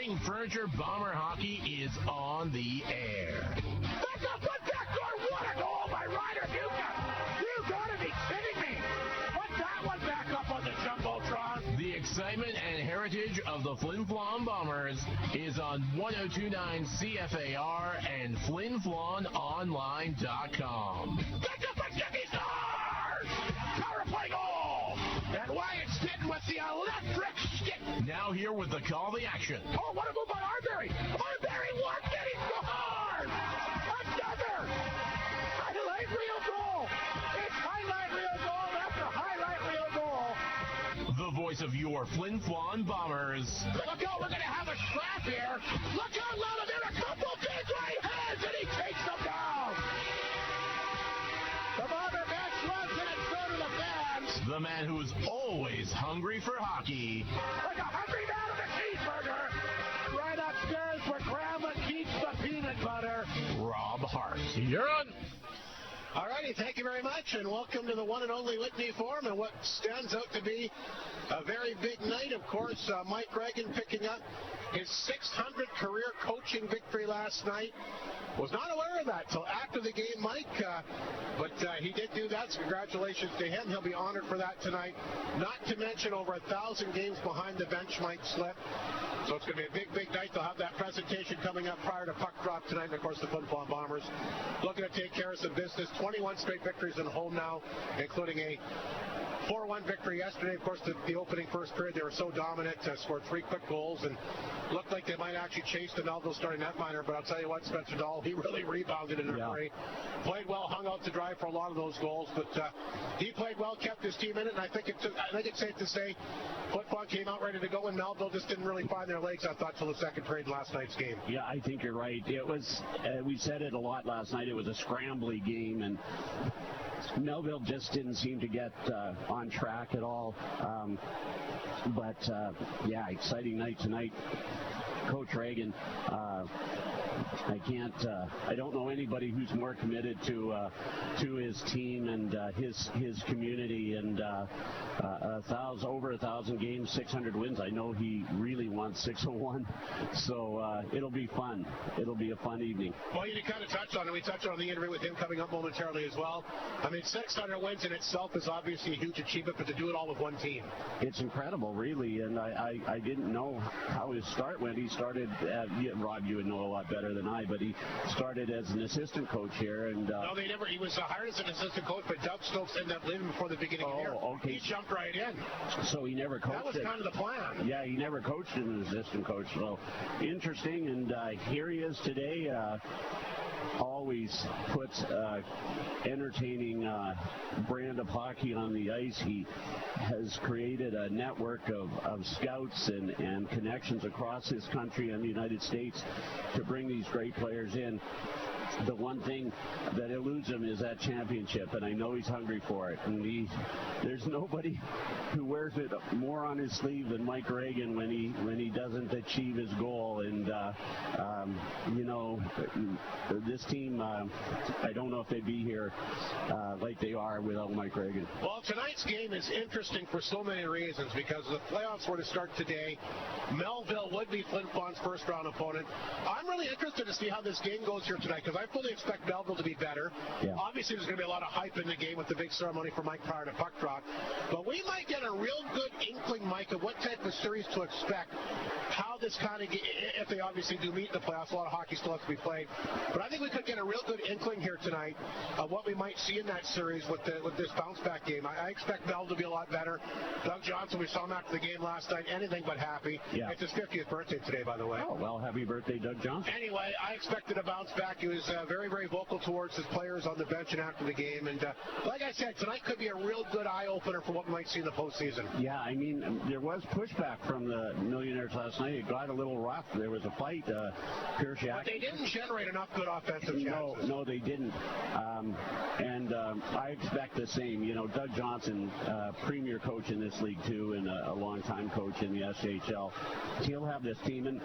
Spring Furniture Bomber Hockey is on the air. That's a good backdoor. What a goal by Ryder Buka. You gotta be kidding me. Put that one back up on the Jumbotron. The excitement and heritage of the Flin Flon Bombers is on 1029 CFAR and FlinFlonOnline.com. That's a Pacific Stars. Power play goal. And Wyatt's hitting with the electric stick. Now here with the call the action. Oh, what a move by Arbery. Arbery wants it. He scores. Another highlight reel goal. It's highlight reel goal after highlight reel goal. The voice of your Flin Flon Bombers. Look out, we're going to have a scrap here. Look out, Loudon, there a couple big right hands, and he takes them down. The Bomber bench runs it, and so do the fans. The man who is always hungry for hockey. Like a hungry man with a cheeseburger. Right upstairs where Grandma keeps the peanut butter. Rob Hart. You're on. All righty, thank you very much, and welcome to the one and only Whitney Forum, and what stands out to be a very big night, of course. Mike Reagan picking up his 600th career coaching victory last night. Was not aware of that till after the game, Mike, but he did do that, so congratulations to him. He'll be honored for that tonight. Not to mention over 1,000 games behind the bench, Mike Slip. So it's going to be a big, big night. They'll have that presentation coming up prior to puck drop tonight, and of course the Flin Flon Bombers looking to take care of some business. 21 straight victories at home now, including a 4-1 victory yesterday. Of course, the opening first period, they were so dominant, scored 3 quick goals, and looked like they might actually chase the Melville starting netminder. But I'll tell you what, Spencer Dahl, he really rebounded in a hurry. Played well, hung out to dry for a lot of those goals, but he played well, kept his team in it, and I think it's safe to say Flin Flon came out ready to go, and Melville just didn't really find their legs, I thought, till the second period in last night's game. Yeah, I think you're right. It was, we said it a lot last night, it was a scrambly game, and Melville just didn't seem to get on track at all. Yeah, exciting night tonight. Coach Reagan, I don't know anybody who's more committed to his team and his community, and over 1,000 games, 600 wins. I know he really wants 601, so it'll be fun. It'll be a fun evening. Well, you kind of touched on it. We touched on the interview with him coming up momentarily as well. I mean, 600 wins in itself is obviously a huge achievement, but to do it all with one team. It's incredible, really, and I didn't know how his start went. He started, Rob, you would know a lot better than I, but he started as an assistant coach here. And no, he was hired as an assistant coach, but Doug Stokes ended up leaving before the beginning of the year. Okay. He jumped right in. So he never coached. That was kind of the plan. Yeah, he never coached as an assistant coach. So interesting, and here he is today. Always puts entertaining brand of hockey on the ice. He has created a network of scouts and connections across his country and the United States to bring these great players in. The one thing that eludes him is that championship, and I know he's hungry for it. And there's nobody who wears it more on his sleeve than Mike Reagan when he doesn't achieve his goal. And this team, I don't know if they'd be here like they are without Mike Reagan. Well, tonight's game is interesting for so many reasons, because the playoffs were to start today. Melville would be Flin Flon's first round opponent. I'm really interested to see how this game goes here tonight, because I fully expect Melville to be better. Yeah. Obviously, there's going to be a lot of hype in the game with the big ceremony for Mike prior to puck drop. But we might get a real good inkling, Mike, of what type of series to expect. How this kind of, if they obviously do meet in the playoffs, a lot of hockey still has to be played. But I think we could get a real good inkling here tonight of what we might see in that series with this bounce-back game. I expect Melville to be a lot better. Doug Johnson, we saw him after the game last night, anything but happy. Yeah. It's his 50th birthday today, by the way. Oh, well, happy birthday, Doug Johnson. Anyway, I expected a bounce back. He was very, very vocal towards his players on the bench and after the game. And like I said, tonight could be a real good eye-opener for what we might see in the postseason. Yeah, I mean, there was pushback from the Millionaires last night. It got a little rough. There was a fight. But they didn't generate enough good offensive chances. No, they didn't. I expect the same. You know, Doug Johnson, premier coach in this league too, and a long-time coach in the SHL. He'll have this team. And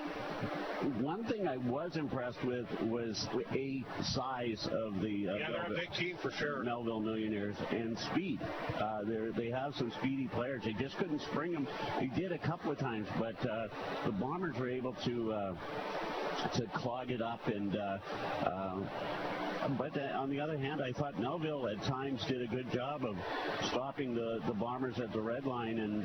one thing I was impressed with was a size of the they're a big team for sure. Melville Millionaires, and speed. They have some speedy players. They just couldn't spring them. They did a couple of times, but the Bombers were able to clog it up, and but on the other hand, I thought Melville at times did a good job of stopping the Bombers at the red line, and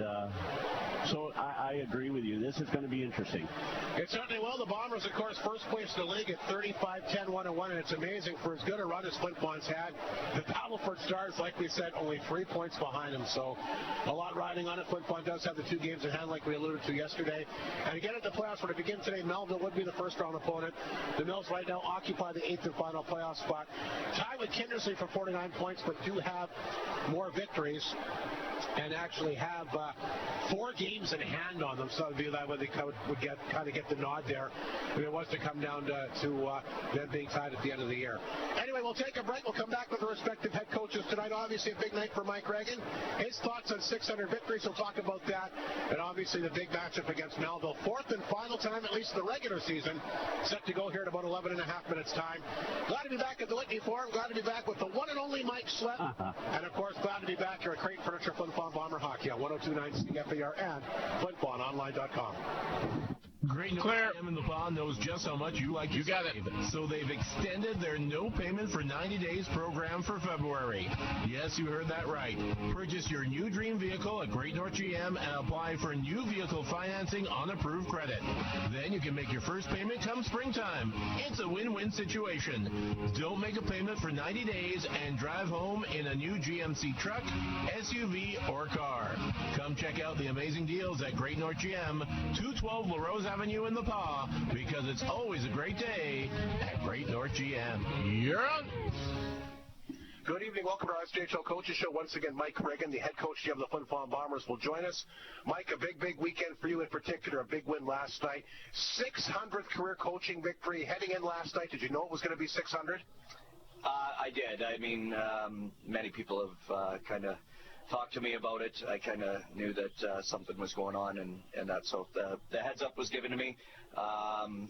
so I agree with you. This is going to be interesting. It certainly will. The Bombers, of course, first place in the league at 35-10-1-1, and it's amazing for as good a run as Flin Flon's had. The Battleford Stars, like we said, only 3 points behind them, so a lot riding on it. Flin Flon does have the 2 games in hand, like we alluded to yesterday. And again, at the playoffs, when it begins today, Melville would be the first-round opponent. The Mills right now occupy the 8th and final playoff spot. Tied with Kindersley for 49 points, but do have more victories and actually have 4 games in hand on them, so that way they would get the nod there if it was to come down to them being tied at the end of the year. Anyway, we'll take a break. We'll come back with the respective head coaches tonight. Obviously a big night for Mike Reagan. His thoughts on 600 victories, we'll talk about that, and obviously the big matchup against Melville. 4th and final time, at least the regular season, set to go here in about 11 and a half minutes time. Glad to be back at the Whitney Forum. Glad to be back with the one and only Mike Schlepp. And of course, glad to be back here at Crate Furniture Flin Flon Bomber Hockey on 102.9 CFAR and FlinFlonOnline.com. Great North GM in the pond knows just how much you like to save. So they've extended their no payment for 90 days program for February. Yes, you heard that right. Purchase your new dream vehicle at Great North GM and apply for new vehicle financing on approved credit. Then you can make your first payment come springtime. It's a win-win situation. Don't make a payment for 90 days and drive home in a new GMC truck, SUV, or car. Come check out the amazing deals at Great North GM, 212 LaRose Avenue in the Paw, because it's always a great day at Great North GM. You're on. Good evening. Welcome to our SJHL Coaches Show. Once again, Mike Reagan, the head coach of the Flin Flon Bombers, will join us. Mike, a big weekend for you in particular, a big win last night. 600th career coaching victory. Heading in last night, did you know it was going to be 600? I did. I mean, many people have kind of talked to me about it. I kind of knew that something was going on, and that's so the heads up was given to me, and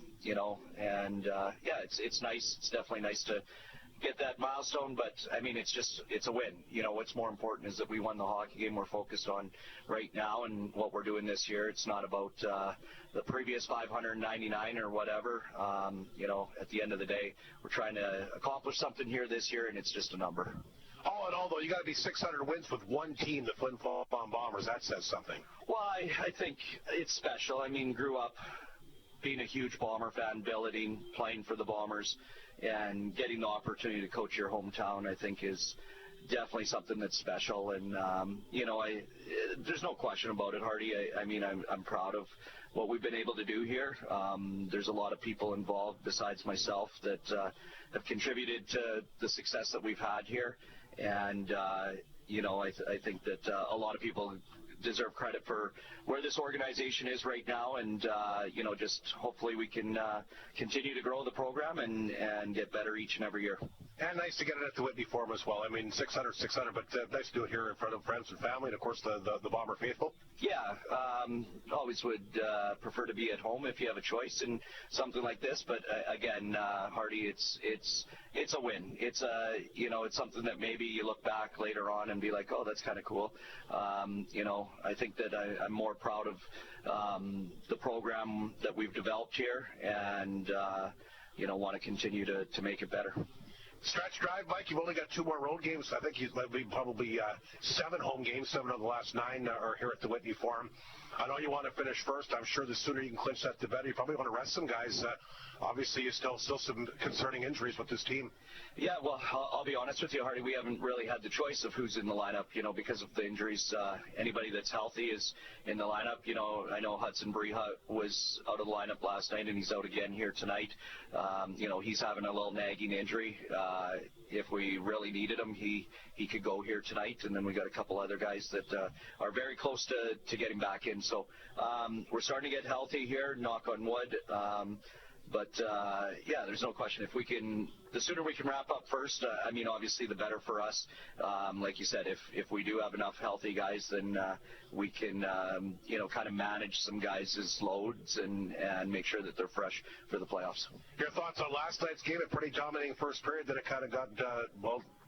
it's nice. It's definitely nice to get that milestone, but I mean, it's a win. What's more important is that we won the hockey game. We're focused on right now and what we're doing this year. It's not about the previous 599 or whatever. At the end of the day, we're trying to accomplish something here this year, and it's just a number. All in all, though, you got to be 600 wins with one team, the Flin Flon Bombers. That says something. Well, I think it's special. I mean, grew up being a huge Bomber fan, billeting, playing for the Bombers, and getting the opportunity to coach your hometown, I think, is definitely something that's special. And, there's no question about it, Hardy. I'm proud of what we've been able to do here. There's a lot of people involved besides myself that have contributed to the success that we've had here. And, I think that a lot of people deserve credit for where this organization is right now, and just hopefully we can continue to grow the program and get better each and every year. And nice to get it at the Whitney Forum as well. I mean, 600, but nice to do it here in front of friends and family, and of course the Bomber faithful. Yeah, always would prefer to be at home if you have a choice in something like this. But again, Hardy, it's a win. It's it's something that maybe you look back later on and be like, oh, that's kind of cool. I think that I'm more proud of the program that we've developed here, and want to continue to make it better. Stretch drive, Mike, you've only got 2 more road games. I think you'll be probably 7 home games. 7 of the last 9 are here at the Whitney Forum. I know you want to finish first. I'm sure the sooner you can clinch that, the better. You probably want to rest some guys. Obviously, there's still some concerning injuries with this team. Yeah, well, I'll be honest with you, Hardy. We haven't really had the choice of who's in the lineup, because of the injuries. Anybody that's healthy is in the lineup. I know Hudson Breha was out of the lineup last night, and he's out again here tonight. He's having a little nagging injury. If we really needed him, he could go here tonight. And then we got a couple other guys that are very close to getting back in. So we're starting to get healthy here, knock on wood. But there's no question. The sooner we can wrap up first, obviously the better for us. Like you said, if we do have enough healthy guys, then we can, kind of manage some guys' loads and make sure that they're fresh for the playoffs. Your thoughts on last night's game? A pretty dominating first period, then it kind of got,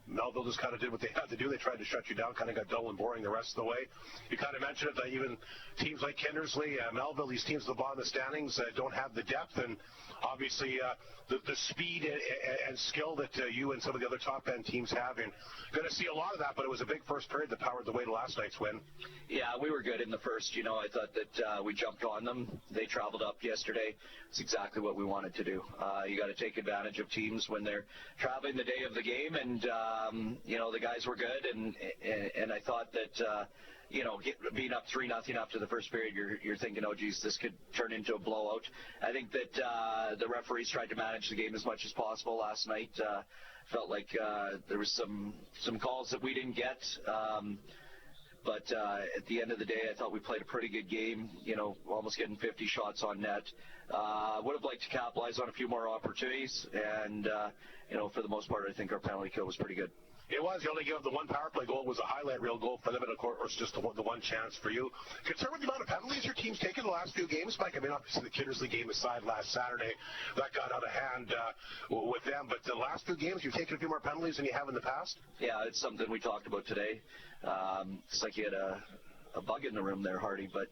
Melville just kind of did what they had to do. They tried to shut you down, kind of got dull and boring the rest of the way. You kind of mentioned it, that even teams like Kindersley, Melville, these teams at the bottom of the standings don't have the depth, and obviously the speed and skill that you and some of the other top-end teams have. And going to see a lot of that, but it was a big first period that powered the way to last night's win. Yeah, we were good in the first. You know, I thought that we jumped on them. They traveled up yesterday. It's exactly what we wanted to do. You got to take advantage of teams when they're traveling the day of the game, and you know, the guys were good, and I thought that you know, being up 3-0 after the first period, you're thinking, oh geez, this could turn into a blowout. I think that the referees tried to manage the game as much as possible last night. Felt like there was some calls that we didn't get. But at the end of the day, I thought we played a pretty good game, you know, almost getting 50 shots on net. Would have liked to capitalize on a few more opportunities, and, you know, for the most part, I think our penalty kill was pretty good. It was. You only gave up the one power play goal. It was a highlight reel goal for them, and of course, just the one chance for you. Concerned with the amount of penalties your team's taken the last few games, Mike? I mean, obviously the Kindersley game aside last Saturday, that got out of hand with them. But the last few games, you've taken a few more penalties than you have in the past? Yeah, it's something we talked about today. It's like you had a bug in the room there, Hardy. But,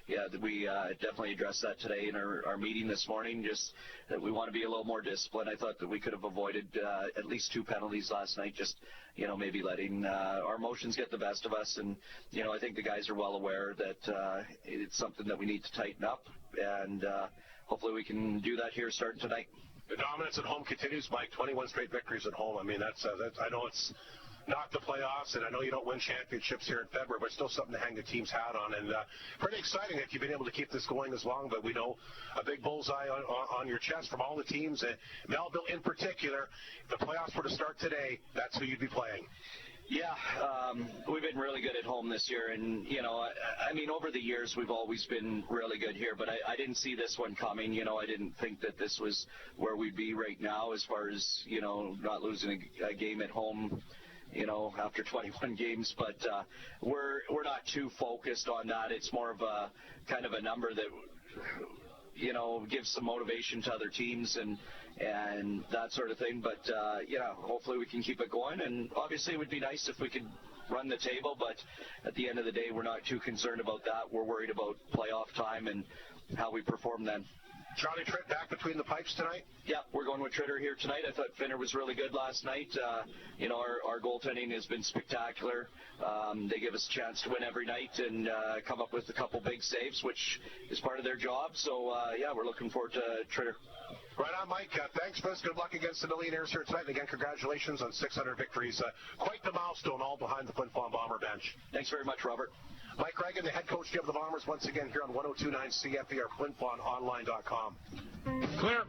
yeah, we definitely addressed that today in our meeting this morning, just that we want to be a little more disciplined. I thought that we could have avoided at least 2 penalties last night, just, you know, maybe letting our emotions get the best of us. And, you know, I think the guys are well aware that it's something that we need to tighten up, and hopefully we can do that here starting tonight. The dominance at home continues, Mike. 21 straight victories at home. I mean, that's I know it's not the playoffs, and I know you don't win championships here in February, but still something to hang the team's hat on. And pretty exciting that you've been able to keep this going as long, but we know a big bullseye on your chest from all the teams. Melville in particular, if the playoffs were to start today, that's who you'd be playing. Yeah, we've been really good at home this year, and, you know, I mean, over the years we've always been really good here, but I didn't see this one coming. You know, I didn't think that this was where we'd be right now as far as, you know, not losing a game at home, you know, after 21 games, but we're not too focused on that. It's more of a kind of a number that, you know, gives some motivation to other teams and that sort of thing. But yeah, hopefully we can keep it going, and obviously it would be nice if we could run the table, but at the end of the day, we're not too concerned about that. We're worried about playoff time and how we perform then. Charlie Tritt back between the pipes tonight? Yeah, we're going with Tritter here tonight. I thought Finner was really good last night. You know, our goaltending has been spectacular. They give us a chance to win every night and come up with a couple big saves, which is part of their job. So, yeah, we're looking forward to Tritter. Right on, Mike. Thanks, Vince. Good luck against the Millionaires here tonight. And again, congratulations on 600 victories. Quite the milestone, all behind the Flin Flon Bomber bench. Thanks very much, Robert. Mike Reagan, the head coach of the Bombers, once again here on 102.9 CFE or FlinFlonOnline.com. Clear.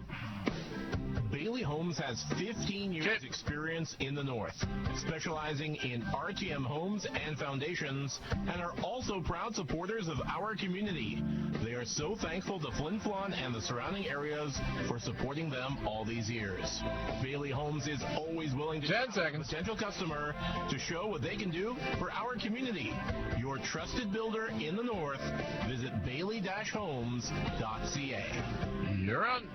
Bailey Homes has 15 years experience in the North, specializing in RTM homes and foundations, and are also proud supporters of our community. They are so thankful to Flin Flon and the surrounding areas for supporting them all these years. Bailey Homes is always willing to 10 seconds. Potential customer to show what they can do for our community. Your trusted builder in the North. Visit bailey-homes.ca. You're on.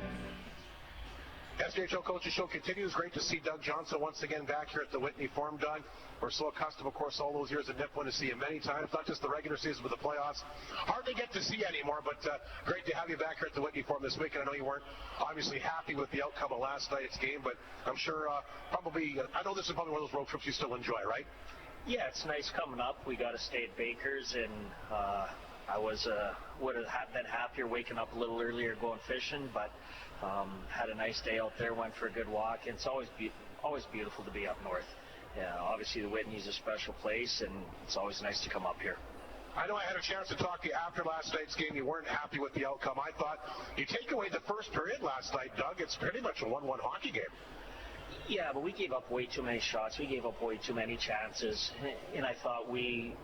SJHL Coaches Show continues. Great to see Doug Johnson once again back here at the Whitney Forum, Doug. We're so accustomed, of course, all those years at NIP, to see you many times, not just the regular season, but the playoffs. Hardly get to see you anymore, but great to have you back here at the Whitney Forum this week. And I know you weren't obviously happy with the outcome of last night's game, but I'm sure probably, I know this is probably one of those road trips you still enjoy, right? Yeah, it's nice coming up. We got to stay at Baker's, and I would have been happier waking up a little earlier going fishing, but had a nice day out there, went for a good walk. And it's always beautiful to be up north. Yeah, obviously the Whitney's a special place, and it's always nice to come up here. I know I had a chance to talk to you after last night's game. You weren't happy with the outcome. I thought you take away the first period last night, Doug, it's pretty much a 1-1 hockey game. Yeah, but we gave up way too many shots. We gave up way too many chances, and I thought we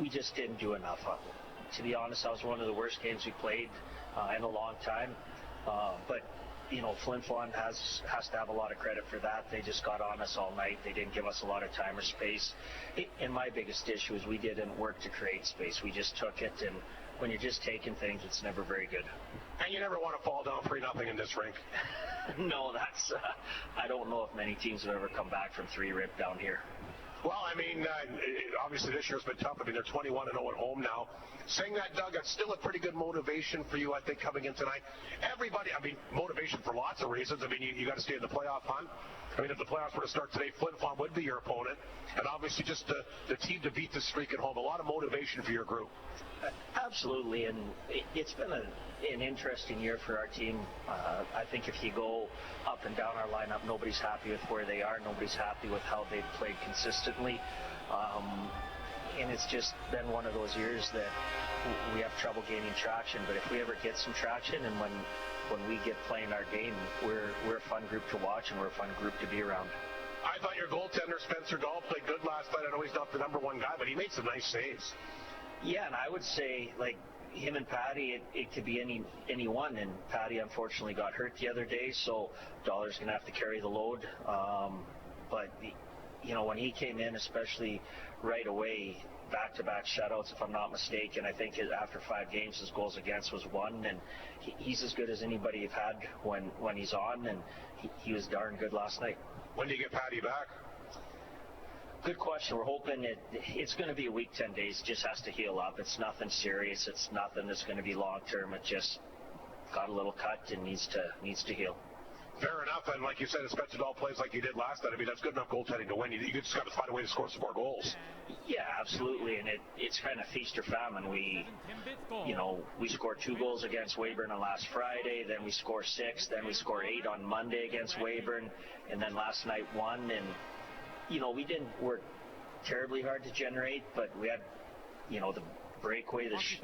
just didn't do enough of it. To be honest, that was one of the worst games we played in a long time. But, you know, Flin Flon has to have a lot of credit for that. They just got on us all night. They didn't give us a lot of time or space. And my biggest issue is we didn't work to create space. We just took it and when you're just taking things, it's never very good. And you never want to fall down 3-0 in this rink. No, that's I don't know if many teams have ever come back from 3 rip down here. Well, I mean, obviously this year's been tough. I mean, they're 21-0 at home now. Saying that, Doug, that's still a pretty good motivation for you, I think, coming in tonight. Everybody, I mean, motivation for lots of reasons. I mean, you got to stay in the playoff hunt. I mean, if the playoffs were to start today, Flin Flon would be your opponent. And obviously just the team to beat the streak at home. A lot of motivation for your group. Absolutely, and it's been an interesting year for our team. I think if you go up and down our lineup, nobody's happy with where they are. Nobody's happy with how they've played consistently. And it's just been one of those years that we have trouble gaining traction. But if we ever get some traction, and when we get playing our game, we're a fun group to watch, and we're a fun group to be around. I thought your goaltender, Spencer Dahl, played good last night. I know he's not the number one guy, but he made some nice saves. Yeah, and I would say, like, him and Patty, it could be any one, and Patty unfortunately got hurt the other day, so Dollar's going to have to carry the load. But, you know, when he came in, especially right away, back-to-back shutouts, if I'm not mistaken, I think after 5 games his goals against was 1, and he's as good as anybody you've had when he's on, and he was darn good last night. When do you get Patty back? Good question. We're hoping it's going to be a week, 10 days. It just has to heal up. It's nothing serious. It's nothing that's going to be long-term. It just got a little cut and needs to heal. Fair enough. And like you said, if Spencer Dahl plays like he did last night, I mean, that's good enough goaltending to win. You just got to find a way to score some more goals. Yeah, absolutely. And it's kind of feast or famine. We scored 2 goals against Weyburn on last Friday. Then we score 6. Then we score 8 on Monday against Weyburn. And then last night 1. And we didn't work terribly hard to generate, but we had, the breakaway, please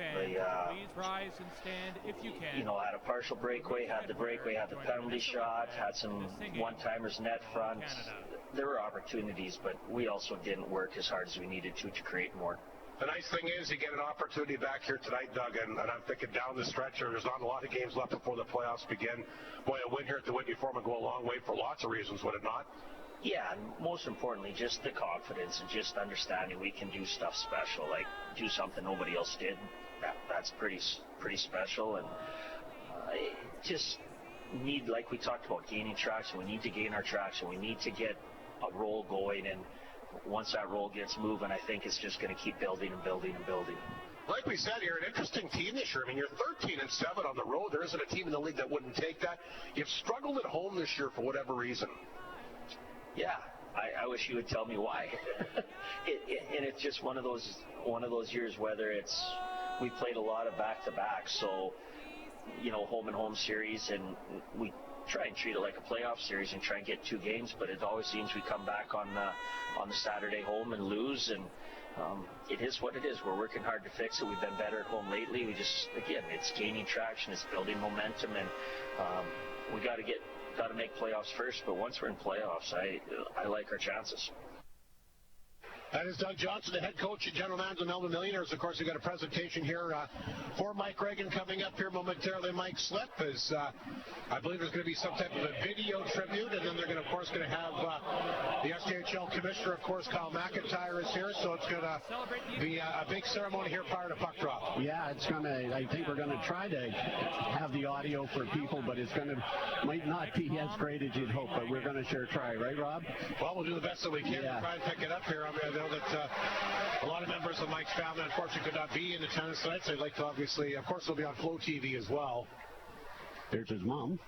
rise and stand if you can. Had a partial breakaway, had the penalty shot, had some one-timers net front. There were opportunities, but we also didn't work as hard as we needed to create more. The nice thing is you get an opportunity back here tonight, Doug, and I'm thinking down the stretch here, there's not a lot of games left before the playoffs begin. Boy, a win here at the Whitney Forum would go a long way for lots of reasons, would it not? Yeah, and most importantly, just the confidence and just understanding we can do stuff special, like do something nobody else did. That's pretty special, and just need, like we talked about, gaining traction. We need to gain our traction. We need to get a roll going, and once that roll gets moving, I think it's just going to keep building and building and building. Like we said, you're an interesting team this year. I mean, you're 13-7 on the road. There isn't a team in the league that wouldn't take that. You've struggled at home this year for whatever reason. Yeah, I wish you would tell me why. And it's just one of those years, whether it's we played a lot of back-to-back, so home and home series, and we try and treat it like a playoff series and try and get 2 games, but it always seems we come back on the Saturday home and lose, and it is what it is. We're working hard to fix it. We've been better at home lately. It's gaining traction, it's building momentum, and we got to make playoffs first, but once we're in playoffs, I like our chances. That is Doug Johnson, the head coach and general manager of the Melville Millionaires. Of course, we've got a presentation here for Mike Reagan coming up here momentarily. Mike Slip is, I believe there's going to be some type of a video tribute, and then they're going to, of course, have the SJHL commissioner, of course, Kyle McIntyre is here, so it's going to be a big ceremony here prior to puck drop. Yeah, I think we're going to try to have the audio for people, but might not be as great as you'd hope, but we're going to sure try, right, Rob? Well, we'll do the best that we can to try and pick it up here. I know that a lot of members of Mike's family, unfortunately, could not be in attendance tonight, so I'd like to obviously, of course, it'll be on Flow TV as well. There's his mom.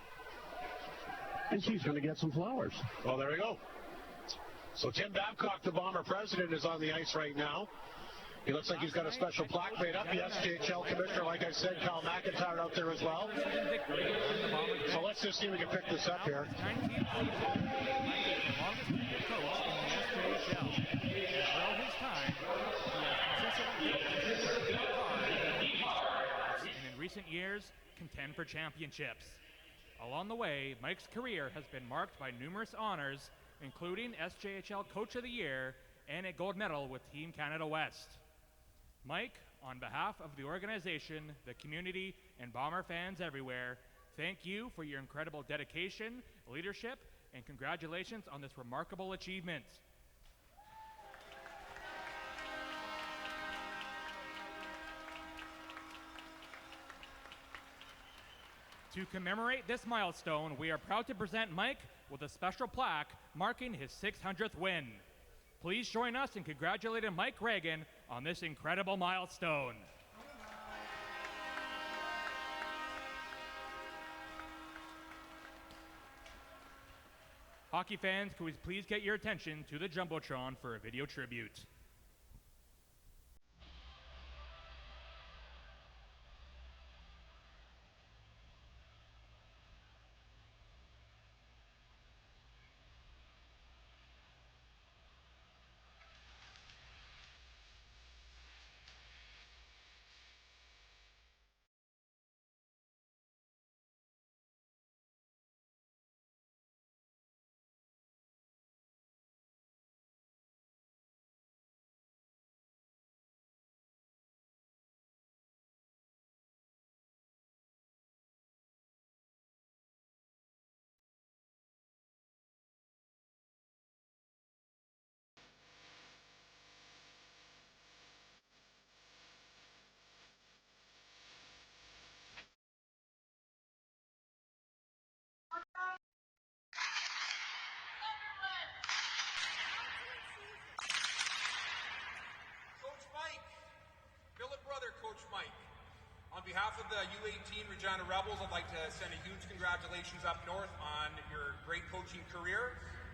And she's going to get some flowers. Well, there we go. So Tim Babcock, the Bomber president, is on the ice right now. He looks like he's got a special plaque made up. The SJHL commissioner, like I said, Kyle McIntyre out there as well. So let's just see if we can pick this up here. Recent years contend for championships. Along the way, Mike's career has been marked by numerous honors, including SJHL Coach of the Year and a gold medal with Team Canada West. Mike, on behalf of the organization, the community, and Bomber fans everywhere, thank you for your incredible dedication, leadership, and congratulations on this remarkable achievement. To commemorate this milestone, we are proud to present Mike with a special plaque marking his 600th win. Please join us in congratulating Mike Reagan on this incredible milestone. Hockey fans, could we please get your attention to the Jumbotron for a video tribute? Coach Mike. On behalf of the U18 Regina Rebels, I'd like to send a huge congratulations up north on your great coaching career.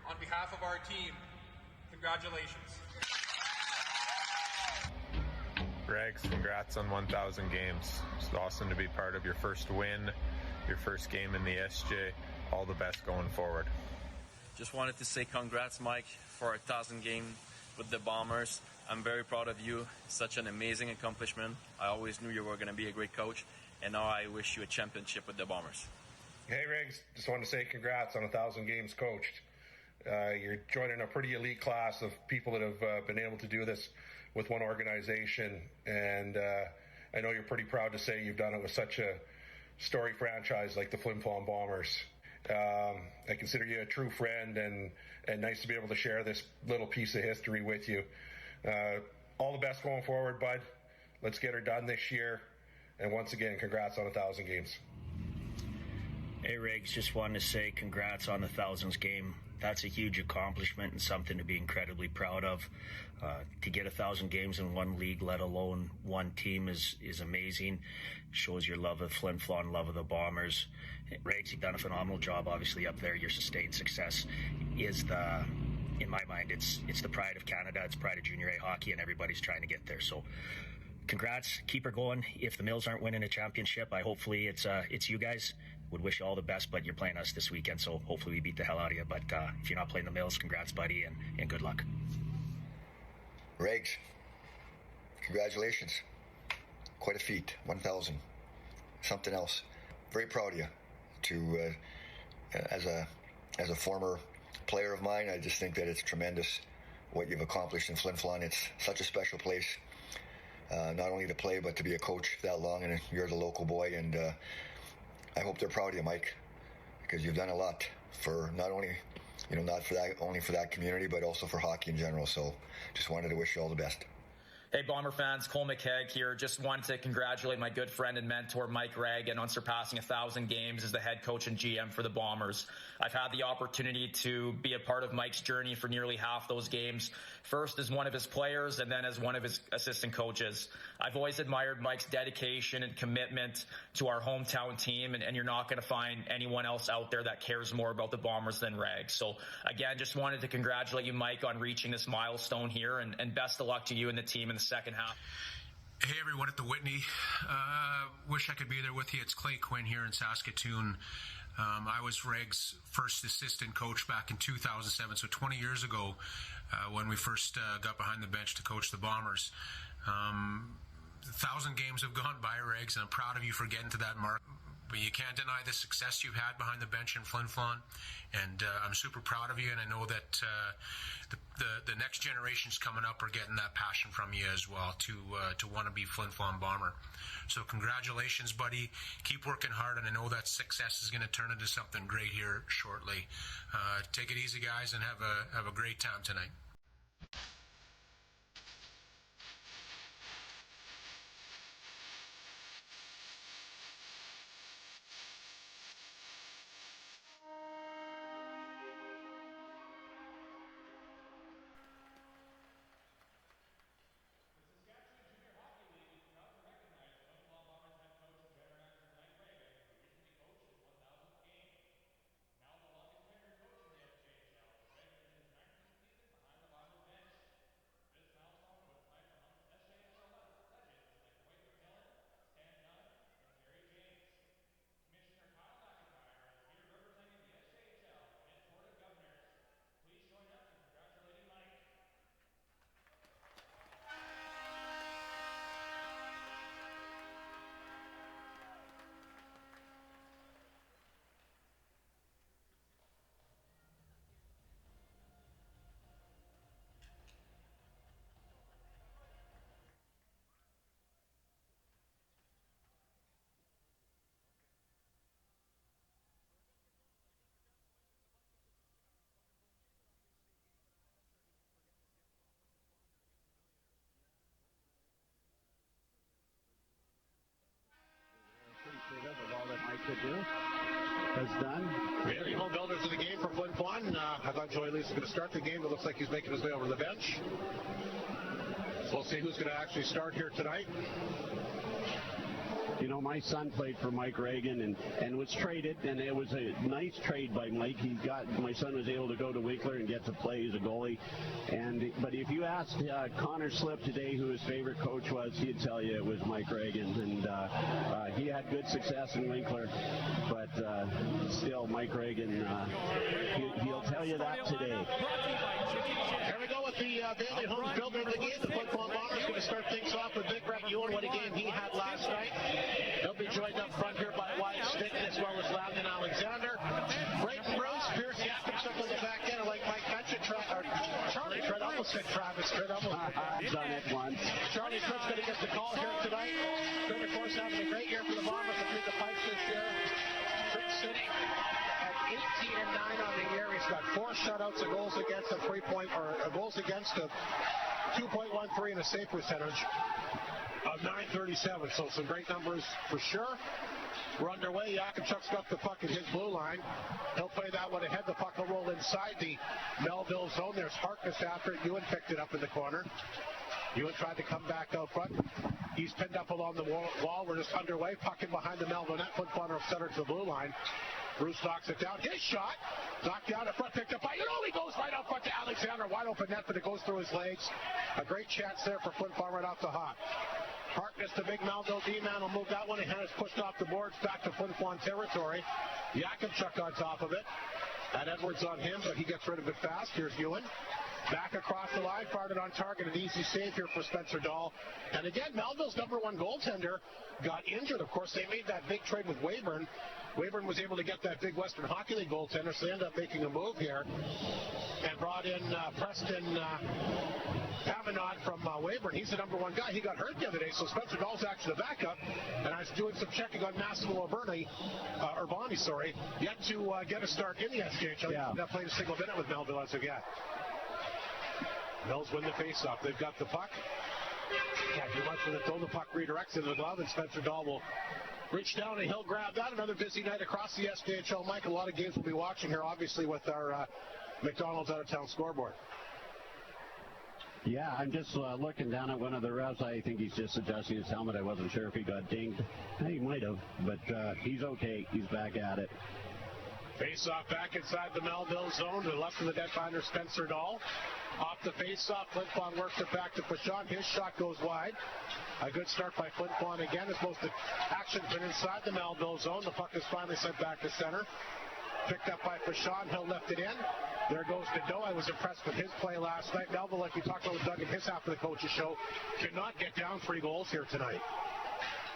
On behalf of our team, congratulations. Regs, congrats on 1,000 games. It's awesome to be part of your first win, your first game in the SJ. All the best going forward. Just wanted to say congrats, Mike, for 1,000 games with the Bombers. I'm very proud of you. Such an amazing accomplishment. I always knew you were going to be a great coach, and now I wish you a championship with the Bombers. Hey, Riggs, just want to say congrats on 1,000 games coached. You're joining a pretty elite class of people that have been able to do this with one organization, and I know you're pretty proud to say you've done it with such a story franchise like the Flin Flon Bombers. I consider you a true friend, and nice to be able to share this little piece of history with you. All the best going forward, bud. Let's get her done this year. And once again, congrats on 1,000 games. Hey, Riggs, just wanted to say congrats on the 1,000th game. That's a huge accomplishment and something to be incredibly proud of. To get 1,000 games in one league, let alone one team, is amazing. Shows your love of Flin Flon, love of the Bombers. Riggs, you've done a phenomenal job, obviously, up there. Your sustained success is in my mind, it's the pride of Canada, it's pride of junior A hockey, and everybody's trying to get there. So congrats, keep her going. If the Mills aren't winning a championship, hopefully it's you guys. Would wish you all the best, but you're playing us this weekend, so hopefully we beat the hell out of you. But if you're not playing the Mills, congrats, buddy, and good luck. Regs, congratulations. Quite a feat, 1,000. Something else. Very proud of you. As a former player of mine, I just think that it's tremendous what you've accomplished in Flin Flon. It's such a special place, not only to play but to be a coach that long, and you're the local boy, and I hope they're proud of you, Mike, because you've done a lot for not only only for that community but also for hockey in general. So just wanted to wish you all the best. Hey, Bomber fans, Cole McKegg here. Just wanted to congratulate my good friend and mentor, Mike Reagan, on surpassing 1,000 games as the head coach and GM for the Bombers. I've had the opportunity to be a part of Mike's journey for nearly half those games, first as one of his players and then as one of his assistant coaches. I've always admired Mike's dedication and commitment to our hometown team, and you're not going to find anyone else out there that cares more about the Bombers than Reg. So, again, just wanted to congratulate you, Mike, on reaching this milestone here, and best of luck to you and the team in the second half. Hey everyone at the Whitney. Wish I could be there with you. It's Clay Quinn here in Saskatoon. I was Reg's first assistant coach back in 2007, so 20 years ago when we first got behind the bench to coach the Bombers. 1,000 games have gone by, Regs, and I'm proud of you for getting to that mark. But you can't deny the success you've had behind the bench in Flin Flon, and I'm super proud of you, and I know that the next generations coming up are getting that passion from you as well to want to be Flin Flon Bomber. So congratulations, buddy. Keep working hard, and I know that success is going to turn into something great here shortly. Take it easy, guys, and have a great time tonight. has done. Very home builders of the game for Flin Flon. I thought Joey Lee's going to start the game. It looks like he's making his way over to the bench. So we'll see who's going to actually start here tonight. You know, my son played for Mike Reagan and was traded, and it was a nice trade by Mike. My son was able to go to Winkler and get to play as a goalie. But if you asked Connor Slip today who his favorite coach was, he'd tell you it was Mike Reagan. And he had good success in Winkler, but still, Mike Reagan, he'll tell you that today. Here we go with the Bailey Homes builder of the game. The Flin Flon Bombers going to start things off with Big Brett Ewan. What a game he had last night. He'll be joined up front here by Wyatt Stickton as well as Loudon Alexander. Brayton Bruce, Pierce Yakupchuk on the back end. I like Mike mentioned, Charlie Tritt almost said Travis Tritt. Done it once. Charlie Tritt's going to get the call here tonight. Tritt, of course, having a great year for the Bombers between the pipes this year. Tritt sitting at 18-9 on the year. He's got 4 shutouts, a goals against, a 3-point, or a goals against a 2.13 and a save percentage of .937, so some great numbers for sure. We're underway. Yakupchuk's got the puck in his blue line. He'll play that one ahead. The puck will roll inside the Melville zone. There's Harkness after it. Ewan picked it up in the corner. Ewan tried to come back out front. He's pinned up along the wall. We're just underway. Puck in behind the Melville net. Flin Flon center to the blue line. Bruce knocks it down. His shot knocked down at front, picked up by, he goes right out front to Alexander. Wide open net, but it goes through his legs. A great chance there for Flin Flon right off the hop. Harkness, the big Melville D-man, will move that one ahead. It's pushed off the boards back to Flin Flon territory. Yakupchuk on top of it. That Edwards on him, but he gets rid of it fast. Here's Ewan. Back across the line, fired it on target. An easy save here for Spencer Dahl. And again, Melville's #1 goaltender got injured. Of course, they made that big trade with Weyburn. Weyburn was able to get that big Western Hockey League goaltender, so they ended up making a move here and brought in Preston Pavanot from Weyburn. He's the #1 guy. He got hurt the other day, so Spencer Dahl's actually the backup. And I was doing some checking on Massimo Urbani, yet to get a start in the SJHL. Yeah. He's not played a single minute with Melville as of yet. Mills win the faceoff. They've got the puck. Can't do much with it. Throw the puck redirects into the glove, and Spencer Dahl will reach down and he'll grab that. Another busy night across the SJHL. Mike, a lot of games we'll be watching here, obviously, with our McDonald's out-of-town scoreboard. Yeah, I'm just looking down at one of the refs. I think he's just adjusting his helmet. I wasn't sure if he got dinged. He might have, but he's okay. He's back at it. Face-off back inside the Melville zone. To the left of the net finder, Spencer Dahl. Off the face-off, Flin Flon works it back to Fashon. His shot goes wide. A good start by Flin Flon again. As most of the action's been inside the Melville zone. The puck is finally sent back to center. Picked up by Fashon. He'll lift it in. There goes Nadeau. I was impressed with his play last night. Melville, like we talked about with Doug in his half of the coach's show, cannot get down 3 goals here tonight.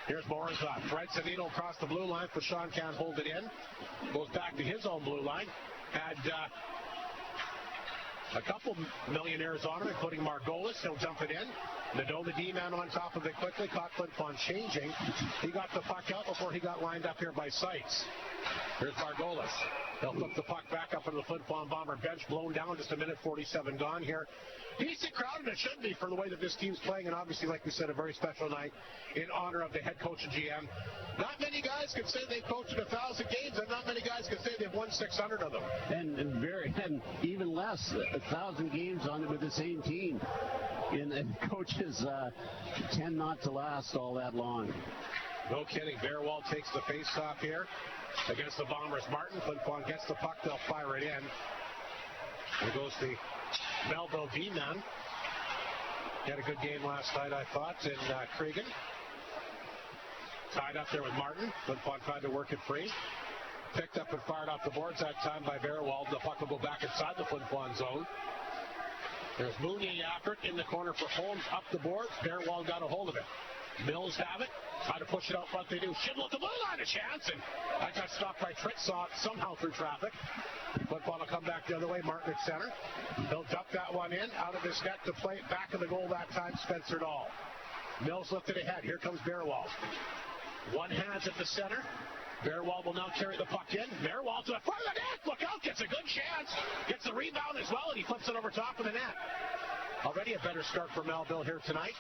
Here's Morozov. Threads the needle across the blue line. Fashon can't hold it in. Goes back to his own blue line. Had a couple Millionaires on him, including Margolis. He'll dump it in. Nadeau, the D-man, on top of it quickly. Caught Flin Flon changing. He got the puck out before he got lined up here by Seitz. Here's Margolis. He'll flip the puck back up into the Flin Flon Bomber bench. Blown down, just a minute 47 gone here. Decent crowd, and it should be for the way that this team's playing, and obviously, like we said, a very special night in honor of the head coach and GM. Not many guys can say they've coached 1,000 games, and not many guys can say they've won 600 of them. And even less, 1,000 games on it with the same team. And coaches tend not to last all that long. No kidding. Bearwald takes the face-off here against the Bombers. Martin. Flin Flon gets the puck. They'll fire it in. There goes the Melville D-man. He had a good game last night, I thought, in Cregan. Tied up there with Martin. Flin Flon tried to work it free. Picked up and fired off the boards that time by Bearwald. The puck will go back inside the Flin Flon zone. There's Mooney after it in the corner for Holmes. Up the boards. Bearwald got a hold of it. Mills have it. Try to push it out front. They do. Schindler at the blue line, a chance. And that got stopped by Tritt. Saw it somehow through traffic. Football will come back the other way. Martin at center. He'll dump that one in. Out of his net to play it back of the goal that time. Spencer Dahl. Mills lifted ahead. Here comes Bearwald. One hands at the center. Bearwald will now carry the puck in. Bearwald to the front of the net. Look out. Gets a good chance. Gets the rebound as well, and he flips it over top of the net. Already a better start for Melville here tonight.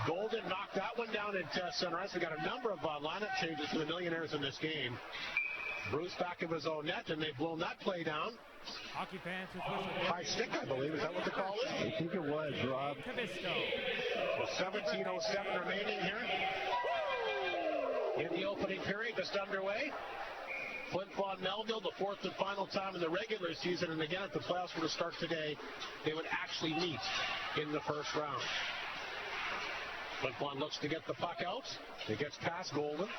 Golden knocked that one down at center ice. We got a number of lineup changes for the Millionaires in this game. Bruce back of his own net, and they've blown that play down. Hockey fans who high stick, I believe. Is that what the call is? I think it was, Rob. So 17:07 remaining here in the opening period, just underway. Flin Flon Melville, the fourth and final time in the regular season, and again, if the playoffs were to start today, they would actually meet in the first round. Flin Flon looks to get the puck out. It gets past Golden.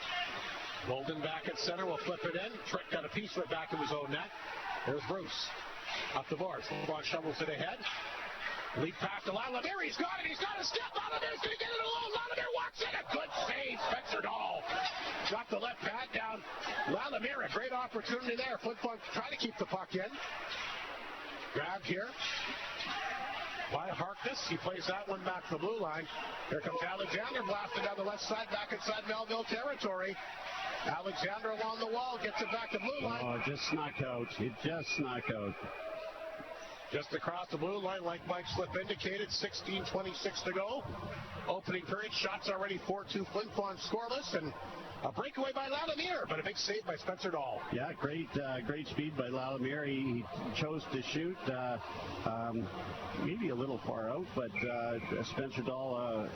Golden back at center will flip it in. Trick got a piece of it back in his own net. There's Bruce. Up the boards. Flin Flon shovels it ahead. Lead pass to Lalamier. He's got it. He's got a step. Lalamier's going to get it alone. Lalamier walks in. A good save. Spencer Dahl got the left pad down. Lalamier, a great opportunity there. Flin Flon trying to keep the puck in. Grabbed here by Harkness. He plays that one back to the blue line. Here comes Alexander blasting down the left side, back inside Melville territory. Alexander along the wall, gets it back to blue line. Oh, it just snuck out. It just snuck out. Just across the blue line, like Mike Slip indicated, 16:26 to go. Opening period, shots already 4-2. Flin Flon scoreless, and a breakaway by Lalamier, but a big save by Spencer Dahl. Yeah, great speed by Lalamier. He chose to shoot maybe a little far out, but Spencer Dahl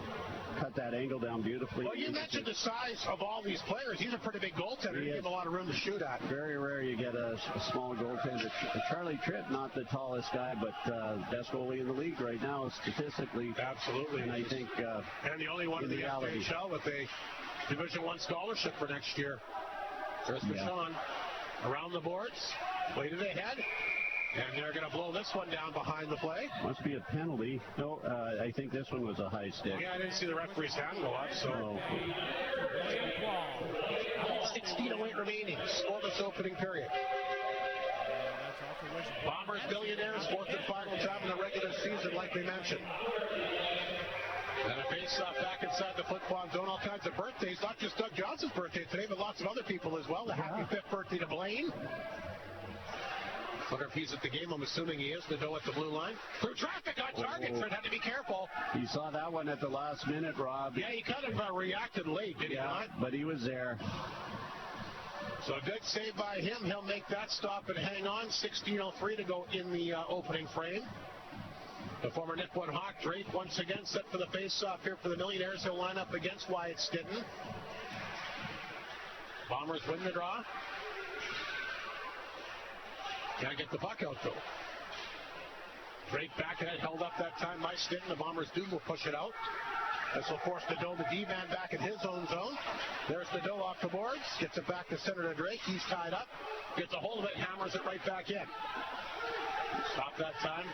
cut that angle down beautifully. Well, you mentioned the size of all these players. He's a pretty big goaltender. He has a lot of room to shoot at. Very rare you get a small goaltender. Charlie Tripp, not the tallest guy, but best goalie in the league right now statistically. Absolutely. And I think and the only one in the NHL with a Division I scholarship for next year. There's Michon around the boards, played it ahead, and they're going to blow this one down behind the play. Must be a penalty. No, I think this one was a high stick. Yeah, I didn't see the referee's hand go up, so. 16:08 remaining, scoreless opening period. Bombers, Millionaires, fourth and final time in the regular season, like we mentioned. And a face-off back inside the Flin Flon zone. All kinds of birthdays, not just Doug Johnson's birthday today, but lots of other people as well. A happy 5th birthday to Blaine. Wonder if he's at the game. I'm assuming he is. Nadeau at the blue line. Through traffic on target. Fred had to be careful. You saw that one at the last minute, Rob. Yeah, he kind of reacted late, did he not? But he was there. So a good save by him. He'll make that stop and hang on. 16:03 to go in the opening frame. The former Nick One Hawk, Drake, once again set for the face-off here for the Millionaires. He'll line up against Wyatt Stitton. Bombers win the draw. Can't get the puck out, though. Drake back ahead, held up that time by Stitton. The Bombers will push it out. This will force Nadeau, the D-man, back in his own zone. There's Nadeau off the boards. Gets it back to center to Drake. He's tied up. Gets a hold of it, hammers it right back in. Stop that time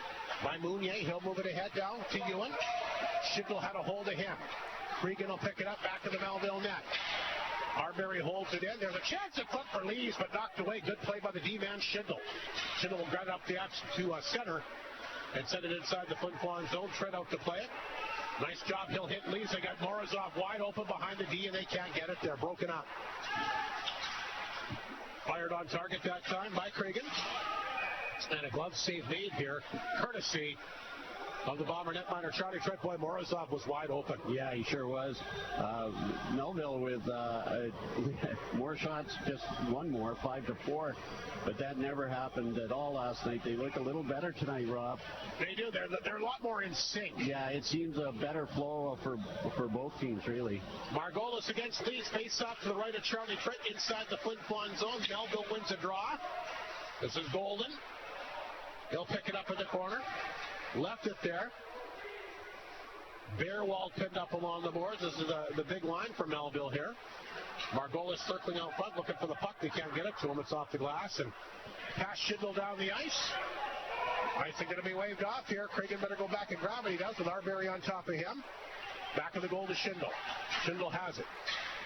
by Mounier. He'll move it ahead down to Ewan. Schindel had a hold of him. Cregan will pick it up back to the Melville net. Arbery holds it in. There's a chance in front for Lees, but knocked away. Good play by the D-man, Schindel. Schindel will grab it up the to center and send it inside the Flin Flon zone. Tread out to play it. Nice job. He'll hit Lees. They got Morozov wide open behind the D, and they can't get it. They're broken up. Fired on target that time by Cregan. And a glove save made here, courtesy of the Bomber netminder Charlie Tripp. Boy, Morozov was wide open. Yeah, he sure was. Melville with more shots, just one more, 5-4. But that never happened at all last night. They look a little better tonight, Rob. They do. They're a lot more in sync. Yeah, it seems a better flow for both teams, really. Margolis against Lees. Face off to the right of Charlie Tripp inside the Flin Flon zone. Melville wins a draw. This is Golden. He'll pick it up in the corner. Left it there. Bearwald pinned up along the boards. This is the big line for Melville here. Margolis circling out front, looking for the puck. They can't get it to him. It's off the glass. And pass Schindel down the ice. Ice is going to be waved off here. Cregan better go back and grab it. He does with Arbery on top of him. Back of the goal to Schindel. Schindel has it.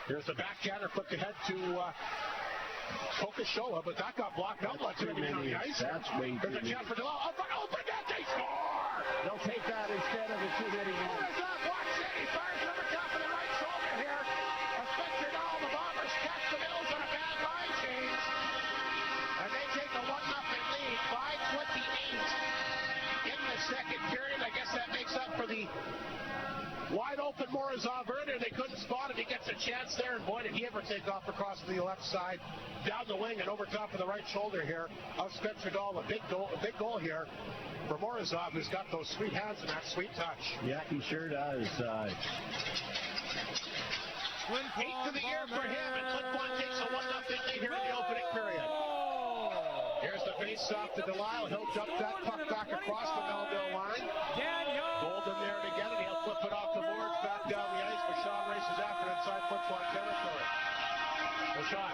Here's the backhander flipped ahead to Kokoshoa, but that got blocked out. Let's see on the ice. That's way too many. There's a chance for DeLow. Open net, they score! They'll take that instead of a too-many more. Watch it. He fires over top of the right shoulder here. Spencer Dahl, the Bombers catch the Mills on a bad line change. And they take a 1-0 lead. 5:28 in the second period. I guess that makes up for the wide open Morozov there, and boy, did he ever take off across to the left side, down the wing, and over top of the right shoulder here of Spencer Dahl. A big goal here for Morozov, who's got those sweet hands and that sweet touch. Yeah, he sure does. 8 to the year for him, and Flin Flon takes a 1-0 lead here in the opening period. Here's the face-off to Delisle. He'll jump that puck back across the Melville line. Golden there to get it. He'll flip it off the boards, back down the ice. Bashan races after inside Flin Flon territory. Bashan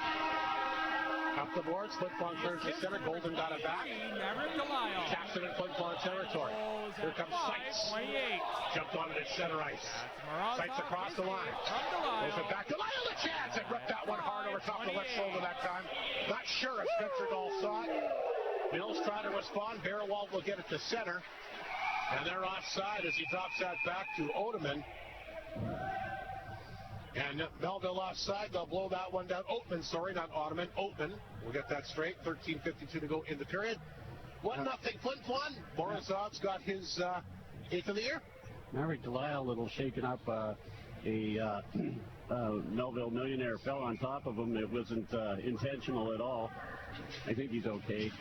up the boards. Flin Flon clears the center. Golden got it back. Taps it in Flin Flon territory. Here comes Seitz. Jumped on it at center ice. Seitz across the line. Goes it back to Lyle. A chance. And ripped that one hard over top of the left shoulder that time. Not sure if Spencer Dahl saw it. Mills trying to respond. Barrowald will get it to center. And they're offside as he drops that back to Odeman. And Melville offside. They'll blow that one down. Oatman, sorry, not Odeman. Oatman. We'll get that straight. 13:52 to go in the period. 1-0 Flin Flon. Morozov's got his 8th of the year. Maverick Delisle, a little shaken up. Melville Millionaire fell on top of him. It wasn't intentional at all. I think he's okay.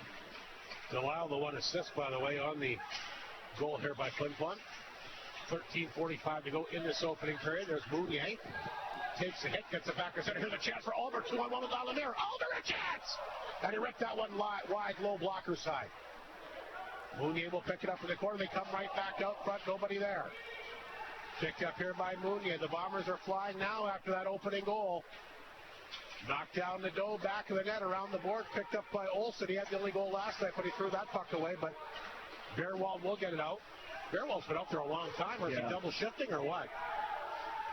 Delisle, the 1 assist, by the way, on the goal here by Flin Flon. 13:45 to go in this opening period. There's Mounier. Takes a hit, gets it back to center. Here's a chance for Alder. 2-on-1 with Alamir. Alder, a chance! And he ripped that one wide, low blocker side. Mounier will pick it up in the corner. They come right back out front. Nobody there. Picked up here by Mounier. The Bombers are flying now after that opening goal. Knocked down the dough, back of the net, around the board. Picked up by Olsen. He had the only goal last night, but he threw that puck away. But Bearwald will get it out. Bearwald's been out there a long time. Or is he double shifting or what?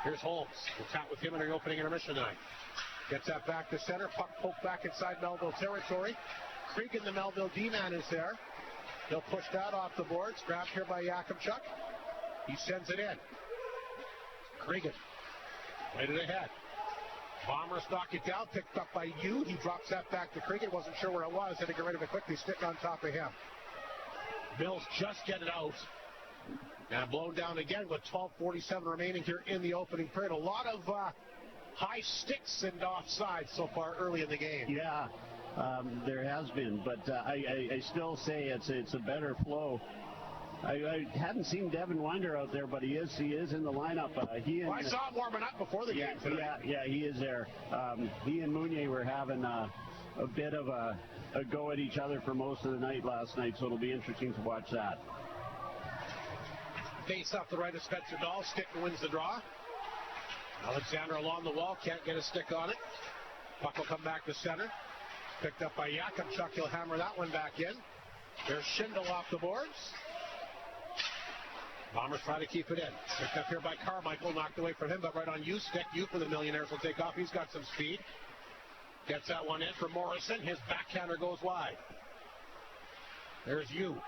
Here's Holmes. We'll chat with him in the opening intermission tonight. Gets that back to center. Puck poked back inside Melville territory. Cregan, the Melville D-man, is there. He'll push that off the boards. Grabbed here by Yakimchuk. He sends it in. Cregan. Right it ahead. Bombers knock it down. Picked up by Yu. He drops that back to Cregan. Wasn't sure where it was. Had to get rid of it quickly. Stick on top of him. Mills just get it out. And blown down again with 12:47 remaining here in the opening period. A lot of high sticks and offside so far early in the game. Yeah, there has been, but I still say it's a better flow. I hadn't seen Devin Winder out there, but he is in the lineup. I saw him warming up before the game today. Yeah, he is there. He and Mounier were having a bit of a go at each other for most of the night last night, so it'll be interesting to watch that. Face off the right of Spencer Dahl. Stick wins the draw. Alexander along the wall. Can't get a stick on it. Puck will come back to center. Picked up by Yakimchuk. He'll hammer that one back in. There's Schindel off the boards. Bombers try to keep it in. Picked up here by Carmichael. Knocked away from him, but right on Yu stick. Yu for the Millionaires will take off. He's got some speed. Gets that one in for Morrison. His backhander goes wide. There's Yu.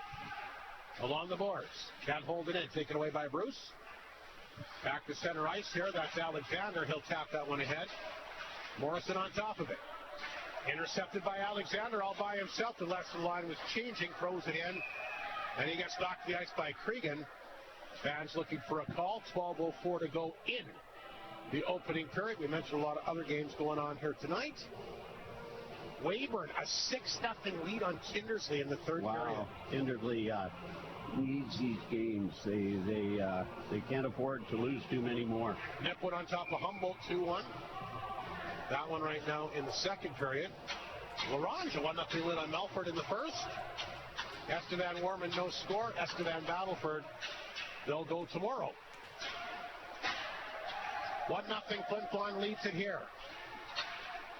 Along the boards. Can't hold it in. Taken away by Bruce. Back to center ice here. That's Alexander. He'll tap that one ahead. Morrison on top of it. Intercepted by Alexander all by himself. The left line was changing. Throws it in. And he gets knocked to the ice by Cregan. Fans looking for a call. 12:04 to go in the opening period. We mentioned a lot of other games going on here tonight. Weyburn, a 6-0 lead on Kindersley in the third period. Kindersley needs these games. They can't afford to lose too many more. Nipwood on top of Humboldt, 2-1. That one right now in the second period. Larange, a 1-0 lead on Melford in the first. Estevan Warman, no score. Estevan Battleford, they'll go tomorrow. 1-0 Flin Flon leads it here.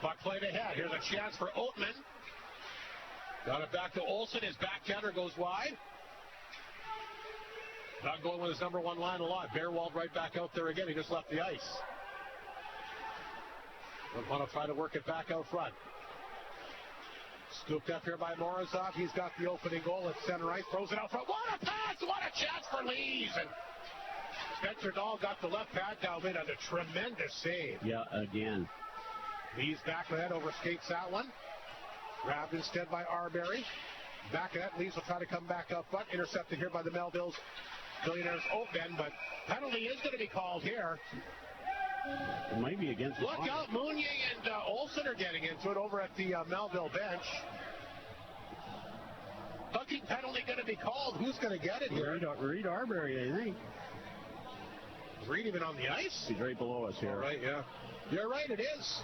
Puck played ahead. Here's a chance for Oatman. Got it back to Olsen. His backhander goes wide. Not going with his number one line a lot. Bearwald right back out there again. He just left the ice. Want to try to work it back out front. Scooped up here by Morozov. He's got the opening goal at center ice. Throws it out front. What a pass! What a chance for Lees! And Spencer Dahl got the left pad down in on a tremendous save. Yeah, again. Lees back ahead, overskates that one. Grabbed instead by Arbery. Back ahead. Lees will try to come back up front. Intercepted here by the Millionaires Oatman, but penalty is going to be called here. It might be against Look out, Mounier and Olsen are getting into it over at the Melville bench. Hooking penalty going to be called. Who's going to get it here? Reed Arbery, I think. Is Reed even on the ice? He's right below us here. All right, yeah. You're right, it is.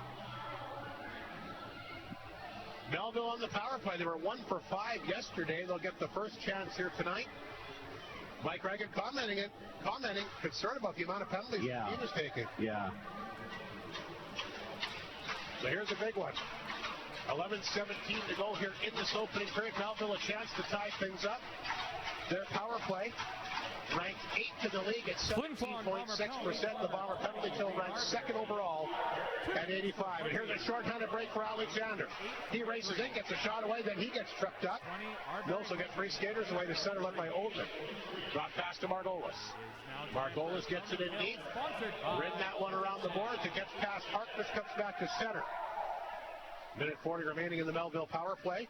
Melville on the power play. They were 1 for 5 yesterday. They'll get the first chance here tonight. Mike Reagan commenting, concerned about the amount of penalties the team is taking. Yeah. So here's a big one. 11:17 to go here in this opening period. Melville a chance to tie things up. Their power play ranked 8th in the league at 17.6%. The Bomber penalty kill ranked 2nd overall at 85. And here's a short-handed break for Alexander. He races in, gets a shot away, then he gets tripped up. Mills will get 3 skaters away to center led by Oldman. Drop pass to Margolis. Margolis gets it in deep. Ridden that one around the boards. It gets past Harkness, comes back to center. Minute 40 remaining in the Melville power play.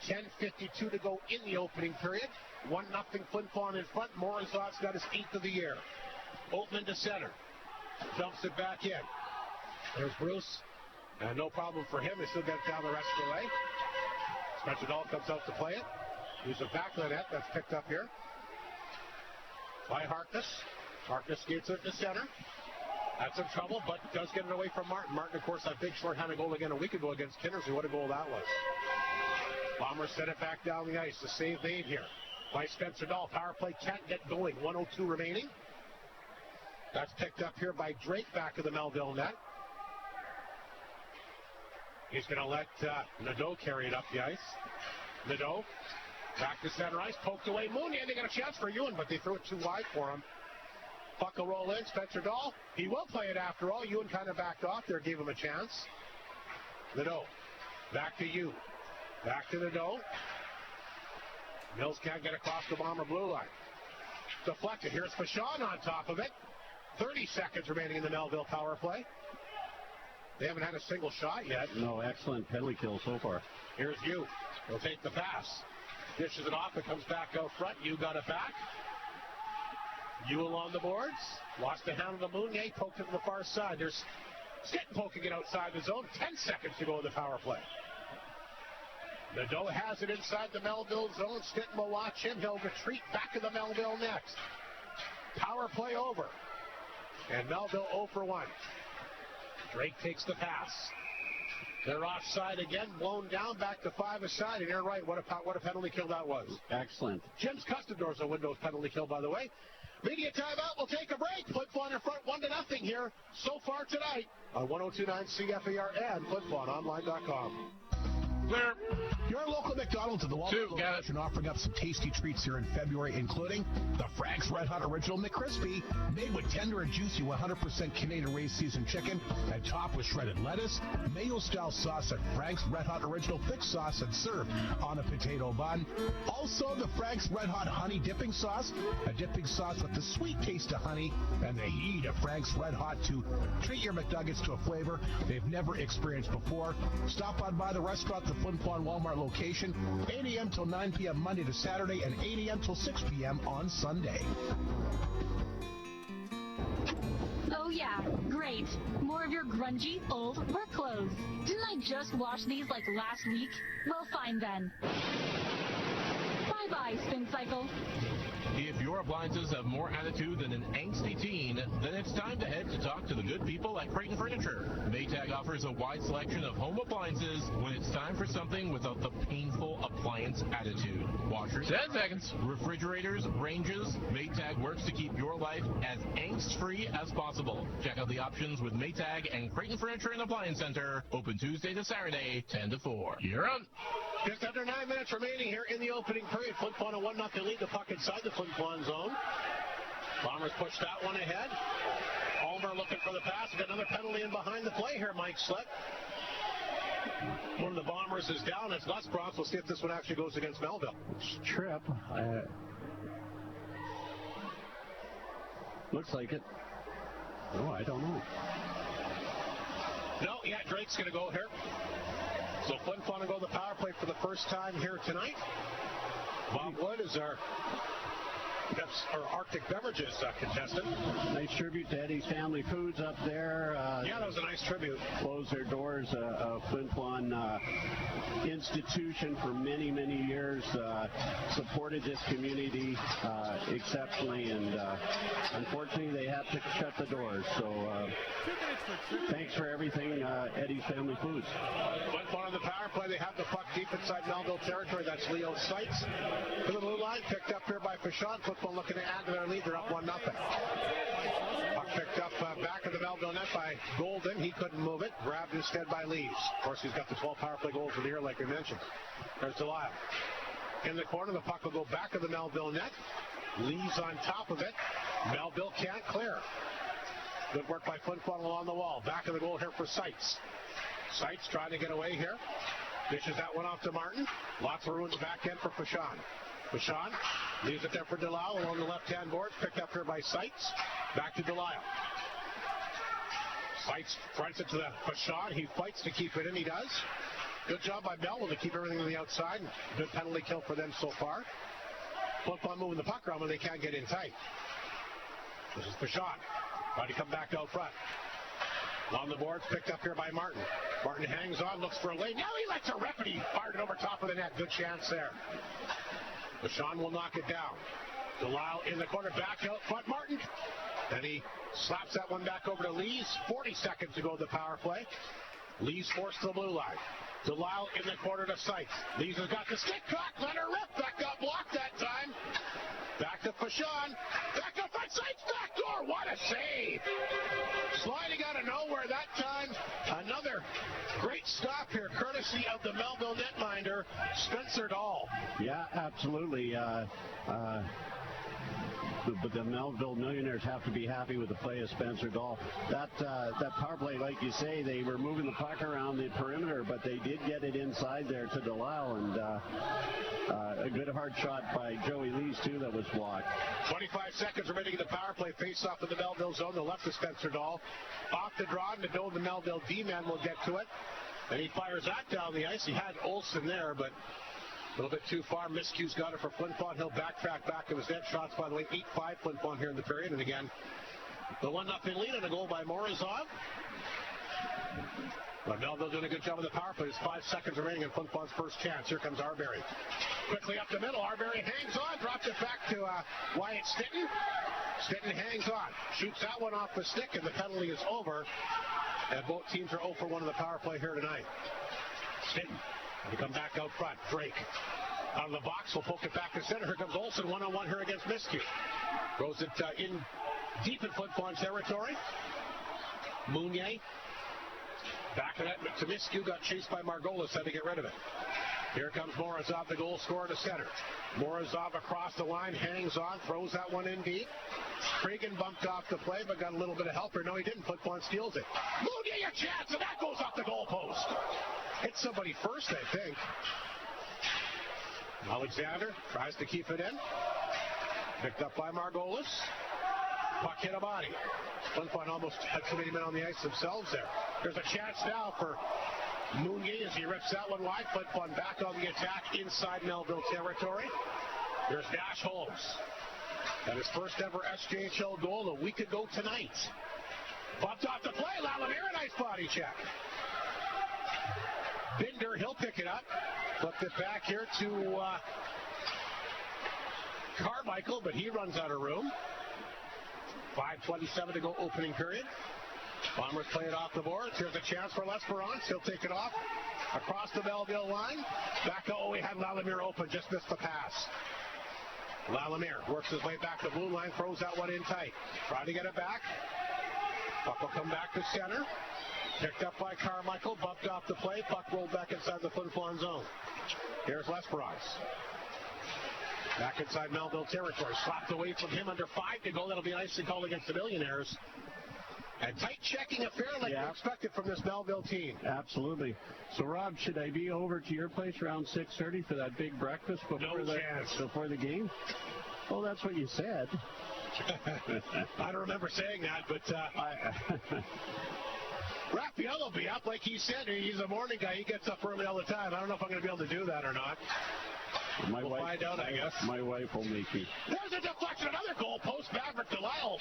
10:52 to go in the opening period. 1-0 Flin Flon in front. Morozov's got his 8th of the year. Oatman to center. Dumps it back in. There's Bruce. And no problem for him. He still got it down the rest of the way. Spencer Dahl comes out to play it. He's a back of the net. That's picked up here by Harkness. Harkness skates it to center. That's in trouble, but does get it away from Martin. Martin, of course, that big short-handed goal again a week ago against Kinnersy. What a goal that was. Bombers set it back down the ice. The save made here by Spencer Dahl. Power play can't get going. 1:02 remaining. That's picked up here by Drake back of the Melville net. He's going to let Nadeau carry it up the ice. Nadeau back to center ice. Poked away. Mooney, and they got a chance for Ewan, but they threw it too wide for him. Puck will roll in. Spencer Dahl. He will play it after all. Ewan kind of backed off there, gave him a chance. Nadeau. Back to you. Back to Nadeau. Mills can't get across the Bomber blue line. Deflected. Here's Fashon on top of it. 30 seconds remaining in the Melville power play. They haven't had a single shot yet. No, excellent penalty kill so far. Here's you. He'll take the pass. Dishes it off. It comes back out front. You got it back. You along the boards. Lost the hand of the Mounier. Poked it to the far side. There's Stitton poking it outside the zone. 10 seconds to go in the power play. Nadeau has it inside the Melville zone. Stitton will watch him. He'll retreat back to the Melville next. Power play over. And Melville 0 for 1. Drake takes the pass. They're offside again, blown down, back to 5 aside, and you're right, what a penalty kill that was. Excellent. Jim's Custodor's a Windows penalty kill, by the way. Media timeout, we'll take a break. Flin Flon in front 1-0 here so far tonight on 102.9 CFAR and FlinFlonOnline.com. Clear. Your local McDonald's at the Walmart location offering up some tasty treats here in February, including the Frank's Red Hot Original McCrispy, made with tender and juicy 100% Canadian raised seasoned chicken, and topped with shredded lettuce, mayo-style sauce, and Frank's Red Hot Original thick sauce, and served on a potato bun. Also, the Frank's Red Hot Honey Dipping Sauce, a dipping sauce with the sweet taste of honey, and the heat of Frank's Red Hot to treat your McNuggets to a flavor they've never experienced before. Stop on by the restaurant, the Flin Flon Walmart location, 8 a.m. till 9 p.m. Monday to Saturday, and 8 a.m. till 6 p.m. on Sunday. Oh yeah, great. More of your grungy, old work clothes. Didn't I just wash these like last week? Well, fine then. Bye-bye, Spin Cycle. If your appliances have more attitude than an angsty teen, then it's time to head to talk to the good people at Creighton Furniture. Maytag offers a wide selection of home appliances when it's time for something without the painful appliance attitude. Washers, 10 seconds, refrigerators, ranges. Maytag works to keep your life as angst-free as possible. Check out the options with Maytag and Creighton Furniture and Appliance Center. Open Tuesday to Saturday, 10 to 4. You're on. Just under 9 minutes remaining here in the opening period. Flin Flon a 1-0 lead. The puck inside the Flin Flon zone. Bombers push that one ahead. Ulmer looking for the pass. We've got another penalty in behind the play here, Mike Slip. One of the Bombers is down. It's Les Bronx. We'll see if this one actually goes against Melville. Trip. Looks like it. Oh, I don't know. No, yeah, Drake's going to go here. So Flin Flon will go the power play for the first time here tonight. Bob Wood is our Arctic Beverages contestant. Nice tribute to Eddie's Family Foods up there. Yeah, that was a nice tribute. Closed their doors. Flin Flon institution for many, many years. Supported this community exceptionally, and unfortunately they had to shut the doors. So thanks for everything, Eddie's Family Foods. Flin Flon on the power play. They have the puck deep inside Melville territory. That's Leo Seitz to the blue line. Picked up here by Flin Flon looking to add to their lead. They're up 1-0. Puck picked up back of the Melville net by Golden. He couldn't move it. Grabbed instead by Leaves. Of course, he's got the 12 power play goals of the year, like we mentioned. There's Delisle. In the corner, the puck will go back of the Melville net. Leaves on top of it. Melville can't clear. Good work by Flin Flon along the wall. Back of the goal here for Seitz. Seitz trying to get away here. Dishes that one off to Martin. Lots of room in the back end for Fashon. Fashon leaves it there for Delisle along the left-hand boards. Picked up here by Seitz. Back to Delisle. Seitz fronts it to the Fashon. He fights to keep it in. He does. Good job by Melville to keep everything on the outside. Good penalty kill for them so far. Flin Flon moving the puck around when they can't get in tight. This is Fashon. Trying to come back out front. On the boards, picked up here by Martin. Martin hangs on, looks for a lane. Now he lets a rip, and he fired it over top of the net. Good chance there. Fashon will knock it down. Delisle in the corner, back out front. Martin. Then he slaps that one back over to Lees. 40 seconds to go the power play. Lees forced to the blue line. Delisle in the corner to Seitz. Lees has got the stick caught. Let her rip. That got blocked that time. Back to Fashon. Back up front. Seitz back door. What a save. Sliding out of nowhere that time. Another great stop here, courtesy of the Melville netminder, Spencer Dahl. Yeah, absolutely. But the Melville Millionaires have to be happy with the play of Spencer Dahl. That power play, like you say, they were moving the puck around the perimeter, but they did get it inside there to Delisle, and a good hard shot by Joey Lees, too, that was blocked. 25 seconds remaining in the power play. Face off in the Melville zone. The left of Spencer Dahl. Off the draw, and the Melville D-man will get to it. And he fires that down the ice. He had Olsen there, but a little bit too far. Miscue's got it for Flin Flon. He'll backtrack back of his net. Shots, by the way, 8-5 Flin Flon here in the period. And again, the 1-0 lead and a goal by Morozov. But Melville doing a good job of the power play. There's 5 seconds remaining in Flin Flon's first chance. Here comes Arbery. Quickly up the middle. Arbery hangs on. Drops it back to Wyatt Stitton. Stitton hangs on. Shoots that one off the stick, and the penalty is over. And both teams are 0 for 1 in the power play here tonight. Stitton. They come back out front. Drake out of the box. Will poke it back to center. Here comes Olsen. 1-on-1 here against Miscue. Throws it in deep in Flin Flon territory. Mounier. Back of that to Miscue. Got chased by Margolis. Had to get rid of it. Here comes Morozov, the goal scorer, to center. Morozov across the line. Hangs on. Throws that one in deep. Cregan bumped off the play, but got a little bit of help here. No, he didn't. Flin Flon steals it. Mounier, a chance, and that goes off the goalpost. Hit somebody first, I think. Alexander tries to keep it in. Picked up by Margolis. Puck hit a body. Flin Flon almost had too many men on the ice themselves there. There's a chance now for Mounier as he rips that one wide. Flin Flon back on the attack inside Melville territory. Here's Dash Holmes. And his first ever SJHL goal a week ago tonight. Bumped off the play. Lalamere, a nice body check. Binder, he'll pick it up. Flipped it back here to Carmichael, but he runs out of room. 5:27 to go opening period. Bombers play it off the boards. Here's a chance for L'Esperance. He'll take it off across the Melville line. Back, we had Lalamere open, just missed the pass. Lalamere works his way back to blue line, throws that one in tight. Trying to get it back. Puck will come back to center. Picked up by Carmichael, bumped off the play. Puck rolled back inside the Flin Flon zone. Here's L'Esperance. Back inside Melville territory. Slapped away from him under 5 to go. That'll be an icing call against the Millionaires. A tight checking affair like we expected from this Melville team. Absolutely. So, Rob, should I be over to your place around 6:30 for that big breakfast before the game? Well, that's what you said. I don't remember saying that, but Raphael will be up, like he said. He's a morning guy. He gets up early all the time. I don't know if I'm going to be able to do that or not. We'll find out, I guess. My wife will make me. There's a deflection, another goal post. Maverick Delisle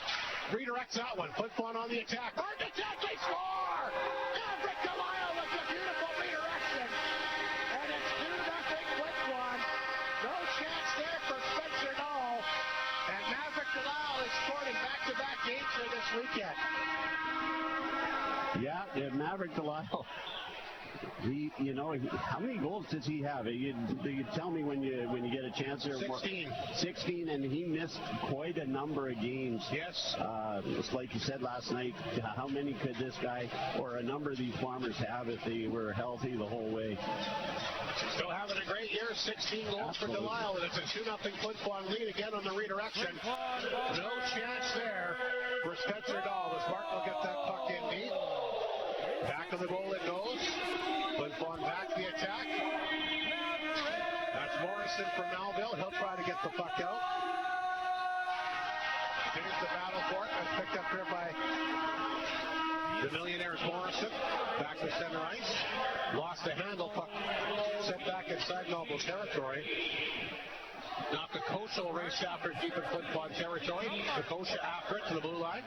redirects that one. Flin Flon on the attack. Hard to attack, they score! Maverick Delisle with a beautiful redirection. And it's 2-0 Flin Flon. No chance there for Spencer Knoll. And Maverick Delisle has scored in back-to-back games for this weekend. Yeah, Maverick Delisle. How many goals does he have? You tell me when you get a chance there. 16, and he missed quite a number of games. Yes. It's like you said last night. How many could this guy or a number of these Bombers have if they were healthy the whole way? Still having a great year. 16 goals for Delisle, and it's a 2-0 Flin Flon lead again on the redirection. No chance there for Spencer Dahl. The Smart will get that puck in deep. Back of the goal it goes. Flin Flon back the attack. That's Morrison from Melville. He'll try to get the puck out. Here's the battle for it. That's picked up here by the Millionaires Morrison. Back to center ice. Lost the handle. Puck sent back inside Melville territory. Now Kakosha will race after deep in Flin Flon territory. Kakosha after it to the blue line.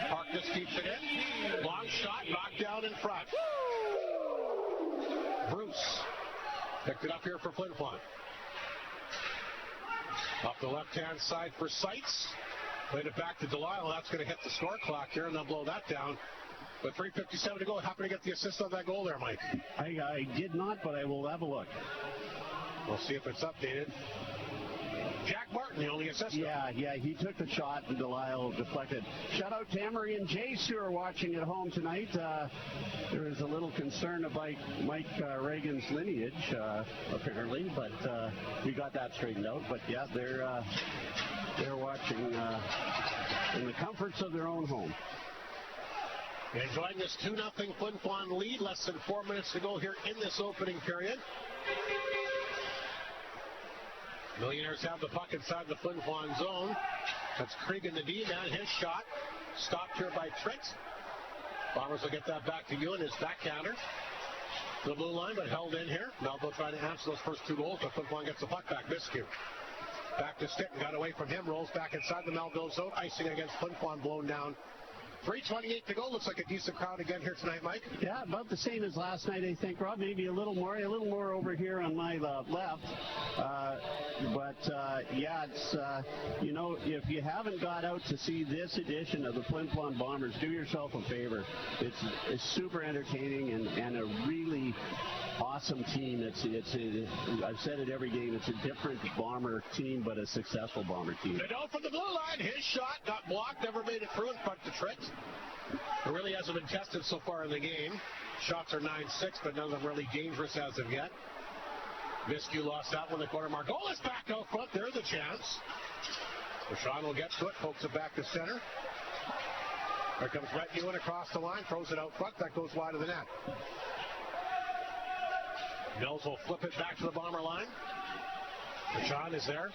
Harkness keeps it in. Long shot, knocked down in front. Bruce picked it up here for Flin Flon. Off the left-hand side for Seitz. Played it back to Delisle. That's going to hit the score clock here, and they'll blow that down. With 3:57 to go, happen to get the assist on that goal there, Mike? I did not, but I will have a look. We'll see if it's updated. Jack Martin, the only assist. Yeah, he took the shot and Delisle deflected. Shout out to Emery and Jace who are watching at home tonight. There is a little concern about Mike Reagan's lineage, apparently, but we got that straightened out. But yeah, they're watching in the comforts of their own home. Enjoying this 2-0 Flin Flon lead. Less than 4 minutes to go here in this opening period. Millionaires have the puck inside the Flin Flon zone. That's Cregan, the D-man. His shot stopped here by Trent. Bombers will get that back to Ewan. His backhander to the blue line, but held in here. Melville trying to answer those first 2 goals, but Flin Flon gets the puck back. Miscue. Back to Stinton. Got away from him. Rolls back inside the Melville zone. Icing against Flin Flon, blown down. 3:28 to go. Looks like a decent crowd again here tonight, Mike. Yeah, about the same as last night, I think, Rob. Maybe a little more over here on my left. Yeah, it's, if you haven't got out to see this edition of the Flin Flon Bombers, do yourself a favor. It's super entertaining and a really awesome team. I've said it every game. It's a different Bomber team, but a successful Bomber team. Nadeau from the blue line. His shot got blocked. Never made it through in front to Trent. It really hasn't been tested so far in the game. Shots are 9-6, but none of them really dangerous as of yet. Miscue lost that one. The corner mark. Goal is back out front. There's a chance. Rashawn will get to it. Pokes it back to center. Here comes Brett Ewan across the line. Throws it out front. That goes wide of the net. Mills will flip it back to the Bomber line. Rashawn is there.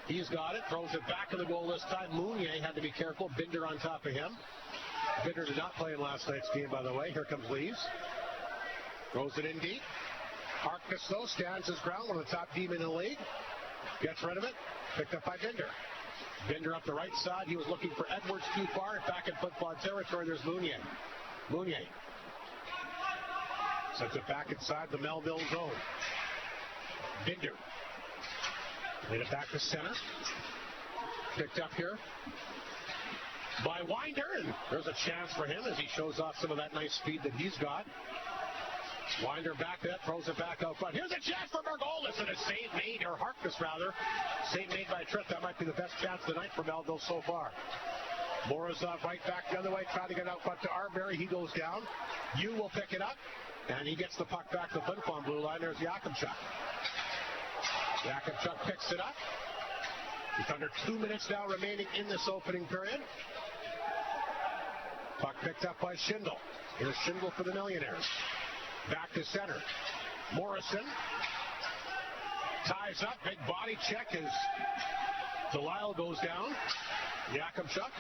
He's got it. Throws it back to the goal this time. Mounier had to be careful. Binder on top of him. Binder did not play in last night's game, by the way. Here comes Leaves. Throws it in deep. Harkness, though, stands his ground. One of the top D-men in the league. Gets rid of it. Picked up by Binder. Binder up the right side. He was looking for Edwards too far. Back in Flin Flon territory, there's Mounier. Mounier sends it back inside the Melville zone. Binder. Made it back to center. Picked up here by Winder. And there's a chance for him as he shows off some of that nice speed that he's got. Winder back there, throws it back out front. Here's a chance for Margolis, and a save made, or Harkness rather. Save made by Trent. That might be the best chance of the night for Melville so far. Morozov right back the other way, trying to get out front to Arbery. He goes down. Yu will pick it up, and he gets the puck back to the Flin Flon blue line. There's Yakimchuk. Yakimchuk picks it up. It's under 2 minutes now remaining in this opening period. Puck picked up by Schindel. Here's Schindel for the Millionaires. Back to center. Morrison ties up. Big body check as Delisle goes down. Yakimchuk.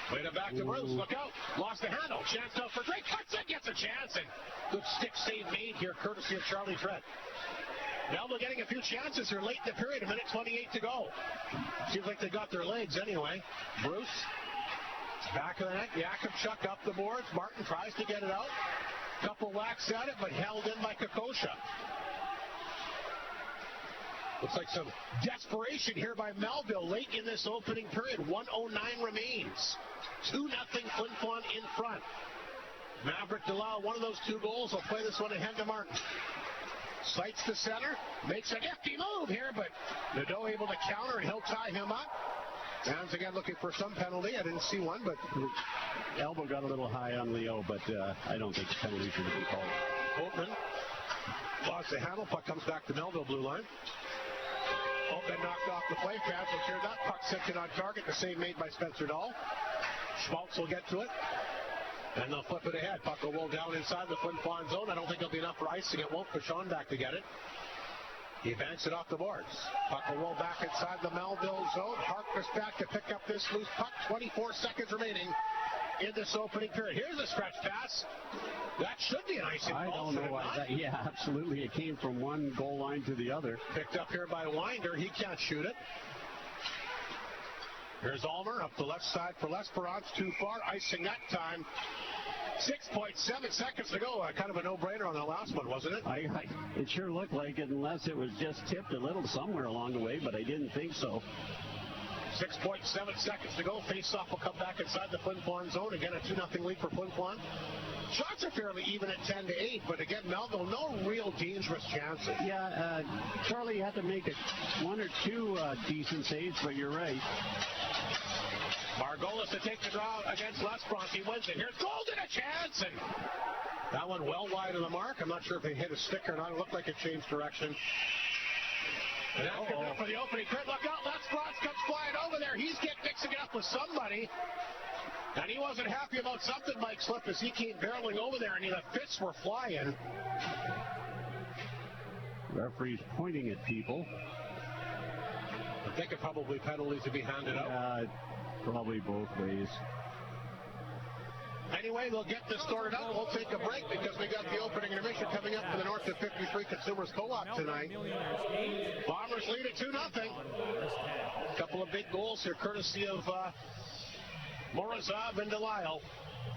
Played it back to Bruce. Look out. Lost the handle. Chance out for Drake. Cuts it. Gets a chance. And good stick save made here courtesy of Charlie Trent. Melville getting a few chances here late in the period, 1:28 to go. Seems like they got their legs anyway. Bruce, back of the net. Jakubchuk up the boards. Martin tries to get it out. Couple whacks at it, but held in by Kokosha. Looks like some desperation here by Melville late in this opening period. 1:09 remains. 2-0 Flin Flon in front. Maverick Delisle, one of those two goals. Will play this one ahead to Martin. Sights the center. Makes a nifty move here, but Nadeau able to counter, and he'll tie him up. Fans again looking for some penalty. I didn't see one, but Elbow got a little high on Leo, but I don't think the penalty should be called. Holtman lost the handle. Puck comes back to Melville blue line. Holtman knocked off the play. Fans will cheer that. Puck sent on target. The save made by Spencer Dahl. Schmaltz will get to it. And they'll flip it ahead. Puck will roll down inside the Flin Flon zone. I don't think there'll be enough for icing. It won't push on back to get it. He banks it off the boards. Puck will roll back inside the Melville zone. Harkness back to pick up this loose puck. 24 seconds remaining in this opening period. Here's a stretch pass. That should be an icing ball. I don't know why that. Yeah, absolutely. It came from one goal line to the other. Picked up here by Winder. He can't shoot it. Here's Ulmer up the left side for L'Esperance. Too far. Icing that time. 6.7 seconds to go. Kind of a no-brainer on the last one, wasn't it? It sure looked like it, unless it was just tipped a little somewhere along the way, but I didn't think so. 6.7 seconds to go. Face-off will come back inside the Flin Flon zone. Again, a 2-0 lead for Flin Flon. Shots are fairly even at 10-8, but again, Melville, no real dangerous chances. Yeah, Charlie had to make one or two decent saves, but you're right. Margolis to take the draw against L'Esperance. He wins it. Here's Golden, a chance, and that one well wide of the mark. I'm not sure if they hit a stick or not. It looked like it changed direction. And that's good for the opening period. Look out, L'Esperance comes flying over there. He's mixing it up with somebody. And he wasn't happy about something Mike slipped as he came barreling over there, and the fists were flying. Referee's pointing at people. I'm thinking probably penalties to be handed out. Probably both ways. Anyway, they'll get this sorted out. We'll take a break because we got the opening intermission coming up for the North of 53 Consumers Co-op tonight. Bombers lead at 2-0. A couple of big goals here, courtesy of Morozov and Delisle.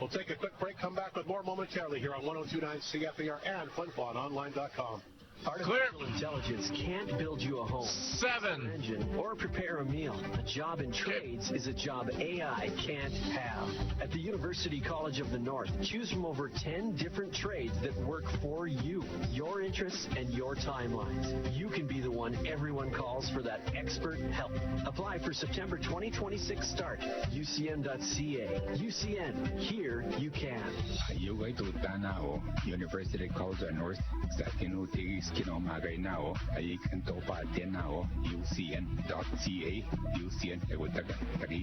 We'll take a quick break, come back with more momentarily here on 102.9 CFER and FlinFlonOnline.com. Artificial intelligence can't build you a home, 7, engine, or prepare a meal. A job in trades is a job AI can't have. At the University College of the North, choose from over 10 different trades that work for you, your interests, and your timelines. You can be the one everyone calls for that expert help. Apply for September 2026 start. UCN.ca. UCN. Here you can. Are you going to Danao, University College of the North? Kinaumagai ay kantopa Denao, UCN.ca, UCN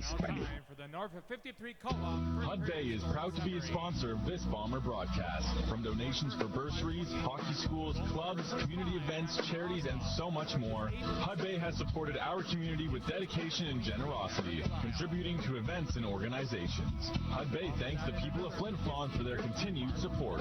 Spanish. For the North of 53 Co-op. Hud Bay is proud to be a sponsor of this Bomber broadcast. From donations for bursaries, hockey schools, clubs, community events, charities, and so much more, Hud Bay has supported our community with dedication and generosity, contributing to events and organizations. Hud Bay thanks the people of Flin Flon for their continued support.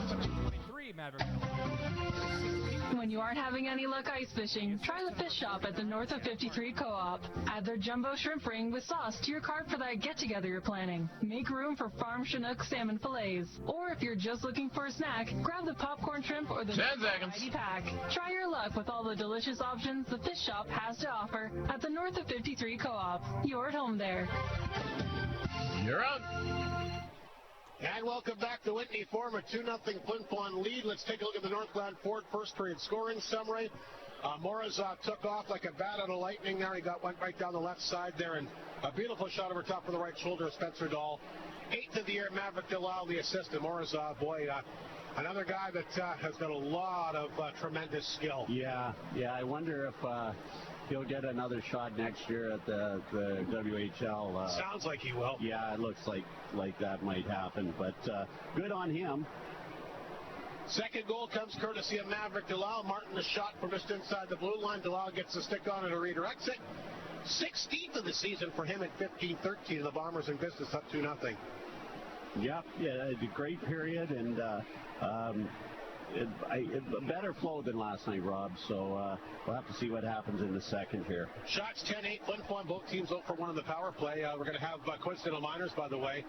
When you aren't having any luck ice fishing, try the fish shop at the North of 53 Co-op. Add their jumbo shrimp ring with sauce to your cart for that get-together you're planning. Make room for farm Chinook salmon fillets. Or if you're just looking for a snack, grab the popcorn shrimp or the 10 seconds. pack. Try your luck with all the delicious options the fish shop has to offer at the North of 53 Co-op. You're at home there. You're up. And welcome back to Whitney Forum, a 2-0 Flin Flon lead. Let's take a look at the Northland Ford first period scoring summary. Morozov took off like a bat out of lightning there. He went right down the left side there, and a beautiful shot over top of the right shoulder of Spencer Dahl. 8th of the year, Maverick Delisle, the assist, and Morozov, boy, another guy that has got a lot of tremendous skill. Yeah, I wonder if he'll get another shot next year at the WHL. Sounds like he will. Yeah, it looks like that might happen, but good on him. Second goal comes courtesy of Maverick Delisle. Martin, the shot from just inside the blue line. Delisle gets the stick on it and redirects it. 16th of the season for him at 15-13. The Bombers in business up 2-0. Yeah, a great period, and a better flow than last night, Rob. So we'll have to see what happens in the second here. Shots 10-8. Flin Flon, both teams 0 for 1 in the power play. We're going to have coincidental minors, by the way,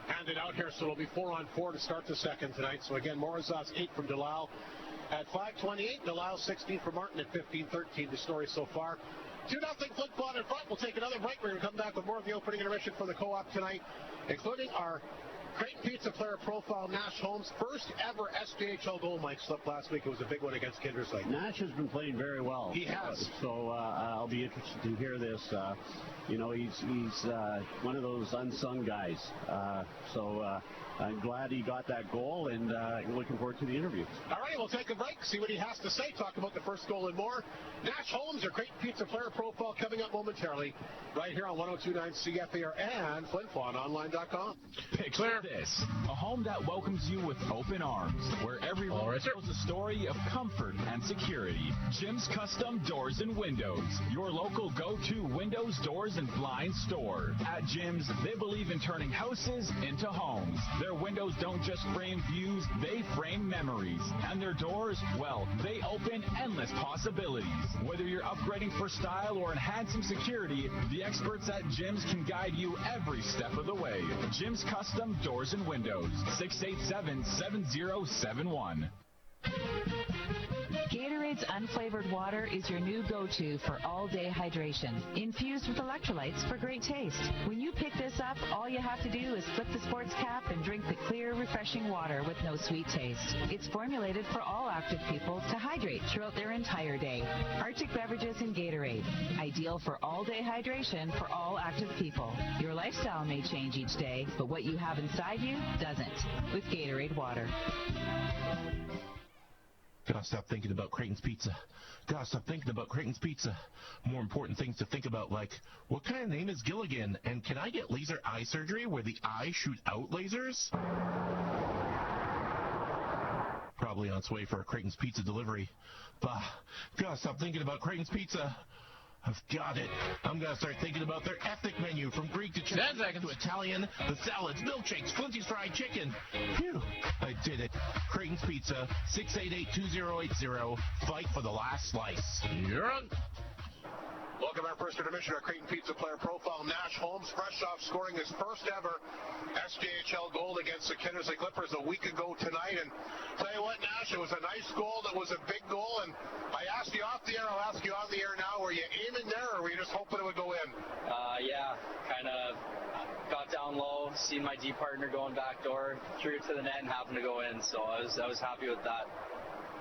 handed out here. So it'll be 4-on-4 to start the second tonight. So again, Morozov's 8 from Delisle at 5:28. Delisle 16 for Martin at 15-13. The story so far. 2-0 Flin Flon in front. We'll take another break. We're going to come back with more of the opening intermission for the co-op tonight, including our Creighton Pizza player profile, Nash Holmes' first ever SJHL goal. Mike slipped last week. It was a big one against Kindersley. Nash has been playing very well. He has. So I'll be interested to hear this. He's one of those unsung guys. So I'm glad he got that goal, and looking forward to the interview. All right, we'll take a break, see what he has to say, talk about the first goal and more. Nash Holmes, our Creighton Pizza player profile, coming up momentarily, right here on 102.9 CFAR and FlinFlonOnline.com. Picture this, a home that welcomes you with open arms, where every room tells a story of comfort and security. Jim's Custom Doors and Windows, your local go-to windows, doors, and blinds store. At Jim's, they believe in turning houses into homes. Their windows don't just frame views, they frame memories. And their doors, well, they open endless possibilities. Whether you're upgrading for style or enhancing security, the experts at Jim's can guide you every step of the way. Jim's Custom Doors and Windows, 687-7071. Gatorade's unflavored water is your new go-to for all-day hydration, infused with electrolytes for great taste. When you pick this up, all you have to do is flip the sports cap and drink the clear, refreshing water with no sweet taste. It's formulated for all active people to hydrate throughout their entire day. Arctic beverages in Gatorade, ideal for all-day hydration for all active people. Your lifestyle may change each day, but what you have inside you doesn't. With Gatorade water. Gotta stop thinking about Creighton's Pizza. Gotta stop thinking about Creighton's Pizza. More important things to think about, like, what kind of name is Gilligan? And can I get laser eye surgery where the eyes shoot out lasers? Probably on its way for a Creighton's Pizza delivery. Bah, gotta stop thinking about Creighton's Pizza. I've got it. I'm going to start thinking about their ethnic menu, from Greek to Chinese to Italian, the salads, milkshakes, Flinty's fried chicken. Phew, I did it. Creighton's Pizza, 688-2080. Fight for the last slice. You're on. Welcome to our first intermission, our Creighton Pizza player profile, Nash Holmes, fresh off scoring his first ever SJHL goal against the Kindersley Clippers a week ago tonight. And tell you what, Nash, it was a nice goal. That was a big goal. And I asked you off the air, I'll ask you on the air now, were you aiming there or were you just hoping it would go in? Yeah, kind of got down low, seen my D partner going back door, threw it to the net and happened to go in. So I was happy with that.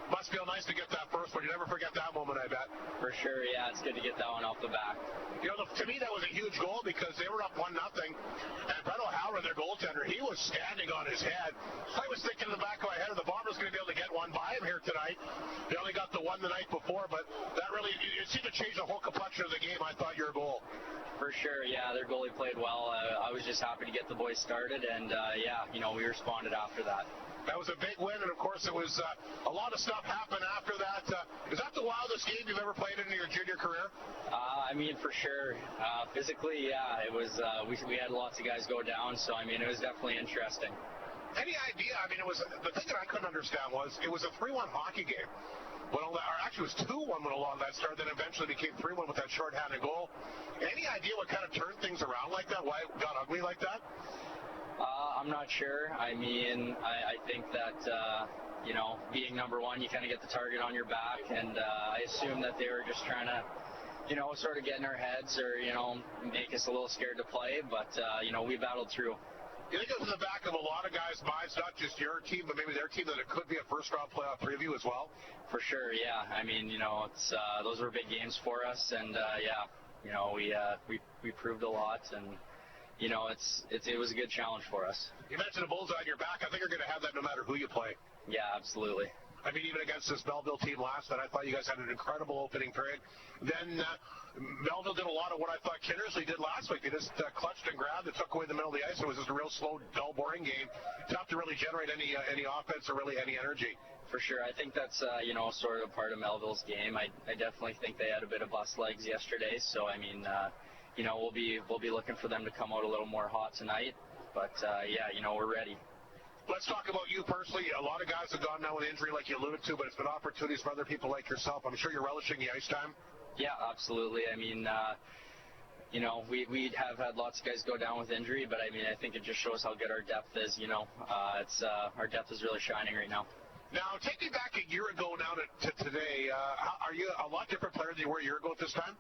Must feel nice to get that first one. You never forget that moment, I bet. For sure, yeah. It's good to get that one off the back. You know, to me, that was a huge goal because they were up 1-0. And Brett O'Halloran, their goaltender, he was standing on his head. I was thinking in the back of my head, the Bombers going to be able to get one by him here tonight. They only got the one the night before, but that really, it seemed to change the whole complexion of the game. I thought your goal. For sure, yeah. Their goalie played well. I was just happy to get the boys started, and yeah, you know, we responded after that. That was a big win, and of course it was a lot of stuff happened after that. Is that the wildest game you've ever played in your junior career? I mean, for sure. Physically, yeah, it was. We had lots of guys go down, so I mean, it was definitely interesting. Any idea? I mean, it was the thing that I couldn't understand was it was a 3-1 hockey game. Actually, it was 2-1 when a lot of that started, then eventually became 3-1 with that shorthanded goal. Any idea what kind of turned things around like that? Why it got ugly like that? I'm not sure. I mean, I think that, you know, being number one, you kind of get the target on your back, and I assume that they were just trying to, you know, sort of get in our heads or, you know, make us a little scared to play, but, you know, we battled through. You think it was in the back of a lot of guys' minds, not just your team, but maybe their team, that it could be a first-round playoff preview as well? For sure, yeah. I mean, you know, it's those were big games for us, and, yeah, you know, we proved a lot, and you know, it was a good challenge for us. You mentioned a bullseye on your back. I think you're going to have that no matter who you play. Yeah, absolutely. I mean, even against this Melville team last night, I thought you guys had an incredible opening period. Then Melville did a lot of what I thought Kindersley did last week. They just clutched and grabbed and took away the middle of the ice. It was just a real slow, dull, boring game. Tough to really generate any offense or really any energy. For sure. I think that's, you know, sort of part of Melville's game. I definitely think they had a bit of bust legs yesterday. So, I mean, you know, we'll be looking for them to come out a little more hot tonight. But, yeah, you know, we're ready. Let's talk about you personally. A lot of guys have gone down with injury, like you alluded to, but it's been opportunities for other people like yourself. I'm sure you're relishing the ice time. Yeah, absolutely. I mean, we have had lots of guys go down with injury, but I mean, I think it just shows how good our depth is. Our depth is really shining right now. Now, take me back a year ago now to today. Are you a lot different player than you were a year ago at this time?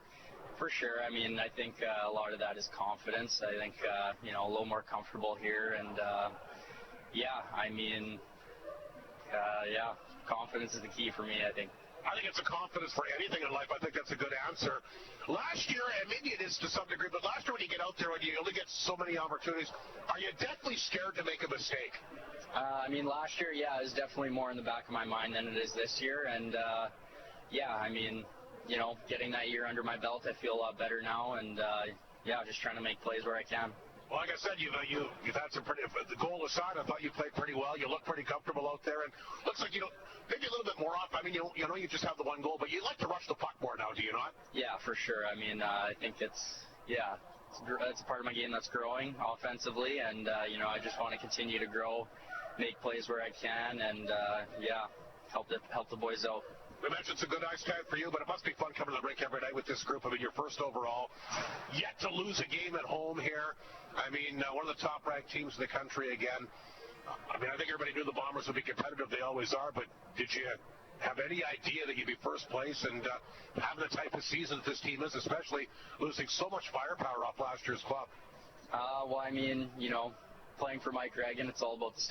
For sure. I mean, I think a lot of that is confidence. I think, a little more comfortable here. And, confidence is the key for me, I think. I think it's a confidence for anything in life. I think that's a good answer. Last year, and maybe it is to some degree, but last year when you get out there and you only get so many opportunities, are you definitely scared to make a mistake? Last year, it was definitely more in the back of my mind than it is this year. And, getting that year under my belt, I feel a lot better now. And, just trying to make plays where I can. Well, like I said, you've had some pretty. The goal aside, I thought you played pretty well. You look pretty comfortable out there, and looks like maybe a little bit more off. I mean, you just have the one goal, but you like to rush the puck more now, do you not? Yeah, for sure. I mean, I think it's a part of my game that's growing offensively, and I just want to continue to grow, make plays where I can, and help the boys out. We mentioned it's a good ice time for you, but it must be fun coming to the rink every night with this group. I mean, your first overall, yet to lose a game at home here. I mean, one of the top-ranked teams in the country again. I mean, I think everybody knew the Bombers would be competitive. They always are, but did you have any idea that you'd be first place and having the type of season that this team is, especially losing so much firepower off last year's club? Playing for Mike Regan, it's all about the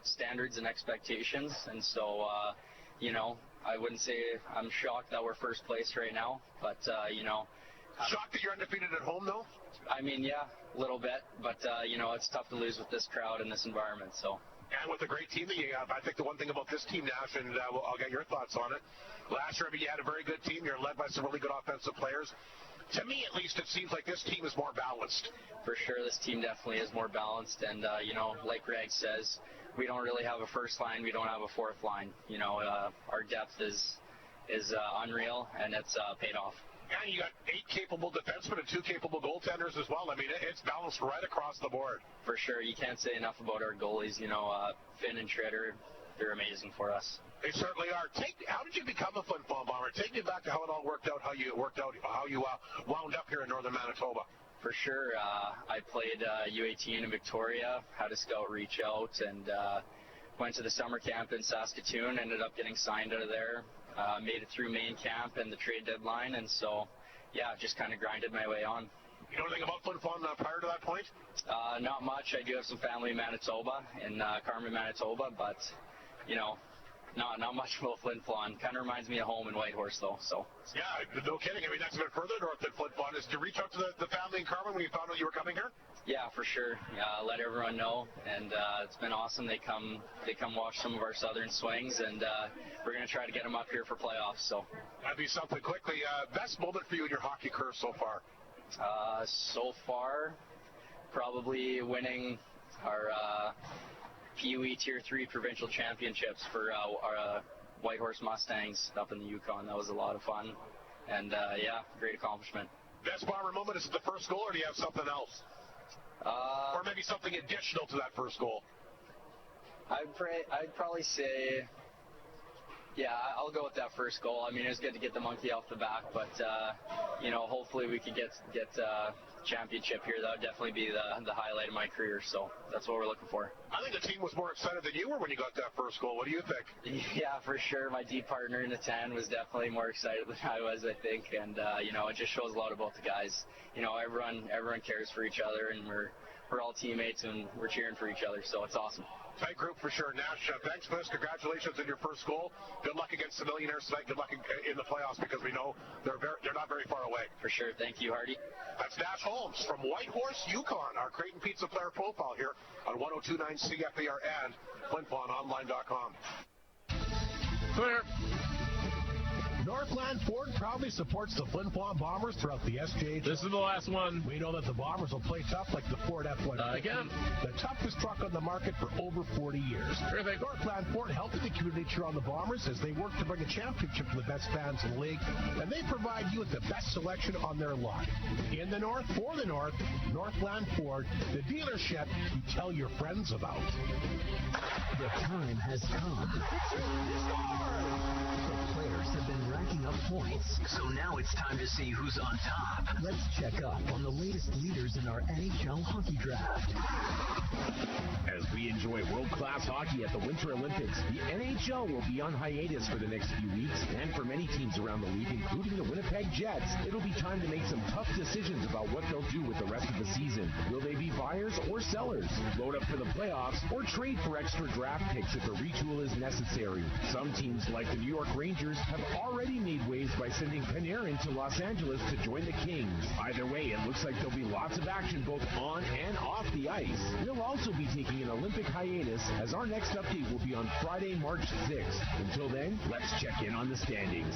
standards and expectations, and so, I wouldn't say I'm shocked that we're first place right now, but, Shocked that you're undefeated at home, though? I mean, a little bit, but, it's tough to lose with this crowd and this environment, so. And with the great team that you have, I think the one thing about this team, Nash, and I'll get your thoughts on it. Last year, you had a very good team. You're led by some really good offensive players. To me, at least, it seems like this team is more balanced. For sure, this team definitely is more balanced, and, like Greg says, we don't really have a first line. We don't have a fourth line. Our depth is unreal, and it's paid off. And you got 8 capable defensemen and 2 capable goaltenders as well. I mean, it's balanced right across the board. For sure. You can't say enough about our goalies. Finn and Shredder, they're amazing for us. They certainly are. How did you become a Flin Flon Bomber? Take me back to how it all worked out, how you wound up here in northern Manitoba. For sure. I played U18 in Victoria, had a scout reach out, and went to the summer camp in Saskatoon, ended up getting signed out of there. Made it through main camp and the trade deadline, and so, just kind of grinded my way on. You know anything about Flin Flon prior to that point? Not much. I do have some family in Manitoba, in Carmen, Manitoba, but, not much about Flin Flon. Kind of reminds me of home in Whitehorse, though. So. Yeah, no kidding. I mean, that's a bit further north than Flin Flon. Did you reach out to the family in Carmen when you found out you were coming here? Yeah, for sure. Let everyone know, and it's been awesome. They come watch some of our southern swings, and we're going to try to get them up here for playoffs. So. That'd be something quickly. Best moment for you in your hockey career so far? So far, probably winning our Pee Wee Tier 3 provincial championships for our Whitehorse Mustangs up in the Yukon. That was a lot of fun, and great accomplishment. Best Bomber moment, is it the first goal, or do you have something else? Or maybe something additional to that first goal? I'd probably say, I'll go with that first goal. I mean, it was good to get the monkey off the back, but hopefully we could get championship here. That would definitely be the highlight of my career. So that's what we're looking for. I think the team was more excited than you were when you got that first goal. What do you think? Yeah, for sure. My D partner in the 10 was definitely more excited than I was, I think, and it just shows a lot about the guys. Everyone cares for each other, and we're all teammates, and we're cheering for each other. So it's awesome. Tight group for sure. Nash, thanks for this. Congratulations on your first goal. Good luck against the Millionaires tonight. Good luck in the playoffs, because we know they're not very far away. For sure. Thank you, Hardy. That's Nash Holmes from Whitehorse, Yukon, our Creighton Pizza player profile here on 102.9 CFAR and FlinFlonOnline.com. Clear. North Northland Ford proudly supports the Flin Flon Bombers throughout the SJH. This is the last one. We know that the Bombers will play tough like the Ford F-150. Again. The toughest truck on the market for over 40 years. Northland Ford helping the community cheer on the Bombers as they work to bring a championship to the best fans in the league, and they provide you with the best selection on their lot. In the North, for the North, Northland Ford, the dealership you tell your friends about. The time has come. The players have been racking up points, so now it's time to see who's on top. Let's check up on the latest leaders in our NHL hockey draft. As we enjoy world-class hockey at the Winter Olympics, the NHL will be on hiatus for the next few weeks, and for many teams around the league, including the Winnipeg Jets, it'll be time to make some tough decisions about what they'll do with the rest of the season. Will they be buyers or sellers? Load up for the playoffs or trade for extra draft picks if a retool is necessary? Some teams, like the New York Rangers, have already made waves by sending Panarin to Los Angeles to join the Kings. Either way, it looks like there'll be lots of action both on and off the ice. We'll also be taking an Olympic hiatus, as our next update will be on Friday, March 6th. Until then, let's check in on the standings.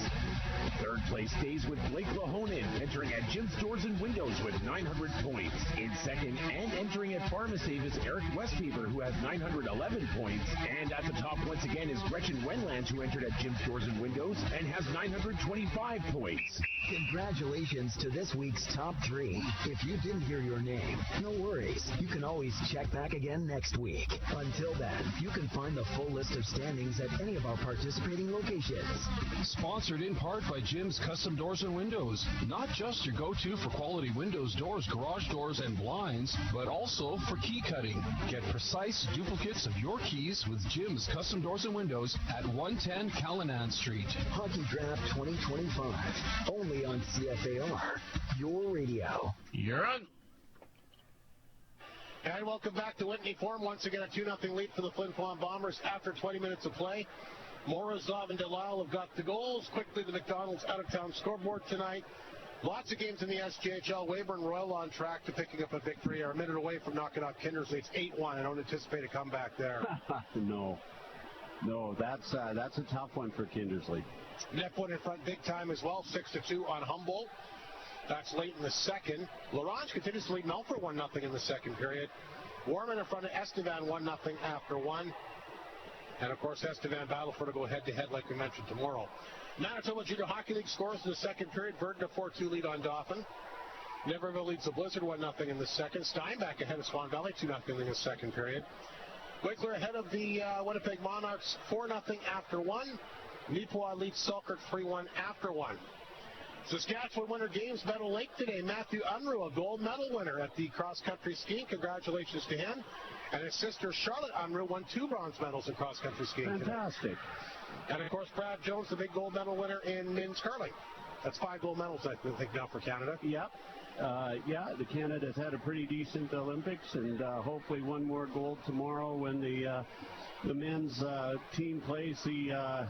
Third place stays with Blake Lahonen, entering at Jim's Doors and Windows with 900 points. In second and entering at Pharmasave is Eric Westhaver, who has 911 points. And at the top once again is Gretchen Wenland, who entered at Jim's Doors and Windows and has 925 points. Congratulations to this week's top 3. If you didn't hear your name, no worries. You can always check back again next week. Until then, you can find the full list of standings at any of our participating locations. Sponsored in part by Jim's Custom Doors and Windows. Not just your go-to for quality windows, doors, garage doors, and blinds, but also for key cutting. Get precise duplicates of your keys with Jim's Custom Doors and Windows at 110 Callanan Street. Hockey Draft 2025. Only on CFAR. Your radio. You're on. And welcome back to Whitney Forum. Once again, a 2-0 lead for the Flin Flon Bombers after 20 minutes of play. Morozov and Delisle have got the goals. Quickly, the McDonald's out-of-town scoreboard tonight. Lots of games in the SJHL. Weyburn Royal on track to picking up a victory. Are a minute away from knocking off Kindersley. It's 8-1. I don't anticipate a comeback there. No, that's a tough one for Kindersley. Nepwood in front big time as well, 6-2 on Humboldt. That's late in the second. Laurent continues to lead Melfort 1-0 in the second period. Warman in front of Estevan 1-0 after 1. And, of course, Estevan battle for to go head-to-head like we mentioned tomorrow. Manitoba Junior Hockey League scores in the second period. Burton a 4-2 lead on Dauphin. Neverville leads the Blizzard 1-0 in the second. Steinbach ahead of Swan Valley 2-0 in the second period. Wickler ahead of the Winnipeg Monarchs 4-0 after 1. Neepawa leads Selkirk 3-1 after 1. Saskatchewan Winter Games Medal Lake today. Matthew Unruh, a gold medal winner at the cross-country skiing. Congratulations to him. And his sister Charlotte Unruh won 2 bronze medals in cross-country skiing Fantastic. today. And, of course, Brad Jones, the big gold medal winner in men's curling. That's 5 gold medals, I think, now for Canada. Yep. The Canada's had a pretty decent Olympics, and hopefully one more gold tomorrow when the men's team plays the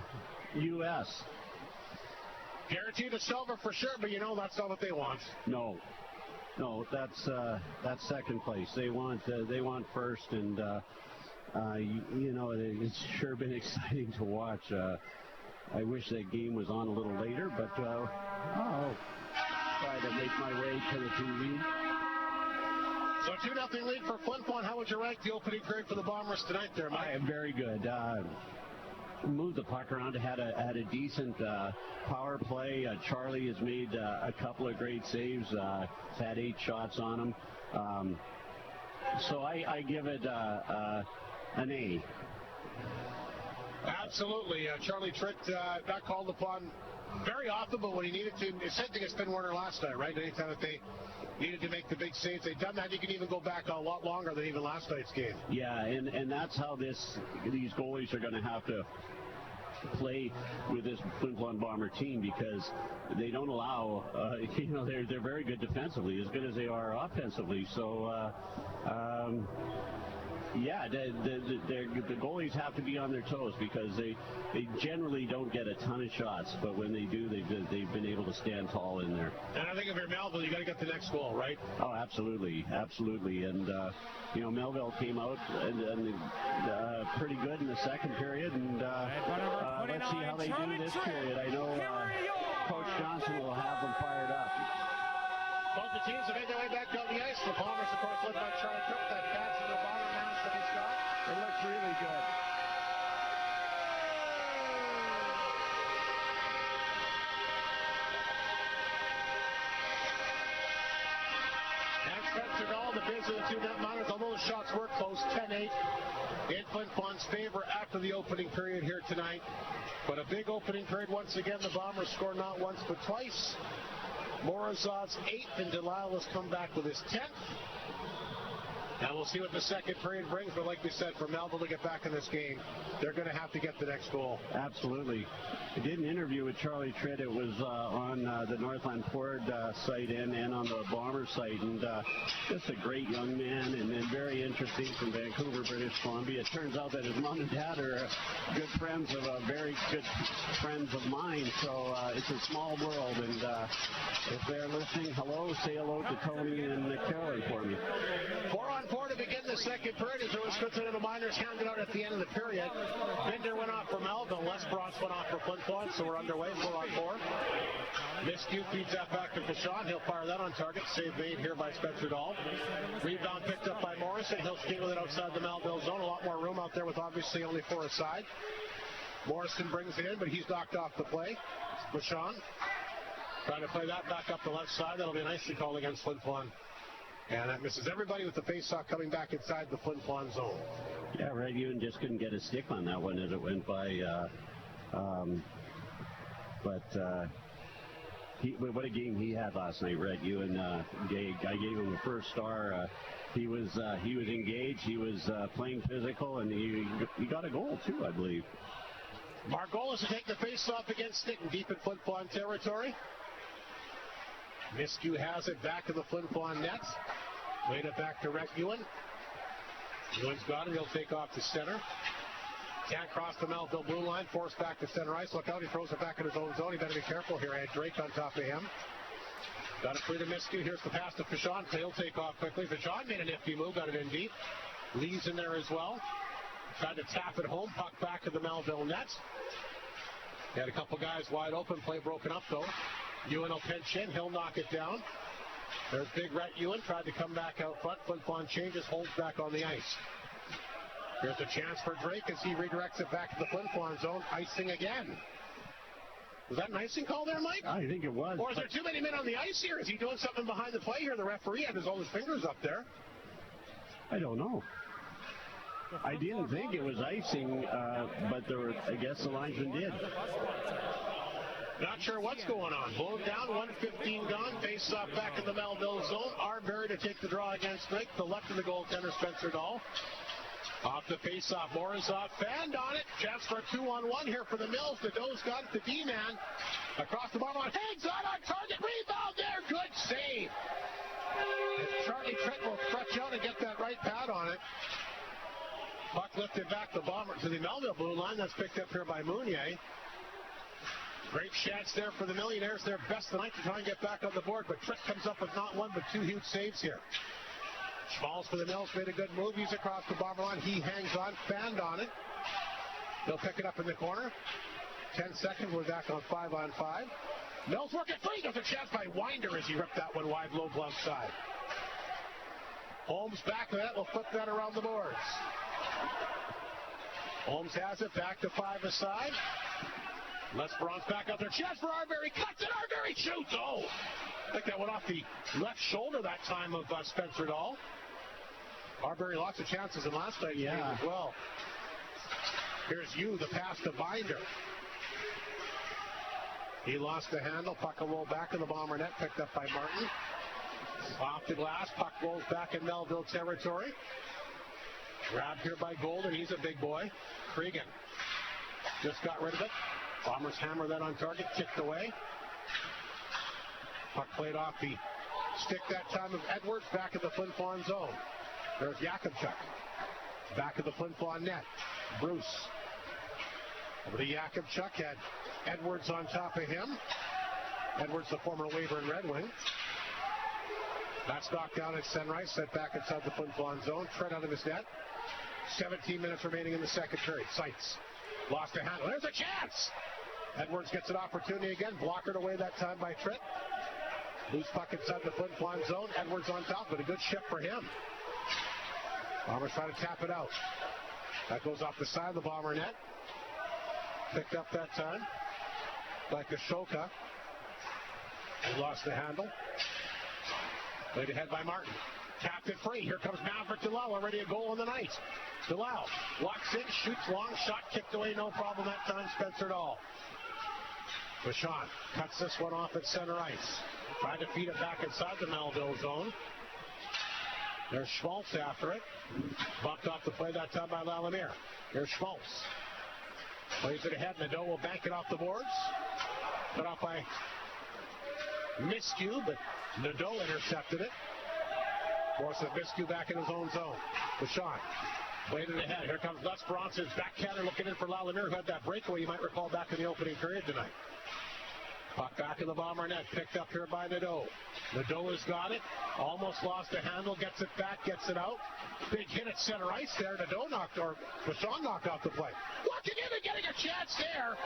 U.S. Guaranteed a silver for sure, but that's not what they want. No, that's second place. They want first, and it's sure been exciting to watch. I wish that game was on a little later, but I'll try to make my way to the TV. So 2-0 lead for Flin Flon. How would you rank the opening period for the Bombers tonight there, Mike? Very good. Moved the puck around, had a decent power play. Charlie has made a couple of great saves. He's had 8 shots on him. So I give it an A. Absolutely. Charlie Tritt not called upon very often, but when he needed to, the same thing as Finn Warner last night, right? Anytime that they needed to make the big saves, they've done that. You can even go back a lot longer than even last night's game. Yeah, and that's how these goalies are going to have to play with this Flin Flon Bomber team, because they don't allow, they're very good defensively, as good as they are offensively. So, the goalies have to be on their toes, because they generally don't get a ton of shots, but when they do, they've been able to stand tall in there. And I think if you're Melville, you got to get the next goal, right? Oh, absolutely. And Melville came out and pretty good in the second period, and let's see how they do this period. I know. Spencer Dahl, the base of the two netminders. Although those shots were close, 10-8 in Flin Flon's favor after the opening period here tonight. But a big opening period once again. The Bombers score not once but twice. Morozov's 8th, and Delilah's come back with his 10th. And we'll see what the second period brings. But like we said, for Melville to get back in this game, they're going to have to get the next goal. Absolutely. I did an interview with Charlie Tritt. It was on the Northland Ford site and on the Bomber site. And just a great young man and very interesting from Vancouver, British Columbia. It turns out that his mom and dad are good friends of very good friends of mine. So it's a small world. And if they're listening, hello, say hello to Tony and Carolyn for me. 4-on-4 to begin the second period as Wisconsin and the Miners handed out at the end of the period. Binder went off for Melville. Les Bronze went off for Flin Flon, so we're underway, 4-on-4. Miscue feeds that back to Vachon. He'll fire that on target. Save made here by Spencer Dahl. Rebound picked up by Morrison. He'll skate with it outside the Melville zone. A lot more room out there with obviously only 4 aside. Morrison brings it in, but he's knocked off the play. Vachon trying to play that back up the left side. That'll be a nicely called against Flin Flon. And that misses everybody with the faceoff coming back inside the Flin Flon zone. Yeah, Red Ewan just couldn't get a stick on that one as it went by. What a game he had last night, Red Ewan. I gave him the first star. He was engaged. He was playing physical, and he got a goal too, I believe. Margolis to take the faceoff against Stick deep in Flin Flon territory. Miscue has it back to the Flin Flon net. Laid it back to Red Ewan. Ewan's got it. He'll take off to center. Can't cross the Melville blue line. Forced back to center ice. Look out, he throws it back in his own zone. He better be careful here. I had Drake on top of him. Got it free to Miscue. Here's the pass to Vachon. He'll take off quickly. Vachon made a nifty move. Got it in deep. Lee's in there as well. Tried to tap it home. Puck back to the Melville net. Had a couple guys wide open. Play broken up though. Ewan will pinch in. He'll knock it down. There's big Rhett Ewan. Tried to come back out front. Flin Flon changes. Holds back on the ice. Here's a chance for Drake as he redirects it back to the Flin Flon zone. Icing again. Was that an icing call there, Mike? I think it was. Or is there too many men on the ice here? Is he doing something behind the play here? The referee had all his fingers up there. I don't know. I didn't think it was icing, but I guess the linesman did. Not sure what's going on. Blown down, 1:15 gone. Face off back in the Melville zone. Arbery to take the draw against Drake. The left of the goaltender, Spencer Dahl. Off the face-off, Morozov fanned on it. Chance for a 2-on-1 here for the Mills. The Doe's got it. The D-man across the bar line. Hangs on target. Rebound there. Good save. Charlie Tritt will stretch out and get that right pad on it. Puck lifted back the bomber to the Melville blue line. That's picked up here by Mounier. Great chance there for the Millionaires. Their best tonight to try and get back on the board. But Tritt comes up with not one but 2 huge saves here. Schmalz for the Mills made a good move. He's across the bomber line. He hangs on, fanned on it. They'll pick it up in the corner. 10 seconds. We're back on 5-on-5. Mills working free. There's a chance by Winder as he ripped that one wide, low glove side. Holmes back to that. We'll flip that around the boards. Holmes has it. Back to 5 aside. Les Bronze back out there. Chance for Arbery. Cuts it. Arbery shoots. Oh! I think that went off the left shoulder that time of Spencer Dahl. Arbery lots of chances in last night's game as well. Here's the pass to Binder. He lost the handle. Puck will roll back in the bomber net. Picked up by Martin. Off the glass. Puck rolls back in Melville territory. Grabbed here by Golden. He's a big boy. Cregan just got rid of it. Bombers hammer that on target. Kicked away. Puck played off the stick that time of Edwards. Back at the Flin Flon zone. There's Yakubchuk. Back at the Flin Flon net. Bruce. Over to Yakubchuk. Had Edwards on top of him. Edwards, the former Weyburn Red Wing. That's knocked down at center ice. Set back inside the Flin Flon zone. Tread out of his net. 17 minutes remaining in the second period. Seitz lost a handle. There's a chance! Edwards gets an opportunity again. Blockered away that time by Tritt. Loose puck inside the Flin Flon zone. Edwards on top, but a good shift for him. Bombers trying to tap it out. That goes off the side of the bomber net. Picked up that time by Kashoka. He lost the handle. Laid ahead by Martin. Tapped it free. Here comes Maverick Delisle, already a goal on the night. Delisle walks in, shoots long, shot kicked away, no problem that time, Spencer Dahl. Vachon cuts this one off at center ice. Tried to feed it back inside the Melville zone. There's Schmaltz after it. Bumped off the play that time by Lalanier. Here's Schmaltz. Plays it ahead. Nadeau will bank it off the boards. Cut off by Miskew, but Nadeau intercepted it. Forces Miskew back in his own zone. Vachon played it ahead. Here comes Lesperance. Backhander looking in for Lalanier, who had that breakaway you might recall back in the opening period tonight. Puck back in the Bomber net, picked up here by Nadeau. Nadeau has got it, almost lost the handle, gets it back, gets it out. Big hit at center ice there. Nadeau Vachon knocked off the play. Looking in and getting a chance there.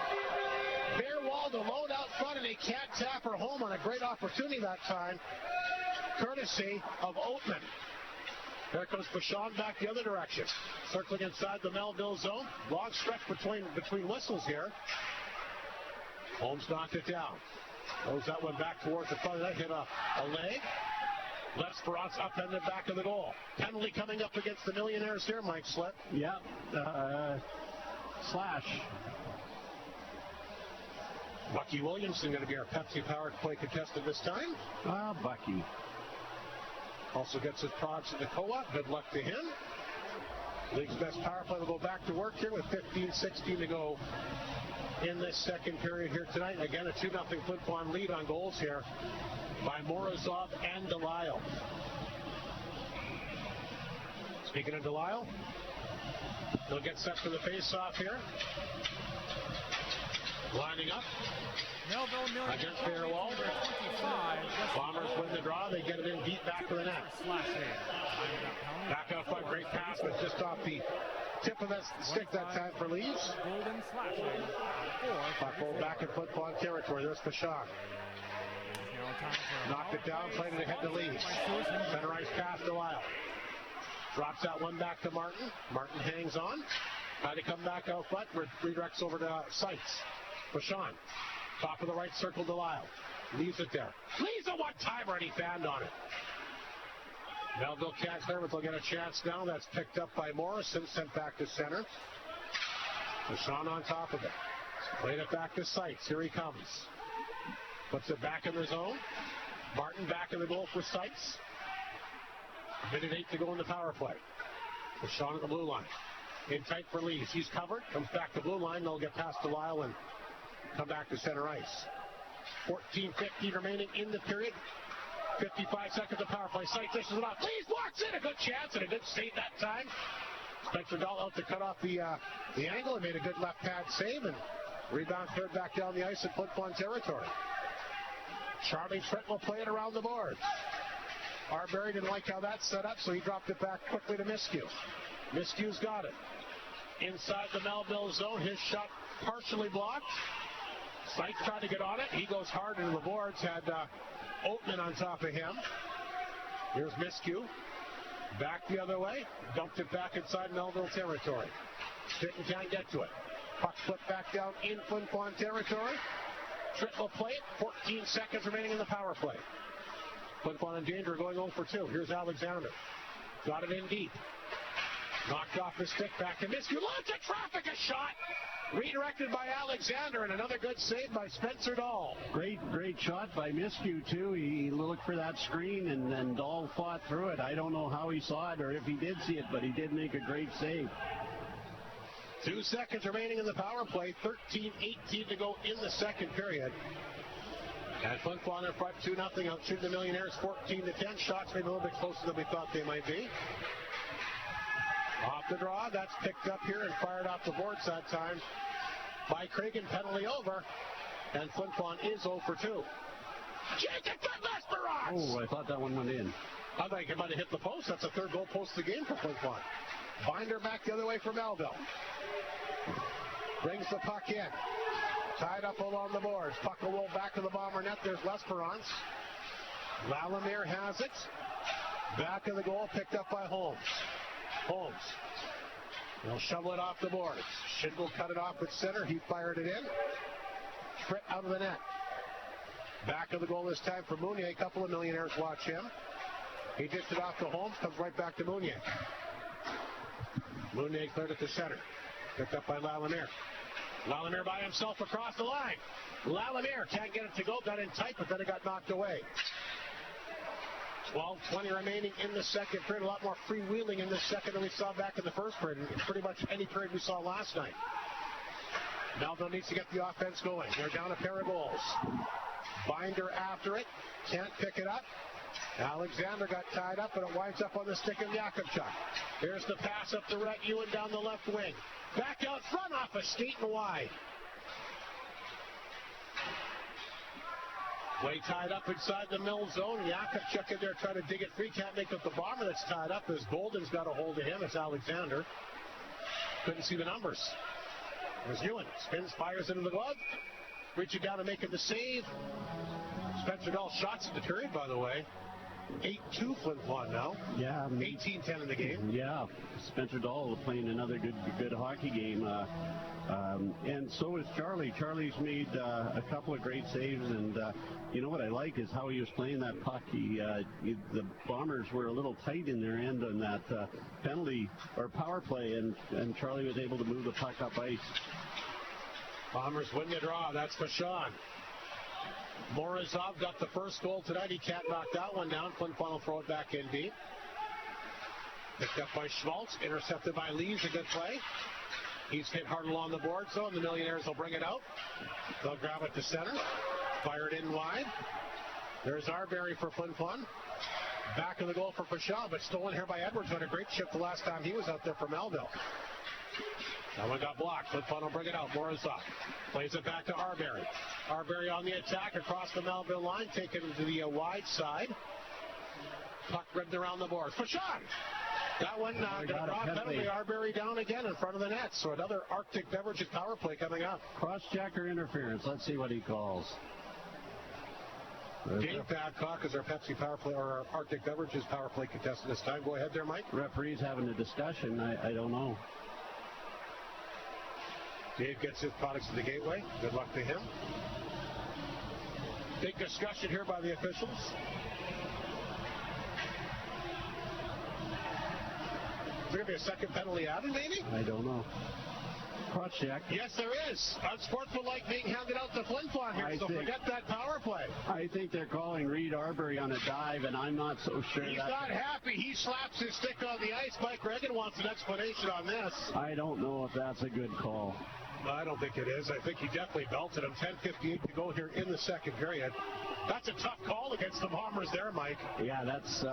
Bare wall to load out front, and he can't tap her home on a great opportunity that time, courtesy of Oatman. There goes Vachon back the other direction. Circling inside the Melville zone. Long stretch between whistles here. Holmes knocked it down. Throws that one back towards the front of that, hit a leg. Lesperance upended back of the goal. Penalty coming up against the Millionaires here, Mike Slip. Yeah, slash. Bucky Williamson going to be our Pepsi-powered play contestant this time. Bucky. Also gets his prods in the co-op. Good luck to him. League's best power play will go back to work here with 15-16 to go in this second period here tonight. Again, a 2-0 Flin Flon lead on goals here by Morozov and Delisle. Speaking of Delisle, he'll get set for the face-off here. Lining up Melville against Fairwall. Bombers win the draw. They get it in deep back of the net. Back out front, great pass, but just off the tip of that stick that time for Leaves. Puck rolled back in Flin Flon territory. There's Vachon. Knocked it down, played it ahead to Leaves. Center ice pass to Lyle. Drops that one back to Martin. Martin hangs on. Trying to come back out front. Redirects over to Seitz. Vachon. Top of the right circle to Lyle. Leaves it there. Leaves a one-timer and he fanned on it. Melville can't clear, but they'll get a chance now. That's picked up by Morrison, sent back to center. Vachon on top of it. Played it back to Seitz. Here he comes. Puts it back in the zone. Martin back in the goal for Seitz. 1:08 to go in the power play. Vachon at the blue line. In tight for Lees. He's covered. Comes back to blue line. They'll get past to Lyle and come back to center ice. 14:15 remaining in the period. 55 seconds of power play. Seitz dishes it off. Lees walks in. A good chance and a good save that time. Spencer Dahl out to cut off the angle and made a good left pad save and rebound cleared back down the ice in Flin Flon territory. Charlie Trent will play it around the boards. Arbery didn't like how that set up, so he dropped it back quickly to Miskew. Miskew's got it. Inside the Melville zone, his shot partially blocked. Seitz tried to get on it. He goes hard into the boards, had Oatman on top of him. Here's Miskew. Back the other way. Dumped it back inside Melville territory. Stinton can't get to it. Puck flipped back down in Flin Flon territory. Trent will play it. 14 seconds remaining in the power play. Flin Flon in danger, going 0 for 2. Here's Alexander. Got it in deep. Knocked off his stick back to Miskew. Lots of traffic, a shot. Redirected by Alexander, and another good save by Spencer Dahl. Great shot by Miskew, too. He looked for that screen, and then Dahl fought through it. I don't know how he saw it or if he did see it, but he did make a great save. 2 seconds remaining in the power play. 13-18 to go in the second period. And Flin Flon in front 2-0. Out shooting the Millionaires 14-10. Shots maybe a little bit closer than we thought they might be. Off the draw, that's picked up here and fired off the boards that time by Cragen. Penalty over, and Flin Flon is 0 for 2. Jacob Lesperance! Oh, I thought that one went in. I think it might have hit the post. That's the third goal post of the game for Flin Flon. Binder back the other way for Melville. Brings the puck in. Tied up along the boards. Puck will roll back to the Bomber net. There's Lesperance. Lalanier has it. Back of the goal, picked up by Holmes. Holmes. He'll shovel it off the boards. Schindel cut it off at center. He fired it in. Tritt out of the net. Back of the goal this time for Mounier. A couple of Millionaires watch him. He dished it off to Holmes, comes right back to Mounier. Mounier cleared it to center. Picked up by Lalimiere. Lalimiere by himself across the line. Lalimiere can't get it to go, got in tight, but then it got knocked away. 12:20 remaining in the second period. A lot more freewheeling in the second than we saw back in the first period. Pretty much any period we saw last night. Melville needs to get the offense going. They're down a pair of goals. Binder after it. Can't pick it up. Alexander got tied up, and it winds up on the stick of Jakubchuk. Here's the pass up to Rhett Ewan down the left wing. Back out front off a skate and wide. Way tied up inside the middle zone. Jakubchuk in there trying to dig it free. Can't make up the bomber that's tied up as Golden's got a hold of him. It's Alexander. Couldn't see the numbers. There's Ewan. Spins, fires into the glove. Reaching down and making the save. Spencer Dahl shots in the period, by the way. 8-2 Flin Flon now. Yeah. 18-10 in the game. Yeah. Spencer Dahl playing another good hockey game. And so is Charlie. Charlie's made a couple of great saves, and you know what I like is how he was playing that puck. The Bombers were a little tight in their end on that penalty or power play, and Charlie was able to move the puck up ice. Bombers win the draw. That's for Sean. Morozov got the first goal tonight. He can't knock that one down. Flin Flon will throw it back in deep. Picked up by Schmaltz. Intercepted by Lees. A good play. He's hit hard along the board zone. The Millionaires will bring it out. They'll grab it to center. Fire it in wide. There's Arbery for Flin Flon. Back of the goal for Fashaw, but stolen here by Edwards. Had a great shift the last time he was out there for Melville. That one got blocked. Flin Flon will bring it out. Morozov plays it back to Arbery. Arbery on the attack across the Melville line, taken to the wide side. Puck ribbed around the boards. Fashaw! That one got a draw penalty. Arbery down again in front of the net. So another Arctic Beverages power play coming up. Cross-check or interference. Let's see what he calls. Dave Babcock is our Pepsi power play, or our Arctic Beverages power play contestant this time. Go ahead there, Mike. Referee's having a discussion. I don't know. Dave gets his products to the gateway. Good luck to him. Big discussion here by the officials. Is there going to be a second penalty added, maybe? I don't know. Cross-check. Yes, there is. Unsportsmanlike being handed out to Flin Flon here, so forget that power play. I think they're calling Reed Arbery on a dive, and I'm not so sure. He's not happy. He slaps his stick on the ice. Mike Reagan wants an explanation on this. I don't know if that's a good call. I don't think it is. I think he definitely belted him. 10:58 to go here in the second period. That's a tough call against the Bombers there, Mike. Yeah, that's...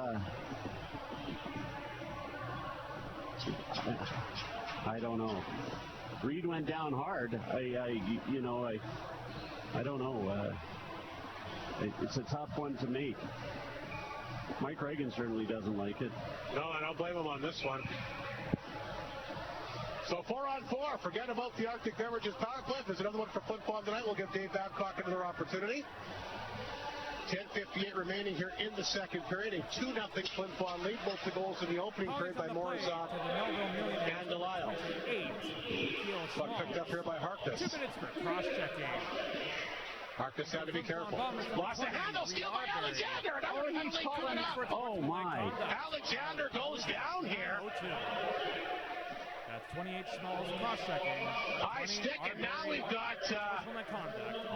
I don't know. Reed went down hard. I don't know. It's a tough one to make. Mike Reagan certainly doesn't like it. No, I don't blame him on this one. So 4-on-4. Forget about the Arctic Beverages power play. If there's another one for Flin Flon tonight, we'll give Dave Babcock another opportunity. 10:58 remaining here in the second period. A 2-0 Flin Flon lead. Both the goals in the opening period by Morozov and Delisle. Puck picked up here by Harkness. 2 minutes for cross-checking. Harkness had to be careful. Lost the handle. Steal by Alexander. Another penalty coming up. Oh, my. Alexander goes down here. That's 28 Schmaltz cross-checking. High stick, and now we've got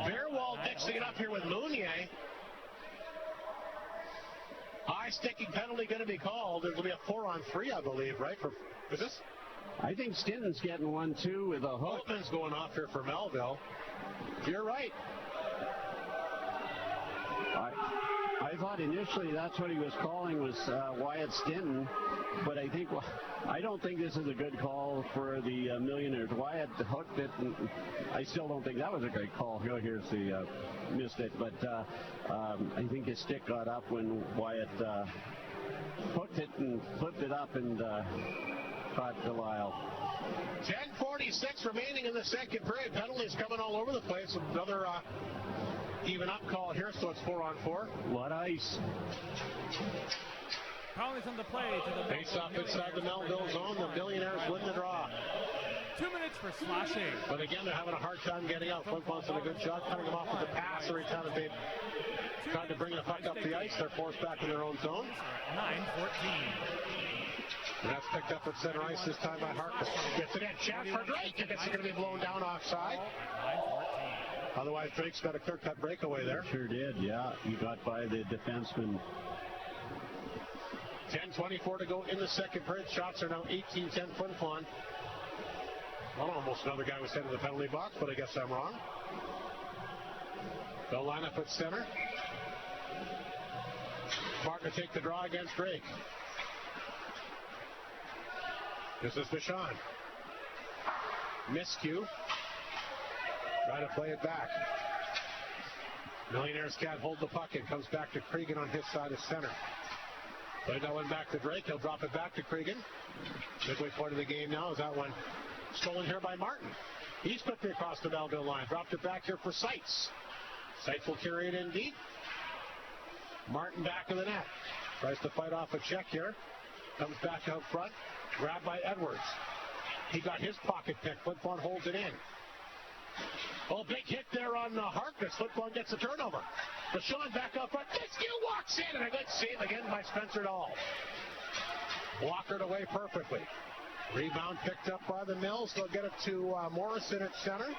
Beerwald mixing it up here with Mounier. High sticking penalty going to be called. There's going to be a 4-on-3, I believe, right? Is this? I think Stinton's getting one, too, with a hook. Holtman's going off here for Melville. You're right. I thought initially that's what he was calling was Wyatt Stinton, but I don't think this is a good call for the Millionaires. Wyatt hooked it, and I still don't think that was a great call. Here's the missed it, but I think his stick got up when Wyatt hooked it and flipped it up and caught Delisle. 10:46 remaining in the second period. Penalties coming all over the place. Another even up call here, so it's 4-on-4. What ice? Penalties on the play to the face off inside the Melville zone. The Millionaires win the draw. 2 minutes for slashing. But again, they're having a hard time getting out. Flin Flon's done a good job cutting them off with the pass every time they Tried to bring the puck up the ice. They're forced back in their own zone. 9-14. And that's picked up at center ice this time by Harkness. Gets it in. Chance for Drake. And it's going to be blown down offside. 9-14. Otherwise, Drake's got a clear-cut breakaway there. Sure did, yeah. He got by the defenseman. 10:24 to go in the second period. Shots are now 18-10 Flin Flon. Well, almost another guy was headed to the penalty box, but I guess I'm wrong. They'll line up at center. Martin to take the draw against Drake. This is Deshaun. Miscue. Try to play it back. Millionaires can't hold the puck. It comes back to Cregan on his side of center. Play that one back to Drake. He'll drop it back to Cregan. Midway point of the game now is that one stolen here by Martin. He's quickly across the Melville line. Dropped it back here for Seitz. Seitz will carry it in deep. Martin back of the net. Tries to fight off a check here. Comes back out front. Grabbed by Edwards. He got his pocket pick. Flin Flon holds it in. Oh, big hit there on Harkness. Flin Flon gets a turnover. Deshaun back up front. Miscue walks in, and a good save again by Spencer Dahl. Blockered away perfectly. Rebound picked up by the Mills. They'll get it to Morrison at center.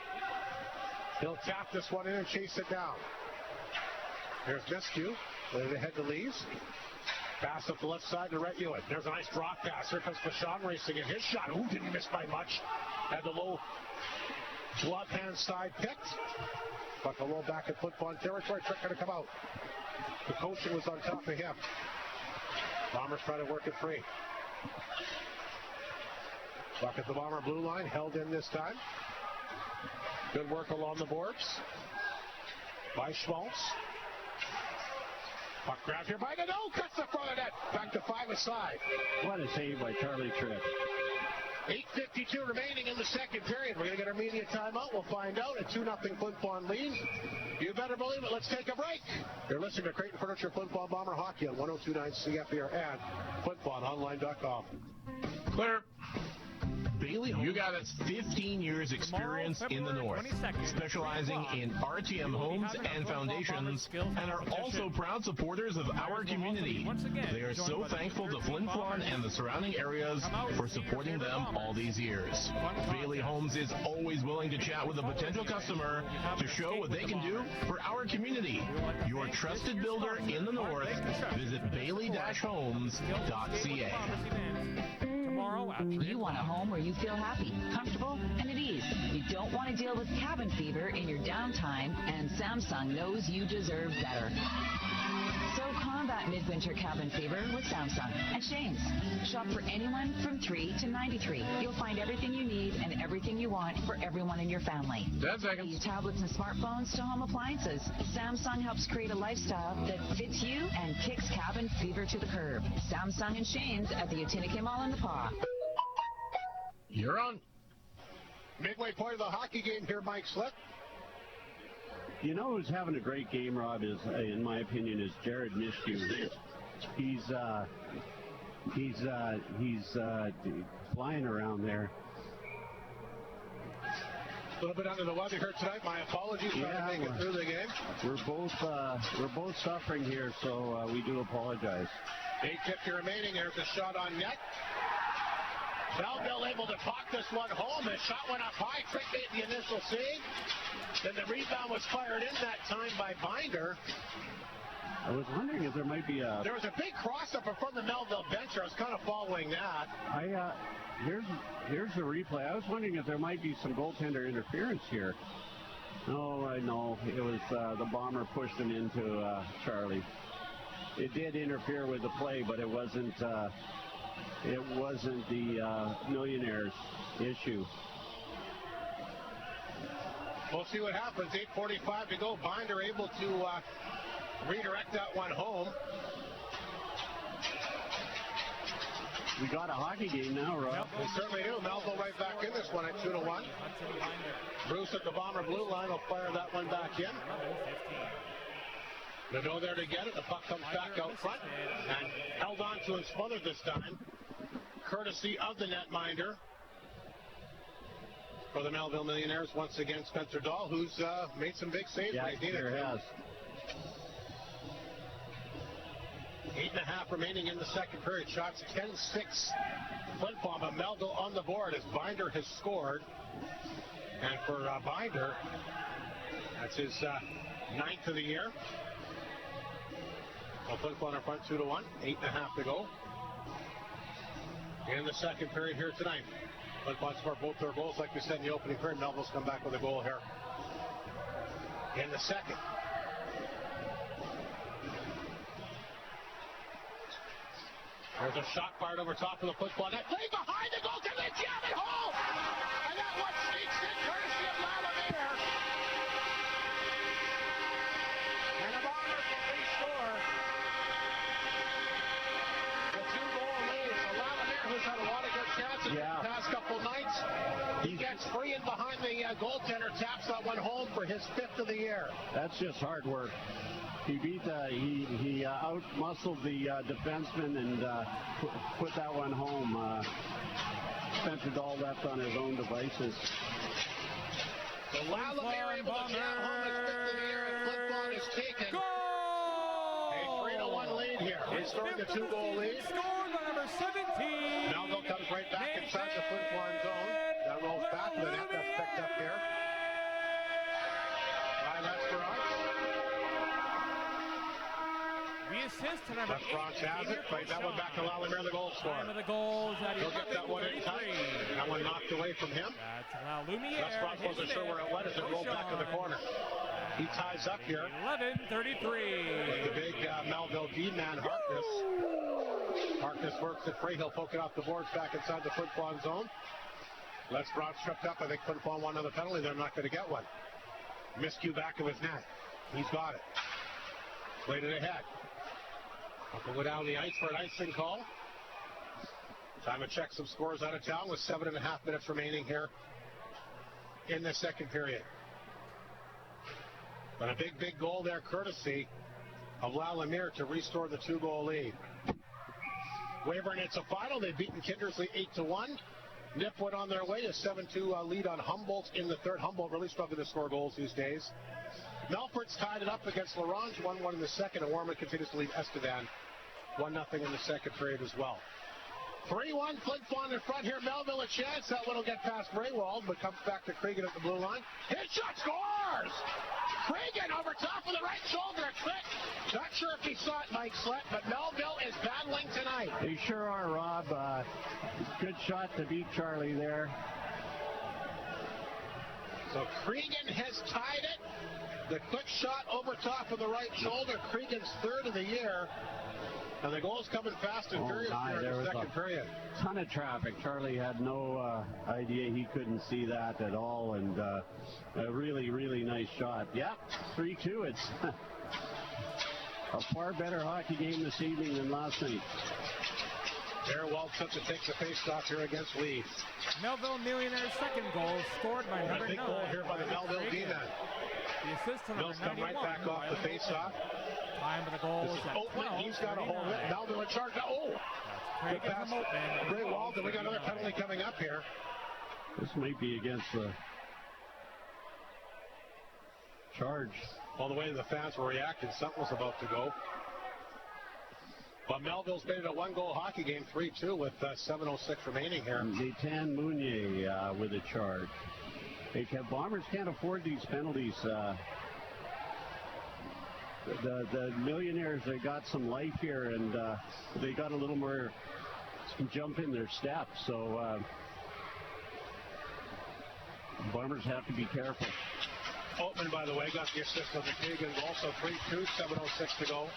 He'll tap this one in and chase it down. There's Miscue. Ready to head to Lees. Pass up the left side to Rhett Hewitt. There's a nice drop pass. Here comes Vachon racing in. His shot. Ooh, didn't miss by much. Had the low glove hand side picked. But the low back at Flin Flon territory. Trick going to come out. The coaching was on top of him. Bombers try to work it free. Buck at the Bomber blue line. Held in this time. Good work along the boards by Schmaltz. Puck grabbed here by the no. Cuts the front of net. Back to 5 aside. What a save by Charlie Tripp. 8:52 remaining in the second period. We're going to get our media timeout. We'll find out. A 2-0 Flin Flon lead. You better believe it. Let's take a break. You're listening to Creighton Furniture Flin Flon Bomber Hockey on 102.9 CFR and FlinFlonOnline.com. Clear. Bailey, you got 15 years experience in the North, specializing in RTM homes and foundations, and are also proud supporters of our community. They are so thankful to Flin Flon and the surrounding areas for supporting them all these years. Bailey Homes is always willing to chat with a potential customer to show what they can do for our community. Your trusted builder in the North. Visit bailey-homes.ca. You want a home where you feel happy, comfortable, and at ease. You don't want to deal with cabin fever in your downtime, and Samsung knows you deserve better. So combat midwinter cabin fever with Samsung and Shane's. Shop for anyone from 3 to 93. You'll find everything you need and everything you want for everyone in your family. 10 seconds. From tablets and smartphones to home appliances, Samsung helps create a lifestyle that fits you and kicks cabin fever to the curb. Samsung and Shane's at the Utinike Mall in the Paw. You're on. Midway point of the hockey game here, Mike Slip. You know who's having a great game, Rob, is, in my opinion, is Jared Miscue. He's flying around there. A little bit under the weather here tonight. My apologies. Trying to make it through the game. We're both suffering here, so we do apologize. 8:50 remaining. There's a shot on net. Melville able to talk this one home. The shot went up high. Trick made the initial save. Then the rebound was fired in that time by Binder. I was wondering if there might be a... There was a big crossover from the Melville bench. I was kind of following that. Here's the replay. I was wondering if there might be some goaltender interference here. No, it was the Bomber pushed him into Charlie. It did interfere with the play, but it wasn't the Millionaires issue. We'll see what happens. 8:45 to go. Binder able to redirect that one home. We got a hockey game now, Rob. We certainly do. Melville right back in this one at 2-1. Bruce at the Bomber blue line will fire that one back in. Nadeau there to get it. The puck comes back out front and held on to and smothered this time. Courtesy of the netminder. For the Melville Millionaires, once again, Spencer Dahl, who's made some big saves. Yeah, he sure has. 8.5 remaining in the second period. Shots 10-6. Flin Flon, but Melville on the board as Binder has scored. And for Binder, that's his ninth of the year. So Flin Flon in front 2-1. 8.5 to go in the second period here tonight. Flin Flon scored both their goals, like we said in the opening period. Melville's come back with a goal here in the second. There's a shot fired over top of the Flin Flon net. Play behind the goal. Can they jam it home? And that one sneaks in courtesy of Lalamier. And the Bombers will restore the 2-goal lead. So Lalamier, who's had a lot of good chances in the past couple nights, he gets free and behind the goaltender, taps that one home for his 5th of the year. That's just hard work. He beat he out-muscled the defenseman and put that one home. Spencer Dahl left on his own devices. So Lalamier able to jam home his 5th of the year, and Flin Flon is taken. Goal! A 3-1 lead here. Restoring the 2-goal lead. Scored by number 17. Melville comes right back inside the Flin Flon zone. That rolls back to the net. That's picked up here by Lester Arch. The assist to number 8. France has it. Played that one back to Lalamier, the goal scorer. Time of the goals at He'll get that one in tight. That one knocked away from him. That's Lalamier. France wasn't sure where it went as it rolled back to the corner. He ties up here. 11:33. The big Melville D-man, Harkness. Harkness works it free. He'll poke it off the boards back inside the Flin Flon zone. Les Bronze tripped up. I think Flin Flon won another penalty. They're not going to get one. Miscue back of his net. He's got it. Played it ahead. We'll go down the ice for an icing call. Time to check some scores out of town with 7.5 minutes remaining here in the second period. But a big goal there, courtesy of Lalamier to restore the 2-goal lead. Weyburn, it's a final. They've beaten Kindersley 8-1. Nipwood on their way, a 7-2 lead on Humboldt in the third. Humboldt really struggling to score goals these days. Melfort's tied it up against Larange, 1-1 in the second, and Warman continues to lead Estevan 1-0 in the second period as well. 3-1, Flin Flon in front here. Melville a chance. That one will get past Braywald, but comes back to Cregan at the blue line. His shot scores! Cregan over top of the right shoulder. Not sure if he saw it, Mike Slett, but Melville is battling tonight. They sure are, Rob. Good shot to beat Charlie there. So Cregan has tied it. The quick shot over top of the right shoulder. Cregan's 3rd of the year. And the goal's coming fast and furious here in the second period. Ton of traffic. Charlie had no idea. He couldn't see that at all. And a really nice shot. Yep, 3-2. It's a far better hockey game this evening than last night. Darren Walton to take the face-off here against Leeds. Melville Millionaires' second goal scored by number 9. A big goal here by the Melville D-man. The assist to number 91. Come right back off the face-off. Time of the goal is at 12. He's got a hold of it. Melville in charge. Oh! Good pass. Gray Walton. We got another penalty coming up here. This might be against the charge. Well, the way the fans were reacting, something was about to go. But Melville's made it a 1-goal hockey game, 3-2 with 7:06 remaining here. Nathan Mounier with a charge. Bombers can't afford these penalties. The Millionaires, they got some life here, and they got a little more jump in their step. So Bombers have to be careful. Oatman, by the way, got the assist of the Keegan. Also 3-2, 7:06 to go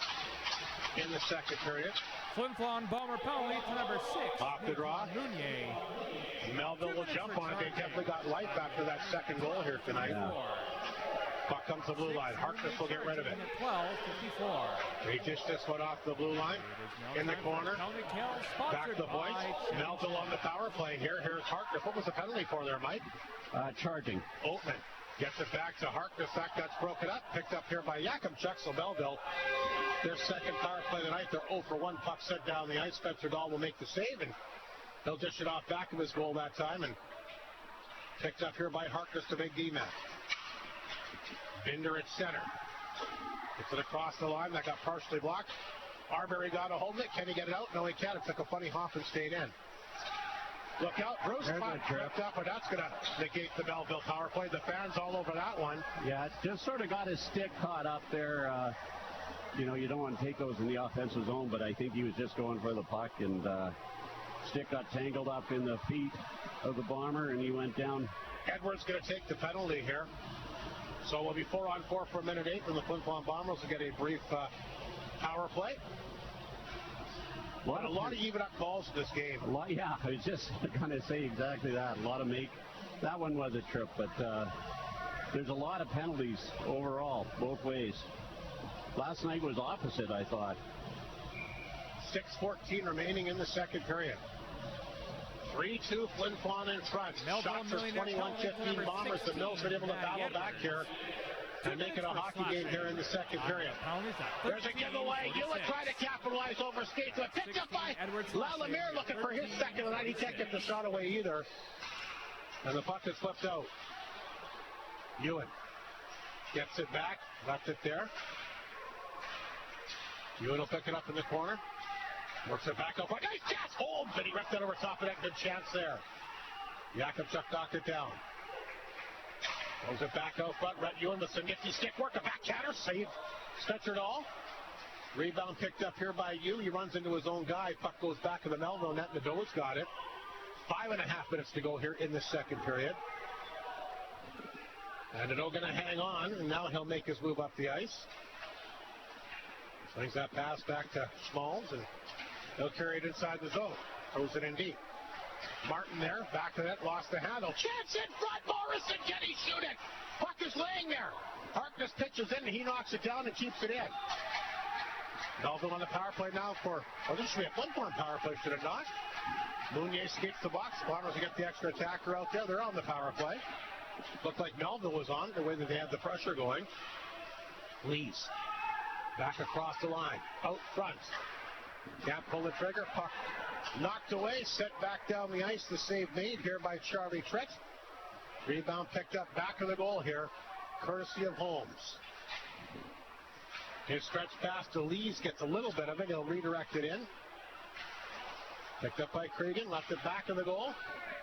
in the second period. Flin Flon Bomber penalty to number 6. Off the draw. Mounier. Melville will jump on it. They definitely got life after that second goal here tonight. Yeah. Puck comes to the blue line. Harkness will get rid of it. 12:54. He dished this one off the blue line. In the corner. Back to the points. Melville on the power play here. Here's Harkness. What was the penalty for there, Mike? Charging. Oatman gets it back to Harkness. That gets broken up. Picked up here by Yakimchuk. So Melville, their second power play tonight. They're 0 for 1. Puck set down the ice. Spencer Dahl will make the save, and he'll dish it off back of his goal that time. And picked up here by Harkness, the big D-man. Binder at center. Gets it across the line. That got partially blocked. Arbery got a hold of it. Can he get it out? No, he can't. It took a funny hop and stayed in. Look out, Bruce tripped up, but that's going to negate the Melville power play. The fans all over that one. Yeah, it just sort of got his stick caught up there. You know, you don't want to take those in the offensive zone, but I think he was just going for the puck, and stick got tangled up in the feet of the Bomber, and he went down. Edwards going to take the penalty here. So we'll be 4-on-4 for a minute 8, and the Flin Flon Bombers will get a brief power play. A lot of even up balls in this game. Yeah, I was just going to say exactly that. A lot of that one was a trip, but there's a lot of penalties overall, both ways. Last night was opposite, I thought. 6:14 remaining in the second period. 3-2 Flin Flon in front. Shots are 21-15 Bombers. The Mills are able to battle back here and make it a hockey game here in the second period. There's a giveaway. Eula trying to capitalize over skates. Picked up by Lalamere, looking for his second tonight. He can't get the shot away either. And the puck is flipped out. Ewan gets it back. Left it there. Ewan will pick it up in the corner. Works it back up. Nice pass. Holmes, and he ripped it over top of that. Good chance there. Jakubchuk knocked it down. Throws it back out front. Rhett Ewan with some nifty stick work. A backhander. Save Spencer-Dahl. Rebound picked up here by Ewan. He runs into his own guy. Puck goes back to the Melville net. Nadeau's got it. 5.5 minutes to go here in the second period. And Nadeau going to hang on, and now he'll make his move up the ice. Swings that pass back to Smalls, and he'll carry it inside the zone. Throws it in deep. Martin there, back to that, lost the handle. Chance in front, Morrison, can he shoot it? Puck is laying there. Harkness pitches in, and he knocks it down and keeps it in. Melville on the power play now for, this should be a Flin Flon power play, should it not? Mounier skates the box. Bombers will get the extra attacker out there. They're on the power play. Looked like Melville was on the way that they had the pressure going. Lees back across the line, out front. Can't pull the trigger. Puck knocked away, set back down the ice. The save made here by Charlie Tritt. Rebound picked up back of the goal here, courtesy of Holmes. His stretch pass to Lees gets a little bit of it. He'll redirect it in. Picked up by Cregan, left it back of the goal.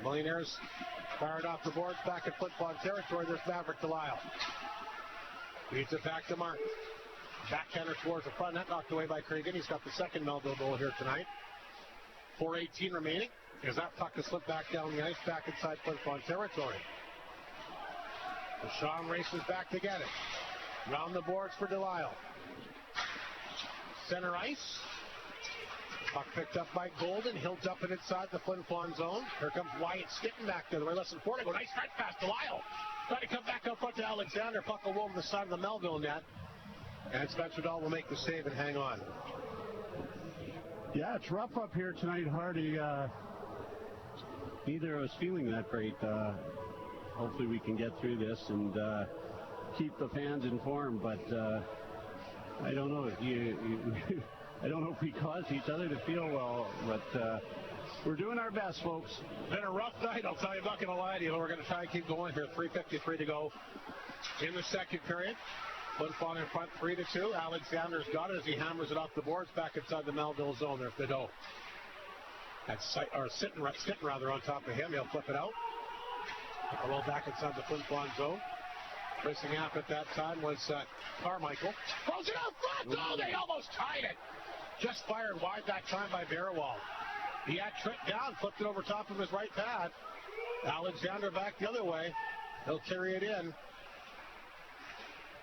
Millionaires fired off the boards back at Flin Flon territory. There's Maverick Delisle. Leads it back to Martin. Backhander towards the front net, knocked away by Cregan. He's got the second Melville goal here tonight. 4:18 remaining as that puck is slipped back down the ice, back inside Flin Flon territory. Deshaun races back to get it. Round the boards for Delisle. Center ice. Puck picked up by Golden. He'll dump it inside the Flin Flon zone. Here comes Wyatt Skitten back the other way. Less than 4 to go. Nice stretch pass to Delisle. Trying to come back up front to Alexander. Puck will roll to the side of the Melville net. And Spencer-Dahl will make the save and hang on. Yeah, it's rough up here tonight, Hardy. Neither of us feeling that great. Hopefully we can get through this and keep the fans informed, but I don't know if I don't know if we cause each other to feel well, but we're doing our best, folks. Been a rough night, I'll tell you. I'm not going to lie to you. We're going to try and keep going here. 3:53 to go in the second period. Flin Flon in front, 3-2. Alexander's got it as he hammers it off the boards back inside the Melville zone. There's Nadeau. That's sitting rather on top of him. He'll flip it out. A roll back inside the Flin Flon zone. Racing out at that time was Carmichael. Throws it out front. Oh, they almost tied it. Just fired wide that time by Barrawal. He had tripped down, flipped it over top of his right pad. Alexander back the other way. He'll carry it in.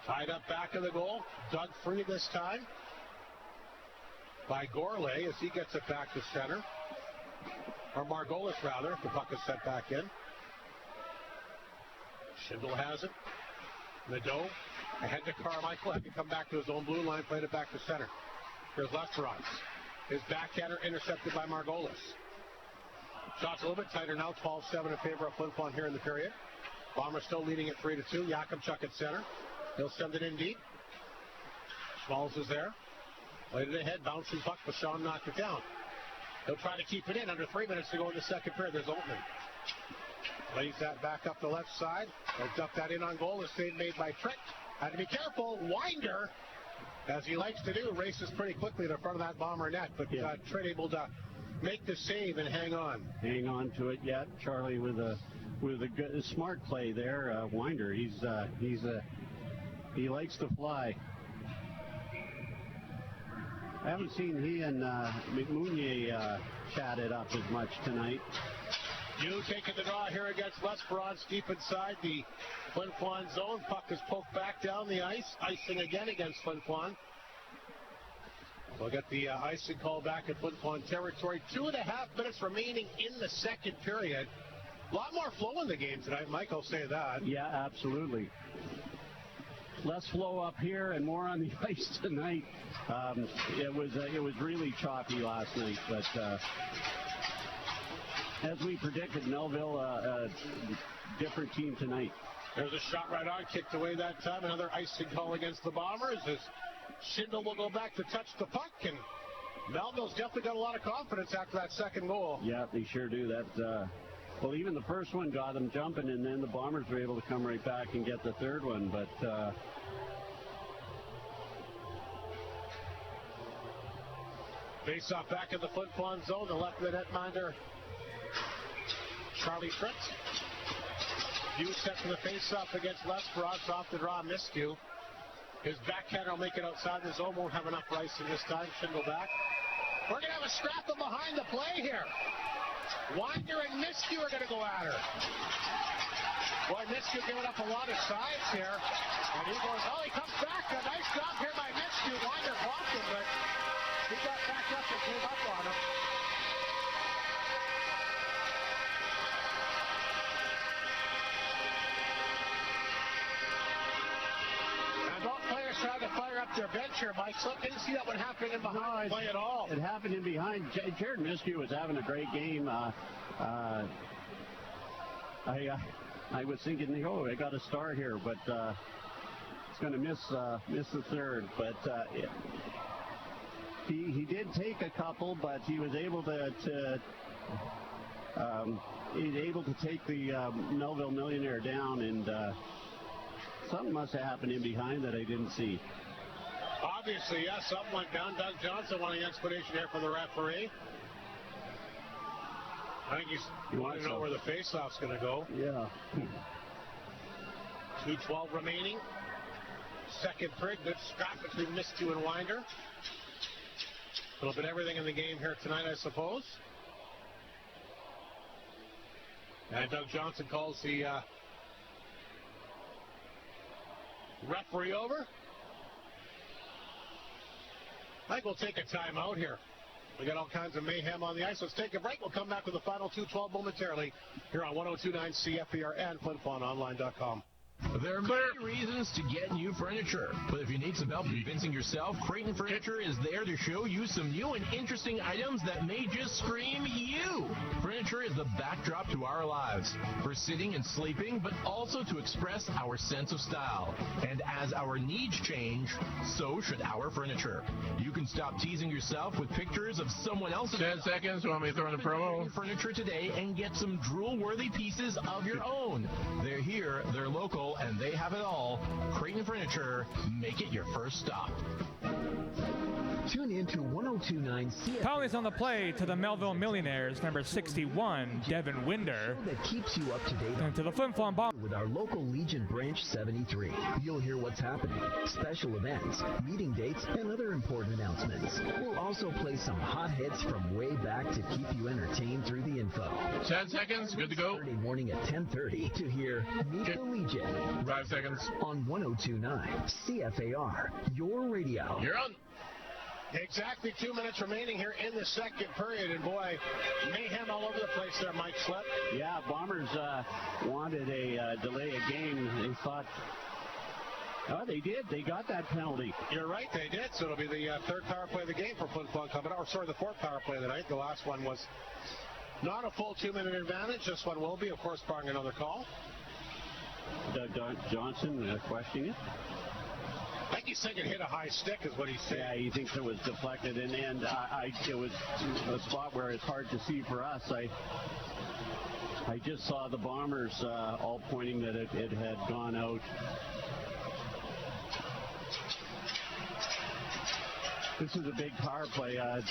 Tied up back of the goal. Dug free this time by Gourlay as he gets it back to center. Or Margolis, rather. The puck is set back in. Schindel has it. Nadeau ahead to Carmichael. Had to come back to his own blue line. Played it back to center. Here's Lesterons. His backhander intercepted by Margolis. Shots a little bit tighter now. 12-7 in favor of Flin Flon here in the period. Bombers still leading at 3-2. Jakubchuk at center. He'll send it in deep. Smalls is there. Played it ahead. Bouncing puck. Bashan knocked it down. He'll try to keep it in. Under 3 minutes to go in the second period. There's Altman. Lays that back up the left side. He'll dump that in on goal. A save made by Trick. Had to be careful. Winder as he likes to do, races pretty quickly to the front of that Bomber net. But Trent able to make the save and hang on. Hang on to it yet. Charlie with a good, smart play there. Winder, he likes to fly. I haven't seen he and McMounier chat it up as much tonight. You taking the draw here against Lesperance deep inside the Flin Flon zone. Puck is poked back down the ice. Icing again against Flin Flon. We'll get the icing call back at Flin Flon territory. 2.5 minutes remaining in the second period. A lot more flow in the game tonight, Mike, I'll say that. Yeah, absolutely. Less flow up here and more on the ice tonight. It was really choppy last night, but as we predicted, Melville, a different team tonight. There's a shot right on, kicked away that time. Another icing call against the Bombers as Schindel will go back to touch the puck, and Melville's definitely got a lot of confidence after that second goal. Yeah, they sure do. That. Well, even the first one got them jumping, and then the Bombers were able to come right back and get the third one, but face off back in the Flin Flon zone. The left mid netminder, Charlie Fritz. You set for the face-off against Lesperance, off the draw, missed you. His backhander will make it outside the zone, won't have enough icing this time. Schindel back. We're going to have a scrap from behind the play here. Winder and Miskew are going to go at her. Boy, Miskew giving up a lot of sides here. And he goes, he comes back. A nice job here by Miskew. Winder blocked him, but he got back up and came up on him. Trying to fire up their bench here, Mike. So didn't see that one happening in behind play at all. It happened in behind. Jared Miskew was having a great game. I was thinking, I got a star here, but it's going to miss the third. But he did take a couple, but he was able to take the Melville Millionaire down, and something must have happened in behind that I didn't see. Obviously, yes, something went down. Doug Johnson wanting an explanation here from the referee. I think he wants to know where the face-off's going to go. Yeah. 2:12 remaining. Second period, good scrap between Miskew and Winder. A little bit everything in the game here tonight, I suppose. And Doug Johnson calls the referee over. I think we'll take a timeout here. We got all kinds of mayhem on the ice. Let's take a break. We'll come back with the final 2:12 momentarily here on 102.9 CFPR and FlinFlon.online.com. There are many reasons to get new furniture, but if you need some help convincing yourself, Creighton Furniture is there to show you some new and interesting items that may just scream you. Furniture is the backdrop to our lives, for sitting and sleeping, but also to express our sense of style. And as our needs change, so should our furniture. You can stop teasing yourself with pictures of someone else's 10 seconds, want me to throw in a promo? Furniture today and get some drool-worthy pieces of your own. They're here, they're local, and they have it all. Creighton Furniture, make it your first stop. Tune in to 102.9 CFPR. Calling on the play to the Melville Millionaires, number 61, Devin Winder. That keeps you up to date. And to the Flin Flon Bombers. With our local Legion Branch 73. You'll hear what's happening, special events, meeting dates, and other important announcements. We'll also play some hot hits from way back to keep you entertained through the info. 10 seconds, good to go. Saturday morning at 10:30 to hear Meet the Legion. 5 seconds. On 102.9 CFAR, your radio. You're on. Exactly 2 minutes remaining here in the second period, and boy, mayhem all over the place there, Mike Slip. Yeah, Bombers wanted a delay of game. They thought, they did. They got that penalty. You're right, they did. So it'll be the third power play of the game for Flin Flon coming out. The fourth power play of the night. The last one was not a full 2-minute advantage. This one will be, of course, barring another call. Doug Johnson questioning it. I think he's thinking hit a high stick is what he's saying. Yeah, he thinks it was deflected, and it was a spot where it's hard to see for us. I just saw the Bombers all pointing that it had gone out. This is a big power play. It's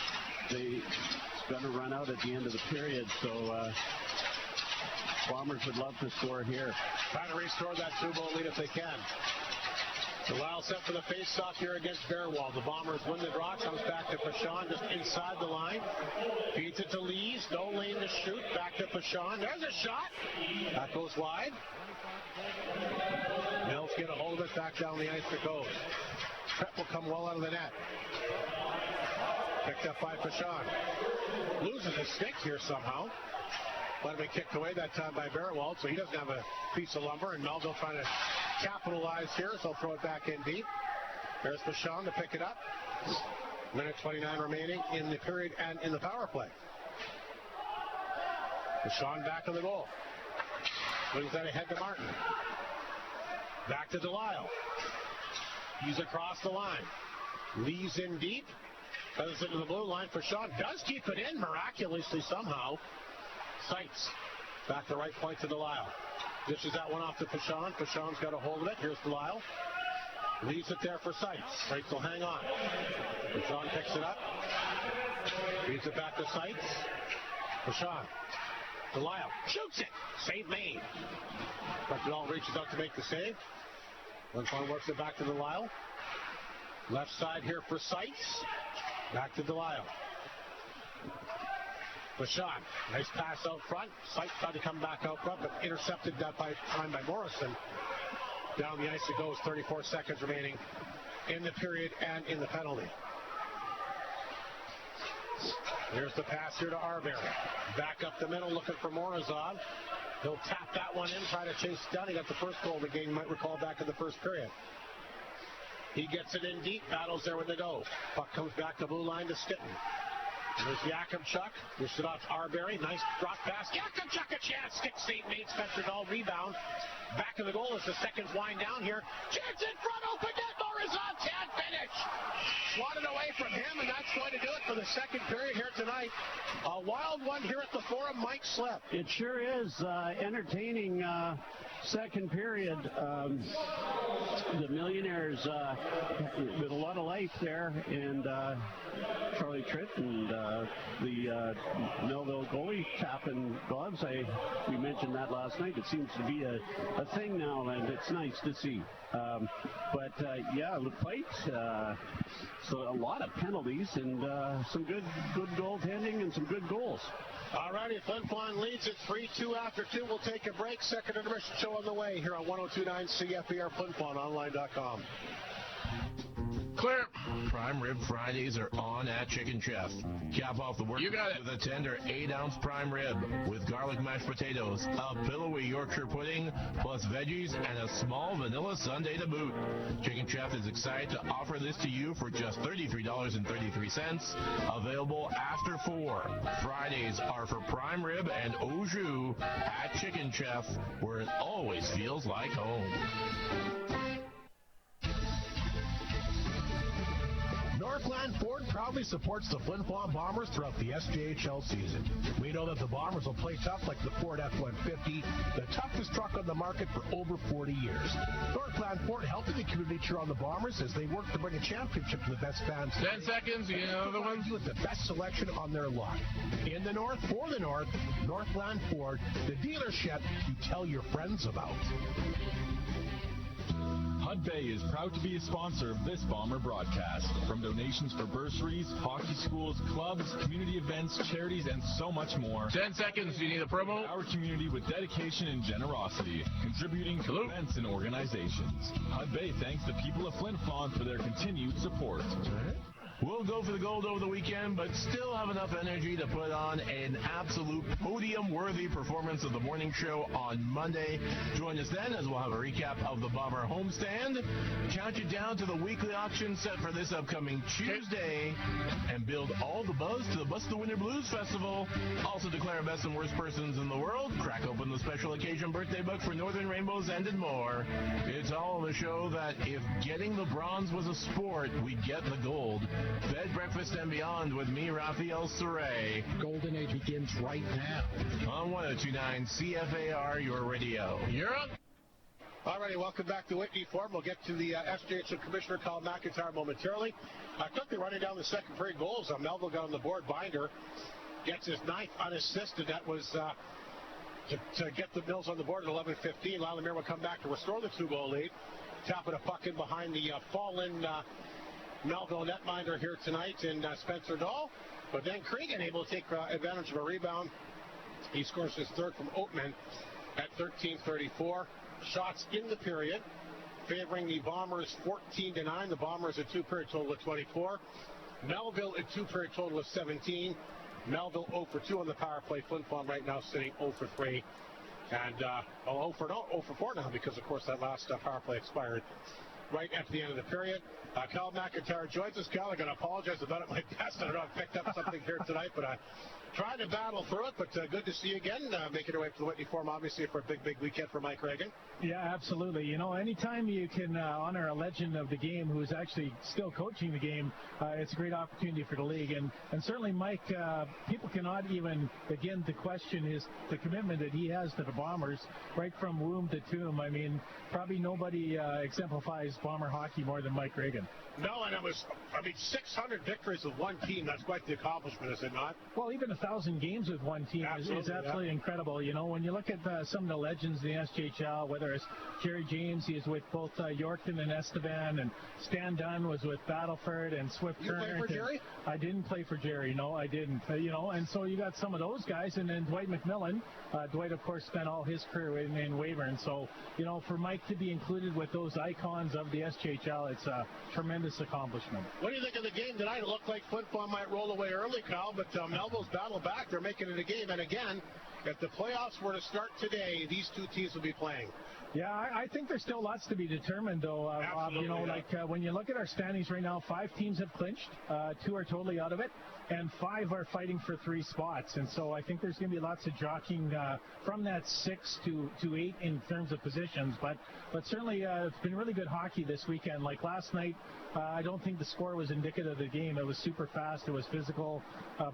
going to run out at the end of the period, so Bombers would love to score here. Trying to restore that 2-goal lead if they can. Delisle set for the face-off here against Bearwall. The Bombers win the draw. Comes back to Pashon just inside the line. Feeds it to Lees. No lane to shoot. Back to Pashon. There's a shot. That goes wide. Mills get a hold of it. Back down the ice it goes. Prep will come well out of the net. Picked up by Pashon. Loses his stick here somehow. Let him be kicked away that time by Bearwald, so he doesn't have a piece of lumber. And Melville trying to capitalize here, so he'll throw it back in deep. There's Pashon to pick it up. Minute 29 remaining in the period and in the power play. Pashon back of the goal. Brings that ahead to Martin. Back to Delisle. He's across the line. Lees in deep. Goes into the blue line. Pashon does keep it in miraculously somehow. Sights. Back to right point to Delisle. Dishes that one off to Pashon. Pashon's got a hold of it. Here's Delisle. Leaves it there for Sights. Sights will hang on. Pashon picks it up. Feeds it back to Sights. Pashon. Delisle shoots it. Save made. But Delisle reaches out to make the save. Flin Flon works it back to Delisle. Left side here for Sights. Back to Delisle. Pashon, nice pass out front. Sights tried to come back out front, but intercepted that by Morrison. Down the ice it goes, 34 seconds remaining in the period and in the penalty. Here's the pass here to Arbery. Back up the middle, looking for Morozov. He'll tap that one in, try to chase it down. He got the first goal of the game, you might recall, back in the first period. He gets it in deep, battles there with the go. Puck comes back to blue line to Stitten. There's Yakimchuk. Dished it off to Arbery. Nice drop pass. Yakimchuk a chance. Stick save made. Spencer Dahl rebound. Back of the goal as the seconds wind down here. Chance in front. Open net. Morozov can't finish. Swatted away from him, and that's going to do it for the second period here tonight. A wild one here at the Forum. Mike Slip. It sure is. Entertaining second period. The Millionaires with a lot of life there, and Charlie Tritt and the Melville goalie tapping gloves. We mentioned that last night. It seems to be a thing now, and it's nice to see. But the fight. So a lot of penalties and some good goaltending and some good goals. All righty, Flin Flon leads it 3-2 after 2. We'll take a break. Second intermission show on the way here on 102.9 CFBR, FlinFlonOnline.com. Clear. Prime Rib Fridays are on at Chicken Chef. Cap off the work with a tender 8-ounce prime rib with garlic mashed potatoes, a pillowy Yorkshire pudding, plus veggies, and a small vanilla sundae to boot. Chicken Chef is excited to offer this to you for just $33.33. Available after 4. Fridays are for prime rib and au jus at Chicken Chef, where it always feels like home. Northland Ford proudly supports the Flin Flon Bombers throughout the SJHL season. We know that the Bombers will play tough like the Ford F-150, the toughest truck on the market for over 40 years. Northland Ford helping the community cheer on the Bombers as they work to bring a championship to the best fans. 10 seconds, you know the one? With the best selection on their lot. In the North, for the North, Northland Ford, the dealership you tell your friends about. Hud Bay is proud to be a sponsor of this Bomber broadcast. From donations for bursaries, hockey schools, clubs, community events, charities, and so much more. 10 seconds. Do you need a promo? Our community with dedication and generosity, contributing to events and organizations. Hud Bay thanks the people of Flin Flon for their continued support. We'll go for the gold over the weekend, but still have enough energy to put on an absolute podium-worthy performance of the morning show on Monday. Join us then as we'll have a recap of the Bomber homestand, count you down to the weekly auction set for this upcoming Tuesday, and build all the buzz to the Bust the Winter Blues Festival. Also declare best and worst persons in the world, crack open the special occasion birthday book for Northern Rainbows, and more. It's all on the show that if getting the bronze was a sport, we get the gold. Bed, breakfast, and beyond with me, Raphael Saray. Golden Age begins right now. On 102.9 CFAR, your radio. You're up. All righty, welcome back to Whitney Forum. We'll get to the SJHL Commissioner, Kyle McIntyre, momentarily. Quickly running down the second period goals. Melville got on the board. Binder gets his 9th unassisted. That was to get the Mills on the board at 11:15. Lalomere will come back to restore the 2-goal lead. Tapping a puck in behind the fallen Melville netminder here tonight in Spencer Dahl. But then Cregan able to take advantage of a rebound. He scores his 3rd from Oatman at 13:34. Shots in the period favoring the Bombers 14-9. The Bombers a 2-period total of 24. Melville a 2-period total of 17. Melville 0 for 2 on the power play. Flin Flon right now sitting 0 for 3. And 0 for 4 now because, of course, that last power play expired right at the end of the period. Kyle McIntyre joins us. Kyle, I'm going to apologize about it. My best. I don't know if I picked up something here tonight, but I tried to battle through it. But good to see you again. Making your way to the Whitney Forum, obviously, for a big weekend for Mike Reagan. Yeah, absolutely. You know, anytime you can honor a legend of the game who's actually still coaching the game, it's a great opportunity for the league. And certainly, Mike, people cannot even begin to question the commitment that he has to the Bombers right from womb to tomb. I mean, probably nobody exemplifies Bomber hockey more than Mike Reagan. No, and 600 victories with one team. That's quite the accomplishment, is it not? Well, even 1,000 games with one team is absolutely incredible. You know, when you look at some of the legends in the SJHL, whether it's Jerry James, he is with both Yorkton and Estevan, and Stan Dunn was with Battleford and Swift Current. You played for Jerry? I didn't play for Jerry. No, I didn't. You know, and so you got some of those guys, and then Dwight McMillan. Dwight, of course, spent all his career in Weyburn. So, you know, for Mike to be included with those icons of the SJHL, it's a tremendous accomplishment. What do you think of the game tonight? It looked like Flin Flon might roll away early, Kyle, but Melville's battled back. They're making it a game. And again, if the playoffs were to start today, these two teams would be playing. Yeah, I think there's still lots to be determined, though. Rob, you know, when you look at our standings right now, 5 teams have clinched, 2 are totally out of it, and 5 are fighting for 3 spots. And so I think there's going to be lots of jockeying from that 6 to 8 in terms of positions. But certainly it's been really good hockey this weekend. Like last night, I don't think the score was indicative of the game. It was super fast. It was physical.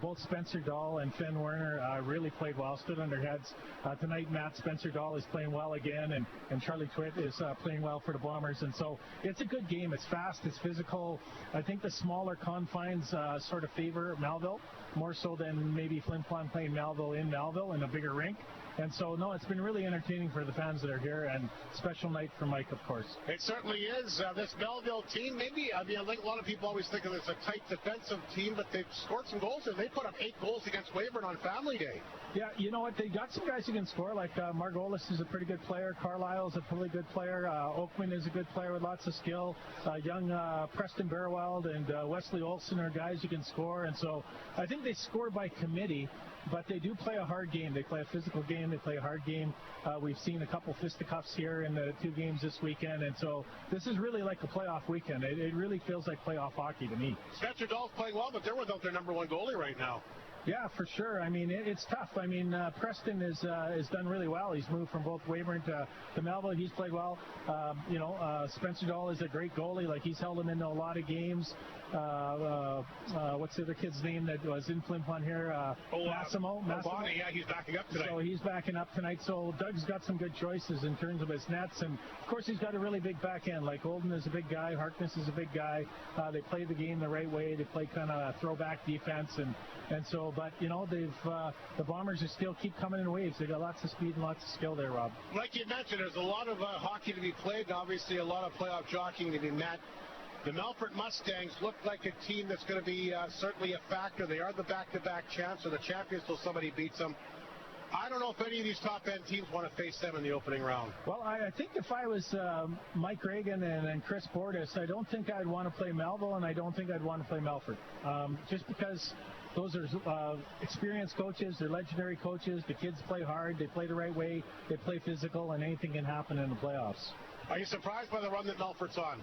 Both Spencer Dahl and Finn Werner really played well, stood on their heads. Tonight, Matt Spencer Dahl is playing well again, and Charlie Twitt is playing well for the Bombers. And so it's a good game. It's fast. It's physical. I think the smaller confines sort of favor Melville more so than maybe Flin Flon playing Melville in a bigger rink. And so, no, it's been really entertaining for the fans that are here, and special night for Mike, of course. It certainly is. This Melville team, maybe, I think a lot of people always think of it as a tight defensive team, but they've scored some goals, and they put up 8 goals against Weyburn on Family Day. Yeah, you know what? They got some guys who can score, like Margolis is a pretty good player. Carlisle's a pretty good player. Oakman is a good player with lots of skill. Young Preston Barweld and Wesley Olson are guys who can score, and so I think they score by committee. But they do play a hard game. They play a physical game. They play a hard game. We've seen a couple fisticuffs here in the 2 games this weekend. And so this is really like a playoff weekend. It really feels like playoff hockey to me. Spencer Dahl's playing well, but they're without their number 1 goalie right now. Yeah, for sure. I mean, it's tough. I mean, Preston is done really well. He's moved from both Weyburn to Melville. He's played well. Spencer Dahl is a great goalie. Like, he's held him into a lot of games. What's the other kid's name that was in Flin Flon here? Massimo. Yeah, he's backing up tonight. So he's backing up tonight. So Doug's got some good choices in terms of his nets. And, of course, he's got a really big back end. Like, Olden is a big guy. Harkness is a big guy. They play the game the right way. They play kind of throwback defense. And so, but, you know, the Bombers just still keep coming in waves. They got lots of speed and lots of skill there, Rob. Like you mentioned, there's a lot of hockey to be played, and obviously a lot of playoff jockeying to be met. The Melfort Mustangs look like a team that's going to be certainly a factor. They are the back-to-back champs, or the champions till somebody beats them. I don't know if any of these top-end teams want to face them in the opening round. Well, I think if I was Mike Reagan and Chris Bordas, I don't think I'd want to play Melville, and I don't think I'd want to play Melfort. Just because those are experienced coaches. They're legendary coaches. The kids play hard. They play the right way. They play physical, and anything can happen in the playoffs. Are you surprised by the run that Melfort's on?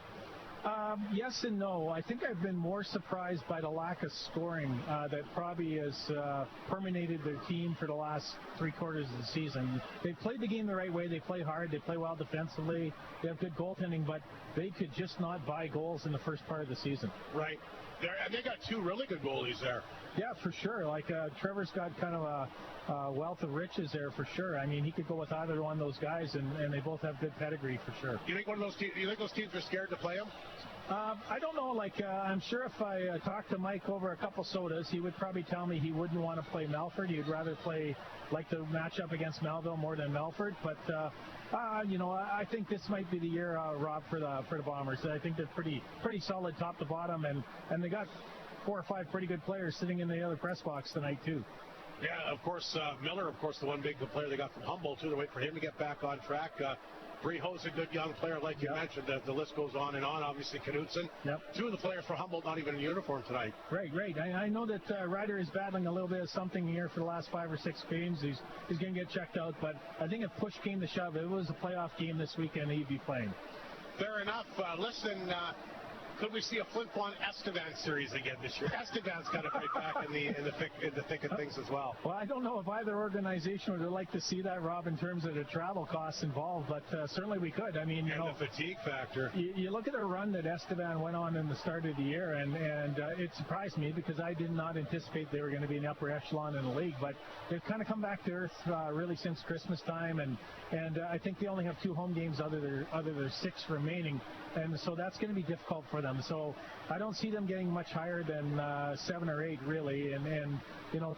Yes and no. I think I've been more surprised by the lack of scoring that probably has permeated their team for the last 3 quarters of the season. They've played the game the right way. They play hard. They play well defensively. They have good goaltending, but they could just not buy goals in the first part of the season. Right. And they got two really good goalies there. Yeah, for sure. Like Trevor's got kind of a wealth of riches there for sure. I mean, he could go with either one of those guys, and they both have good pedigree for sure. You think those teams are scared to play him? I don't know. Like, I'm sure if I talked to Mike over a couple sodas, he would probably tell me he wouldn't want to play Melford. He'd rather play like the matchup against Melville more than Melford. But I think this might be the year, Rob, for the Bombers. I think they're pretty solid top to bottom, and they got 4 or 5 pretty good players sitting in the other press box tonight too. Yeah, of course, Miller, of course, the one big player they got from Humboldt too. To wait for him to get back on track. Breho's a good young player, like you mentioned. The list goes on and on. Obviously, Knutson. Yep. 2 of the players for Humboldt not even in uniform tonight. Right. I know that Ryder is battling a little bit of something here for the last 5 or 6 games. He's going to get checked out, but I think if push came to shove, if it was a playoff game this weekend, he'd be playing. Fair enough. Listen, could we see a Flin Flon Estevan series again this year? Estevan's got to break back in the thick of things as well. Well, I don't know if either organization would like to see that, Rob, in terms of the travel costs involved, but certainly we could. I mean, the fatigue factor. You look at the run that Estevan went on in the start of the year, and it surprised me because I did not anticipate they were going to be an upper echelon in the league, but they've kind of come back to earth really since Christmas time, and I think they only have 2 home games out of their 6 remaining, and so that's going to be difficult for them. So I don't see them getting much higher than 7 or 8 really, and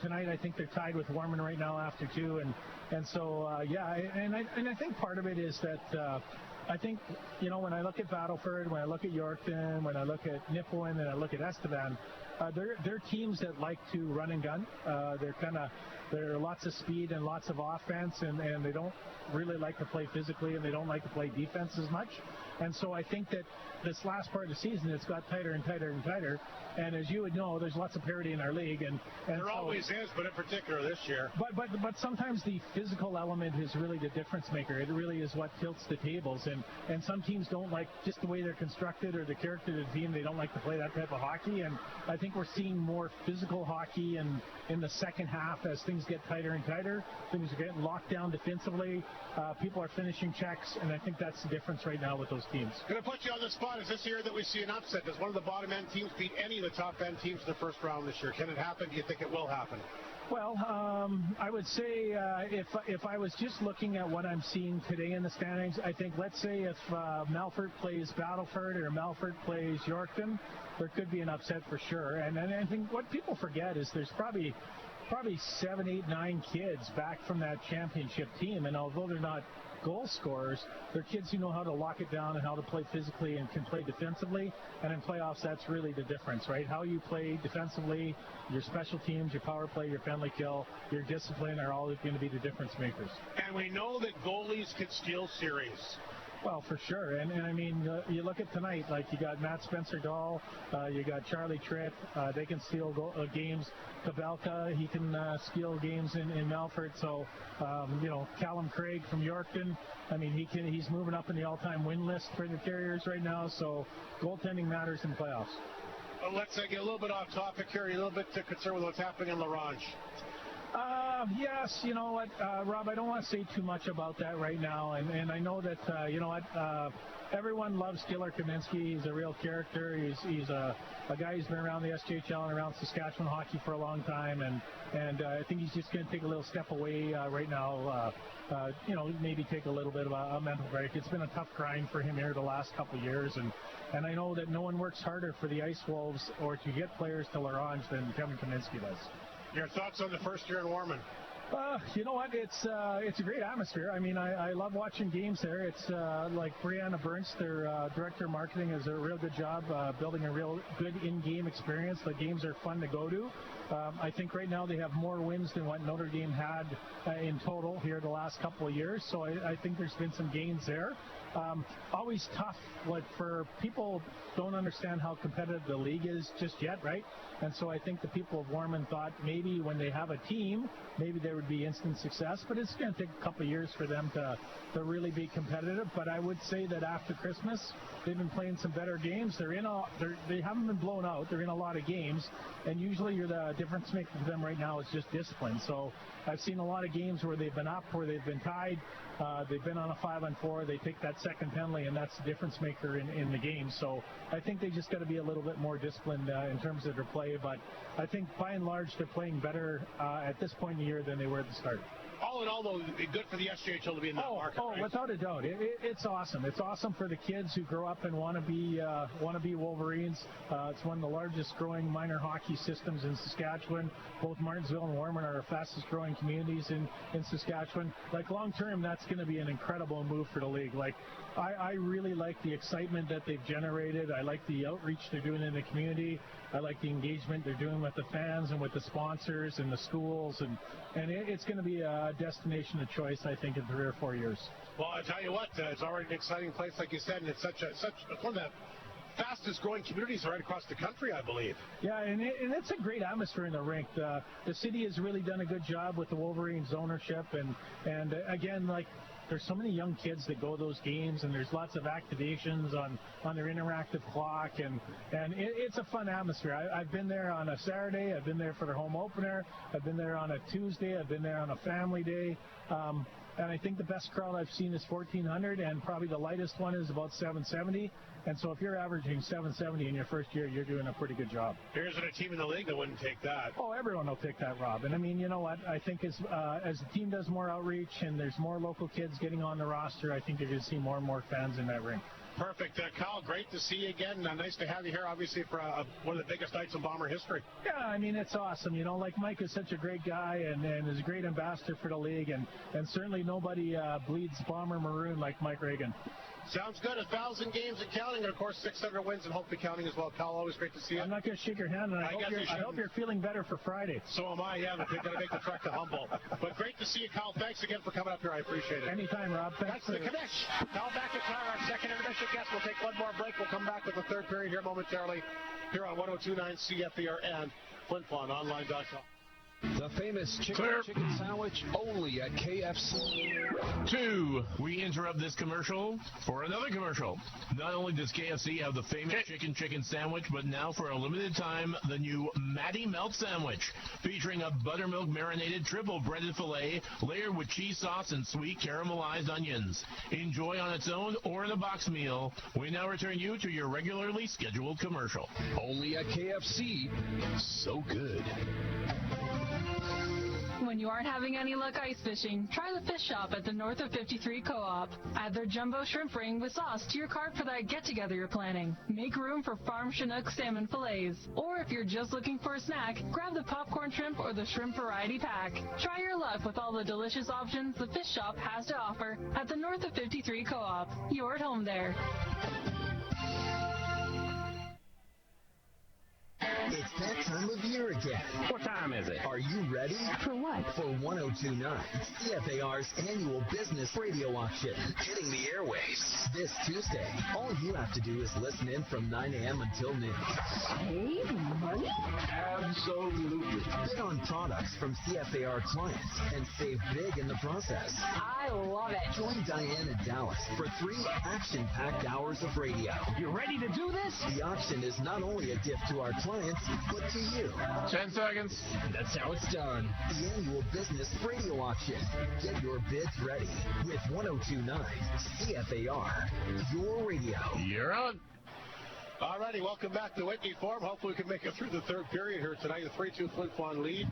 tonight I think they're tied with Warman right now after 2, and so I think part of it is that I think when I look at Battleford, when I look at Yorkton, when I look at Nipawin, and I look at Estevan, they're teams that like to run and gun. There are lots of speed and lots of offense, and they don't really like to play physically, and they don't like to play defense as much. And so I think that this last part of the season, it's got tighter and tighter and tighter. And as you would know, there's lots of parity in our league, and there always is, but in particular this year. But sometimes the physical element is really the difference maker. It really is what tilts the tables, and some teams don't like just the way they're constructed or the character of the team. They don't like to play that type of hockey, and I think we're seeing more physical hockey in the second half as things get tighter and tighter. Things are getting locked down defensively. People are finishing checks, and I think that's the difference right now with those teams. Going to put you on the spot. Is this year that we see an upset? Does one of the bottom end teams beat any of the top end teams in the first round this year? Can it happen? Do you think it will happen? Well, I would say if I was just looking at what I'm seeing today in the standings, I think let's say if Melford plays Battleford or Melford plays Yorkton, there could be an upset for sure. And I think what people forget is there's probably 7, 8, 9 kids back from that championship team, and although they're not goal scorers, they're kids who know how to lock it down and how to play physically and can play defensively, and in playoffs that's really the difference, right? How you play defensively, your special teams, your power play, your penalty kill, your discipline are all going to be the difference makers. And we know that goalies can steal series. Well, for sure, and I mean, you look at tonight, like you got Matt Spencer-Dahl, you got Charlie Tritt, they can steal games. Kabelka, he can steal games in Melford. So, Callum Craig from Yorkton, I mean, he's moving up in the all-time win list for the Carriers right now. So, goaltending matters in playoffs. Let's get a little bit off topic here, a little bit concerned with what's happening in LaRange. Yes, you know what, Rob, I don't want to say too much about that right now, and I know that, everyone loves Giller Kaminsky. He's a real character. He's a guy who's been around the SJHL and around Saskatchewan hockey for a long time, and I think he's just going to take a little step away right now, maybe take a little bit of a mental break. It's been a tough grind for him here the last couple of years, and I know that no one works harder for the Ice Wolves or to get players to LaRange than Kevin Kaminsky does. Your thoughts on the first year in Warman? You know what? It's a great atmosphere. I mean, I love watching games there. It's like Brianna Burns, their director of marketing, does a real good job building a real good in-game experience. The games are fun to go to. I think right now they have more wins than what Notre Dame had in total here the last couple of years. So I think there's been some gains there. Always tough, like for people don't understand how competitive the league is just yet, right? And so I think the people of Warman thought maybe when they have a team, maybe there would be instant success, but it's going to take a couple of years for them to really be competitive. But I would say that after Christmas, they've been playing some better games. They haven't been blown out. They're in a lot of games, and usually the difference maker for them right now is just discipline. So I've seen a lot of games where they've been up, where they've been tied, They've been on a 5-on-4. They take that second penalty, and that's the difference maker in the game. So I think they just got to be a little bit more disciplined in terms of their play. But I think by and large they're playing better at this point in the year than they were at the start. All in all, though, good for the SJHL to be in that market. Oh, right? Without a doubt, it's awesome. It's awesome for the kids who grow up and want to be Wolverines. It's one of the largest growing minor hockey systems in Saskatchewan. Both Martinsville and Warman are our fastest growing communities in Saskatchewan. Like long term, that's going to be an incredible move for the league. Like I really like the excitement that they've generated. I like the outreach they're doing in the community. I like the engagement they're doing with the fans and with the sponsors and the schools, and it's going to be a destination of choice, I think, in 3 or 4 years. Well, I tell you what, it's already an exciting place, like you said, and it's it's one of the fastest growing communities right across the country, I believe. Yeah, and it's a great atmosphere in the rink. The city has really done a good job with the Wolverines ownership, and again, like, there's so many young kids that go to those games, and there's lots of activations on their interactive clock, and it's a fun atmosphere. I've been there on a Saturday. I've been there for their home opener. I've been there on a Tuesday. I've been there on a family day. And I think the best crowd I've seen is 1,400, and probably the lightest one is about 770. And so if you're averaging 770 in your first year, you're doing a pretty good job. There isn't a team in the league that wouldn't take that. Oh, everyone will take that, Rob. And I mean, you know what? I think as the team does more outreach and there's more local kids getting on the roster, I think you're going to see more and more fans in that rink. Perfect. Kyle, great to see you again. Nice to have you here, obviously, for one of the biggest nights in Bomber history. Yeah, I mean, it's awesome. You know, like Mike is such a great guy and is a great ambassador for the league, and certainly nobody bleeds Bomber maroon like Mike Reagan. Sounds good. 1,000 games and counting, and of course 600 wins and hopefully counting as well. Kyle, always great to see you. I'm not going to shake your hand, and I hope you're feeling better for Friday. So am I, yeah, but they're going to make the trek to Humboldt. But great to see you, Kyle. Thanks again for coming up here. I appreciate it. Anytime, Rob. Thanks. That's the Knish. Kyle McIntyre, our second intermission guest. We'll take one more break. We'll come back with the third period here momentarily here on 102.9 CFER and FlinFlonOnline.com. The famous chicken sandwich only at KFC. 2. We interrupt this commercial for another commercial. Not only does KFC have the famous chicken sandwich, but now for a limited time, the new Matty Melt sandwich, featuring a buttermilk marinated triple breaded filet layered with cheese sauce and sweet caramelized onions. Enjoy on its own or in a box meal. We now return you to your regularly scheduled commercial. Only at KFC. So good. When you aren't having any luck ice fishing, try the fish shop at the North of 53 Co-op. Add their jumbo shrimp ring with sauce to your cart for that get-together you're planning. Make room for farm Chinook salmon fillets. Or if you're just looking for a snack, grab the popcorn shrimp or the shrimp variety pack. Try your luck with all the delicious options the fish shop has to offer at the North of 53 Co-op. You're at home there. It's that time of year again. What time is it? Are you ready? For what? For 102.9, CFAR's annual business radio auction, hitting the airwaves this Tuesday. All you have to do is listen in from 9 a.m. until noon. Save money? Absolutely. Bid on products from CFAR clients and save big in the process. I love it. Join Diane and Dallas for 3 action-packed hours of radio. You ready to do this? The auction is not only a gift to our clients, but to you. 10 seconds. That's how it's done. The annual business radio auction. Get your bids ready with 102.9 CFAR, your radio. You're on. All righty, welcome back to Whitney Forum. Hopefully we can make it through the third period here tonight. A 3-2 Flin Flon lead.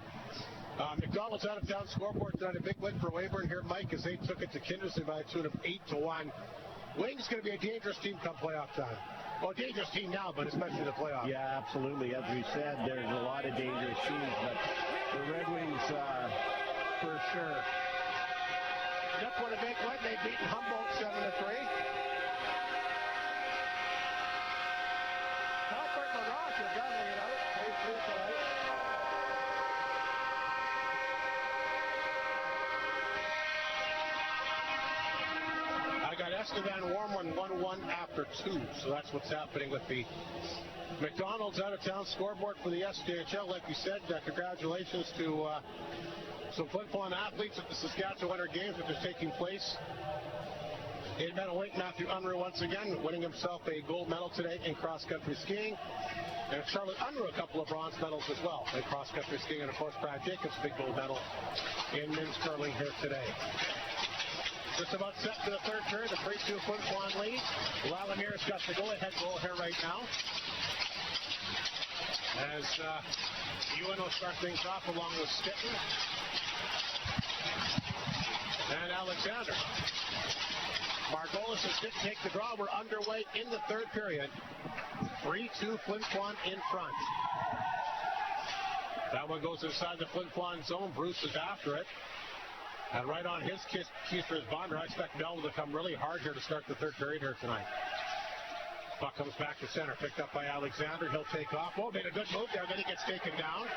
McDonald's out of town scoreboard tonight. A big win for Weyburn here, Mike, as they took it to Kindersley by a tune of 8-1. Wing's going to be a dangerous team come playoff time. Well, dangerous team now, but especially the playoffs. Yeah, absolutely. As we said, there's a lot of dangerous teams, but the Red Wings, for sure. That's what a big win. They've beaten Humboldt 7-3. Albert LaRoche has got it out. Phase 3 tonight. I got Estevan Warman 1-1 after 2, so that's what's happening with the McDonald's out-of-town scoreboard for the SJHL. Like you said, congratulations to some Flin Flon athletes at the Saskatchewan Winter Games, which is taking place in Meadow Lake. Matthew Unruh once again winning himself a gold medal today in cross-country skiing. And Charlotte Unruh a couple of bronze medals as well in cross-country skiing. And of course, Brad Jacobs, a big gold medal in men's curling here today. Just about set to the third period. The 3-2 Flin Flon lead. Lalamir's got the go-ahead goal here right now. As UNO start things off along with Stitten and Alexander. Margolis didn't take the draw. We're underway in the third period. 3-2 Flin Flon in front. That one goes inside the Flin Flon zone. Bruce is after it. And right on his keys for his bonder, I expect Melville to come really hard here to start the third period here tonight. Puck comes back to center, picked up by Alexander. He'll take off. Oh, made a good move there. Then he gets taken down.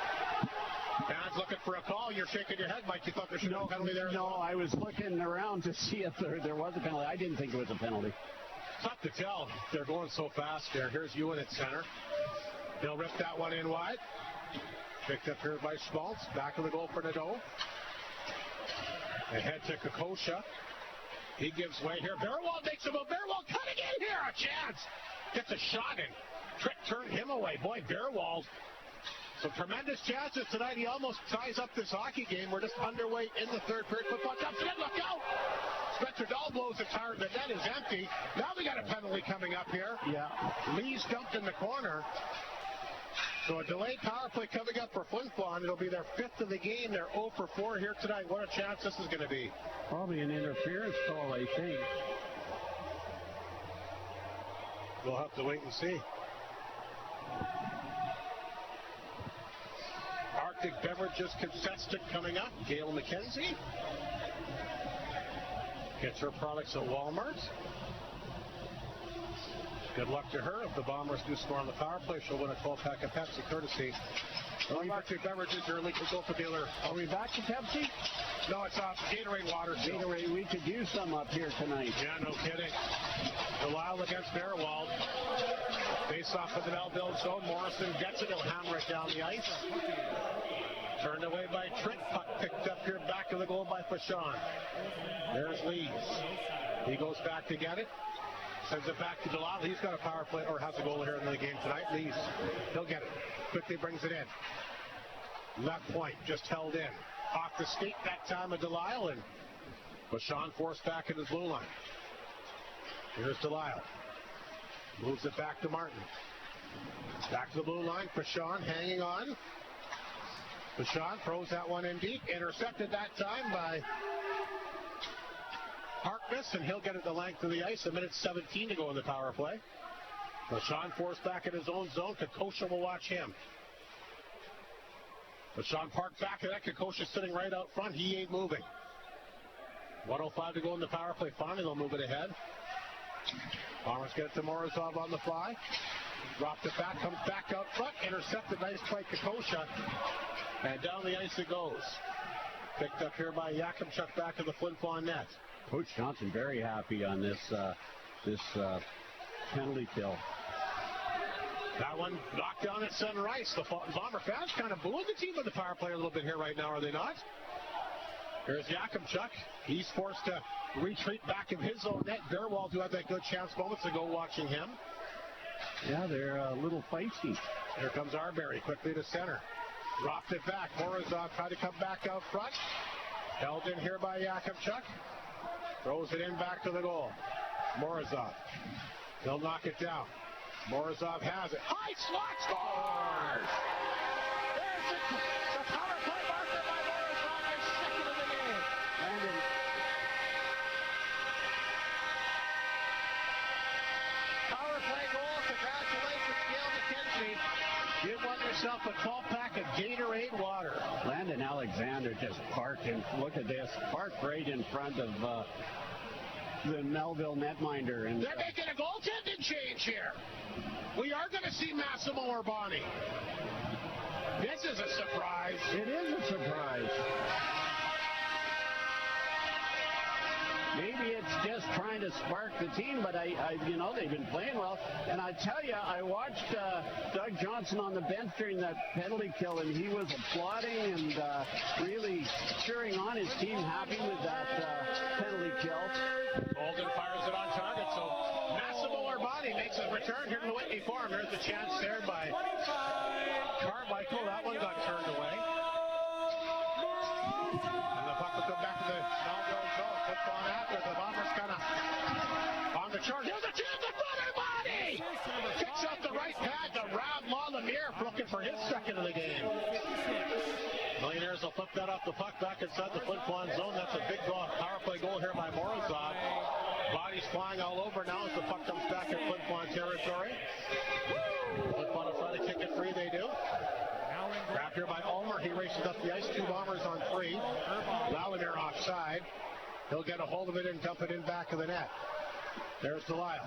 Fans looking for a call. You're shaking your head, Mike. You thought there should be a penalty there? No, I was looking around to see if there was a penalty. I didn't think it was a penalty. Tough to tell. They're going so fast there. Here's Ewan at center. He'll rip that one in wide. Picked up here by Schmaltz. Back of the goal for Nadeau. Ahead to Kokosha. He gives way here. Bearwald makes a move. Bearwald cutting in here. A chance. Gets a shot in. Trick turned him away. Boy, Bearwald. Some tremendous chances tonight. He almost ties up this hockey game. We're just underway in the third period. Football jumps in. Look out. Spencer Dahl blows it hard. The net is empty. Now we got a penalty coming up here. Yeah. Lee's dumped in the corner. So a delayed power play coming up for Flin Flon. It'll be their fifth of the game. They're 0 for 4 here tonight. What a chance this is going to be. Probably an interference call, I think. We'll have to wait and see. Arctic Beverages contestant coming up. Gail McKenzie gets her products at Walmart. Good luck to her. If the Bombers do score on the power play, she'll win a 12-pack of Pepsi courtesy of Arctic Beverages, your local dealer. Are we back to Pepsi? No, it's Gatorade water. Gatorade, we could use some up here tonight. Yeah, no kidding. Delisle against Bearwald. Face off of the Melville zone. Morrison gets it. He'll hammer it down the ice. Turned away by Trent. Puck picked up here back of the goal by Fashon. There's Lees. He goes back to get it. Sends it back to Delisle. He's got a power play, or has a goal here in the game tonight. Lees, he'll get it. Quickly brings it in. Left point, just held in. Off the skate that time of Delisle, and Fashon forced back in his blue line. Here's Delisle. Moves it back to Martin. Back to the blue line. Fashon hanging on. Fashon throws that one in deep. Intercepted that time by Harkness, and he'll get it the length of the ice. 1:17 to go in the power play. Fashon forced back in his own zone. Kokosha will watch him. Fashon parked back to that. Kokosha sitting right out front. He ain't moving. 1:05 to go in the power play. Finally, they'll move it ahead. Bombers get it to Morozov on the fly. Dropped it back, comes back out front. Intercepted, nice by Kokosha. And down the ice it goes. Picked up here by Yakimchuk back to the Flin Flon net. Coach Johnson very happy on this penalty kill. That one knocked down at center ice. The Bomber fans kind of booing the team with the power play a little bit here right now, are they not? Here's Yakimchuk. He's forced to retreat back in his own net. Bearwald, who had that good chance moments ago, watching him. Yeah, they're a little feisty. Here comes Arbery quickly to center. Dropped it back. Morozov tried to come back out front. Held in here by Yakimchuk. Throws it in back to the goal. Morozov. He'll knock it down. Morozov has it. High slot scores! There's the power play marker by Morozov, his second of the game. Landon. Power play goal. Congratulations, Gail McKenzie. You won yourself a 12-pack of Gatorade water. Landon Alexander just parked in. Look at this. Parked right in front of the Melville netminder. And they're making a goaltending change here. We are going to see Massimo Urbani. This is a surprise. It is a surprise. Maybe it's just trying to spark the team, but they've been playing well. And I tell you, I watched Doug Johnson on the bench during that penalty kill, and he was applauding and really cheering on his team, happy with that penalty kill. Golden fires it on target, so Massimo Urbani makes his return here to the Whitney Farm. There's the chance there by Carmichael. That one got turned away. And the puck will come back to the Melville zone. Flin Flon after the Bombers kind of on the charge. Here's a chance to butter body! Kicks out the right pad to Rob Lemire looking for his second of the game. Millionaires will flip that off the puck back inside the Flin Flon zone. That's a big power play goal here by Morozov. Bodies flying all over now as the puck comes back in Flin Flon territory. Flin Flon will try to kick it free, they do. Grabbed here by Ulmer. He races up the ice. 2 Bombers on 3. Lemire offside. He'll get a hold of it and dump it in back of the net. There's Delisle.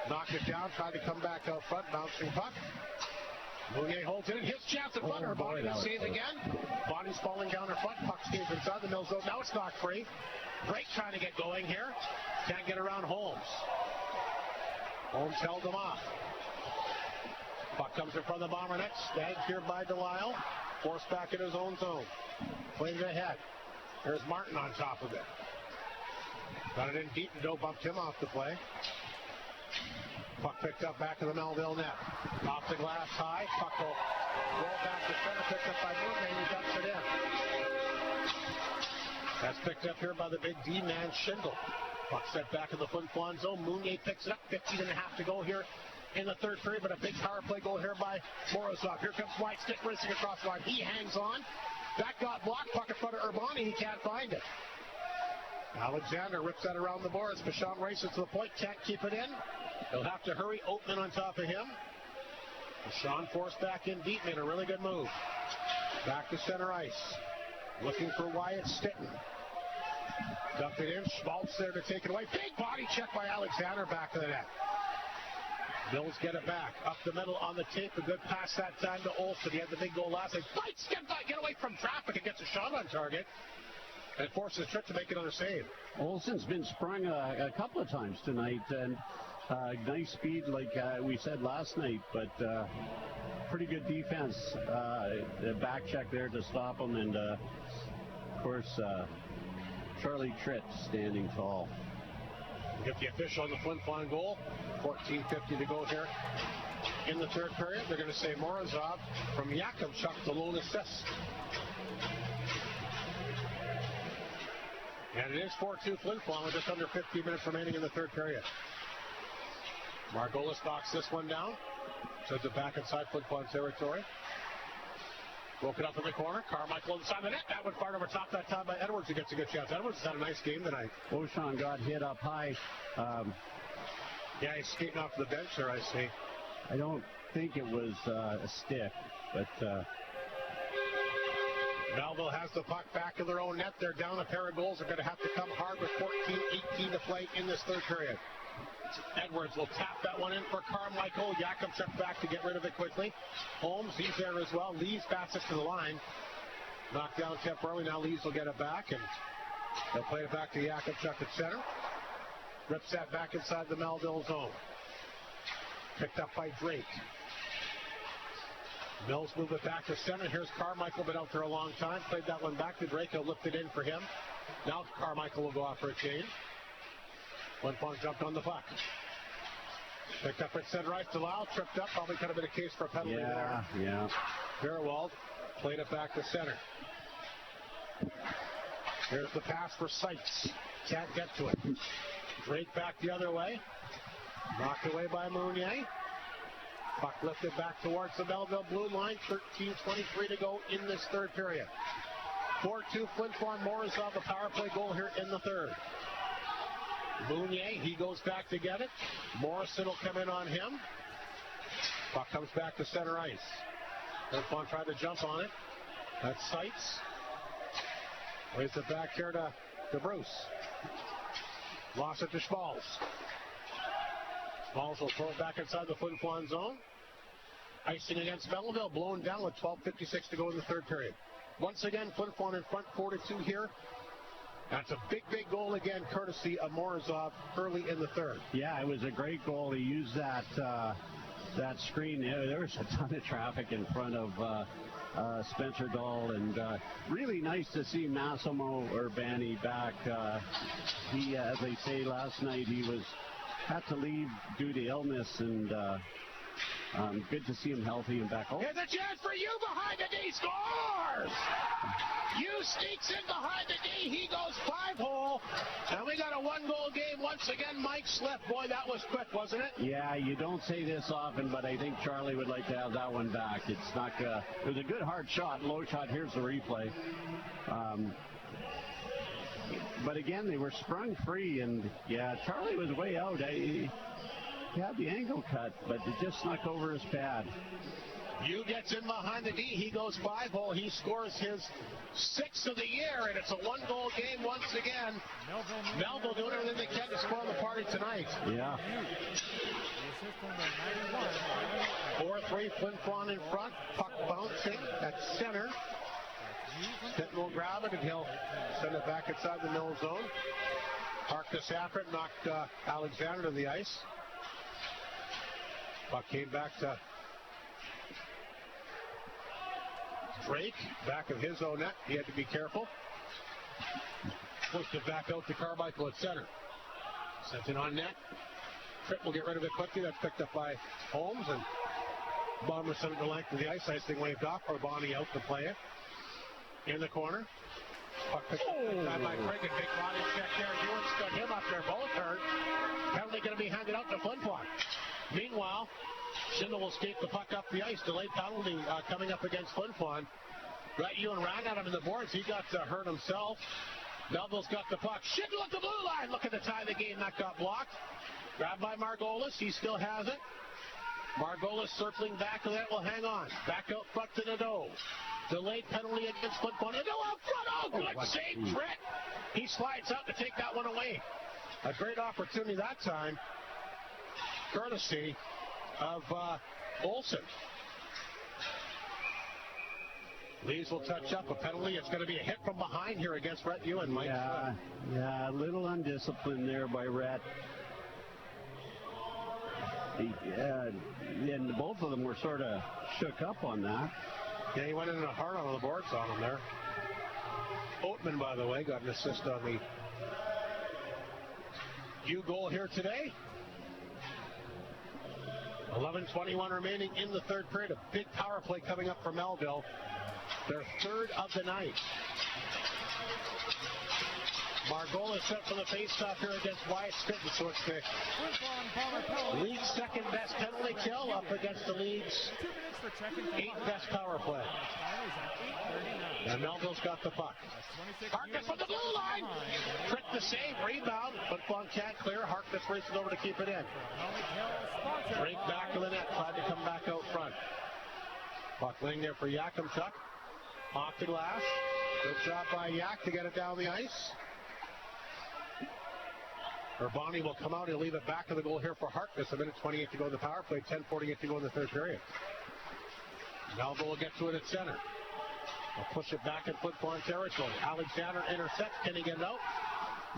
Knocked it down, tried to come back out front, bouncing puck. Mounier holds it in. His chance in front. Her body to save again. Body's falling down her front. Puck stays inside the mill zone. Now it's knocked free. Drake trying to get going here. Can't get around Holmes. Holmes held him off. Puck comes in front of the Bomber net. Snagged here by Delisle. Forced back in his own zone. Played it ahead. There's Martin on top of it. Got it in deep and Doe bumped him off the play. Puck picked up back to the Melville net. Off the glass high. Puck will roll back to center. Picked up by Mounier. He dumps it in. That's picked up here by the big D-man Schindel. Puck set back in the Flin Flon zone. Mounier picks it up. 15 and a half to go here in the third period, but a big power play goal here by Morozov. Here comes White Stick racing across the line. He hangs on. That got blocked. Puck in front of Urbani. He can't find it. Alexander rips that around the boards. Bichon races to the point. Can't keep it in. He'll have to hurry. Oatman on top of him. Bichon forced back in deep. Made a really good move. Back to center ice. Looking for Wyatt Stitton. Dumped it in. Schmaltz there to take it away. Big body check by Alexander back to the net. Mills get it back. Up the middle on the tape. A good pass that time to Olsen. He had the big goal last night. Fights, get away from traffic and gets a shot on target. And forces Tripp to make another save. Olsen's been sprung a couple of times tonight. And nice speed like we said last night. But pretty good defense. The back check there to stop him. And, of course, Charlie Tripp standing tall. Get the official on the Flin Flon goal. 14:50 to go here in the third period. They're going to say Morozov from Yakimchuk, the lone assist. And it is 4-2 Flin Flon with just under 15 minutes remaining in the third period. Margolis knocks this one down. Sends it back inside Flin Flon territory. Broke it up in the corner. Carmichael inside the net. That one fired over top that time by Edwards. He gets a good chance. Edwards has had a nice game tonight. Beauchamp got hit up high. Yeah, he's skating off the bench there, I see. I don't think it was a stick, but... Melville has the puck back in their own net. They're down a pair of goals. They're going to have to come hard with 14:18 to play in this third period. Edwards will tap that one in for Carmichael. Yakimchuk back to get rid of it quickly. Holmes, he's there as well. Lees bats it to the line. Knocked down temporarily. Now Lees will get it back, and they'll play it back to Yakimchuk at center. Rips that back inside the Melville zone. Picked up by Drake. Mills moved it back to center. Here's Carmichael, been out there a long time. Played that one back to Drake. He'll lift it in for him. Now Carmichael will go off for a change. Flin Flon jumped on the puck. Picked up at center ice. Delisle tripped up. Probably could have been a case for a penalty there. Yeah. Verwald played it back to center. Here's the pass for Seitz. Can't get to it. Drake back the other way. Knocked away by Mounier. Puck lifted back towards the Melville blue line. 13:23 to go in this third period. 4-2 Flin Flon. Morozov, the power play goal here in the third. Mounier, he goes back to get it. Morrison will come in on him. Puck comes back to center ice. Flin Flon tried to jump on it. That's Seitz. Plays it back here to Bruce. Lost it to Schmaltz. Schmaltz will throw it back inside the Flin Flon zone. Icing against Melville, blown down with 12:56 to go in the third period. Once again, Flin Flon in front, 4-2 here. That's a big goal again, courtesy of Morozov early in the third. Yeah, it was a great goal. He used that screen. There was a ton of traffic in front of Spencer Dahl, and really nice to see Massimo Urbani back. He, as they say last night, he had to leave due to illness, and Good to see him healthy and back home. Here's a chance for you behind the D. Scores! You sneaks in behind the D. He goes 5-hole. And we got a one-goal game once again. Mike Sliff. Boy, that was quick, wasn't it? Yeah, you don't say this often, but I think Charlie would like to have that one back. It's not. It was a good hard shot, low shot. Here's the replay. But again, they were sprung free, and yeah, Charlie was way out. He had the angle cut, but it just snuck over his pad. You gets in behind the D. He goes 5-hole. He scores his 6th of the year, and it's a one-goal game once again. Melville doing everything they can to spoil the party tonight. Yeah. 4-3, Flin Flon in front. Puck bouncing at center. Stetton will grab it, and he'll send it back inside the middle zone. Harkness after it, knocked Alexander to the ice. Puck came back to Drake, back of his own net. He had to be careful. Pushed it back out to Carmichael at center. Sent it on net. Tripp will get rid of it quickly. That's picked up by Holmes, and Bomber sent it the length of the ice. Icing waved off for Bonnie out to play it. In the corner. Puck picked up by Craig. Big body check there. Ewan stood him up there. Both hurt. Penalty going to be handed out to Flin Flon. Meanwhile, Schindel will skate the puck up the ice. Delayed penalty coming up against Flin Flon. Right, Ewan ran at him in the boards. He got hurt himself. Melville's got the puck. Schindel at the blue line. Looking to tie the game. That got blocked. Grabbed by Margolis. He still has it. Margolis circling back, and that will hang on. Back out front to Nadeau. Delayed penalty against Flin Flon. Nadeau out front. Oh, good save, Trent. He slides out to take that one away. A great opportunity that time. Courtesy of Olsen. Lees will touch up a penalty. It's going to be a hit from behind here against Rhett Ewan. Mike. Yeah, a little undisciplined there by Rhett. And both of them were sort of shook up on that. Yeah, he went in a hard on the boards on him there. Oatman, by the way, got an assist on the U goal here today. 11:21 remaining in the third period. A big power play coming up for Melville. Their third of the night. Margolis set for the faceoff here against Wyatt Stinton, so it's the league's second best penalty kill up against the league's 8th best power play. And Melville's got the puck. Harkness from the blue line. Trick the save, rebound, but Flon can't clear. Harkness races over to keep it in. Drake back to the net, tried to come back out front. Puck laying there for Yakimchuk. Off the glass. Good job by Yak to get it down the ice. Urbani will come out. He'll leave it back of the goal here for Harkness. A minute 28 to go in the power play. 10:48 to go in the third period. Melville will get to it at center. He'll push it back in Flin Flon territory. Alexander intercepts. Can he get it out?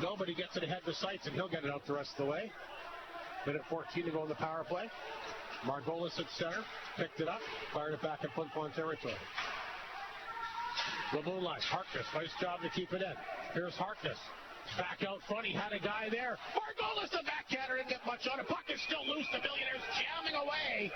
Nobody gets it ahead of the sights, and he'll get it out the rest of the way. Minute 14 to go in the power play. Margolis at center. Picked it up. Fired it back in Flin Flon territory. The blue line. Harkness. Nice job to keep it in. Here's Harkness. Back out front, he had a guy there. Margolis, the backhander, didn't get much on it. Puck is still loose. The Millionaires jamming away.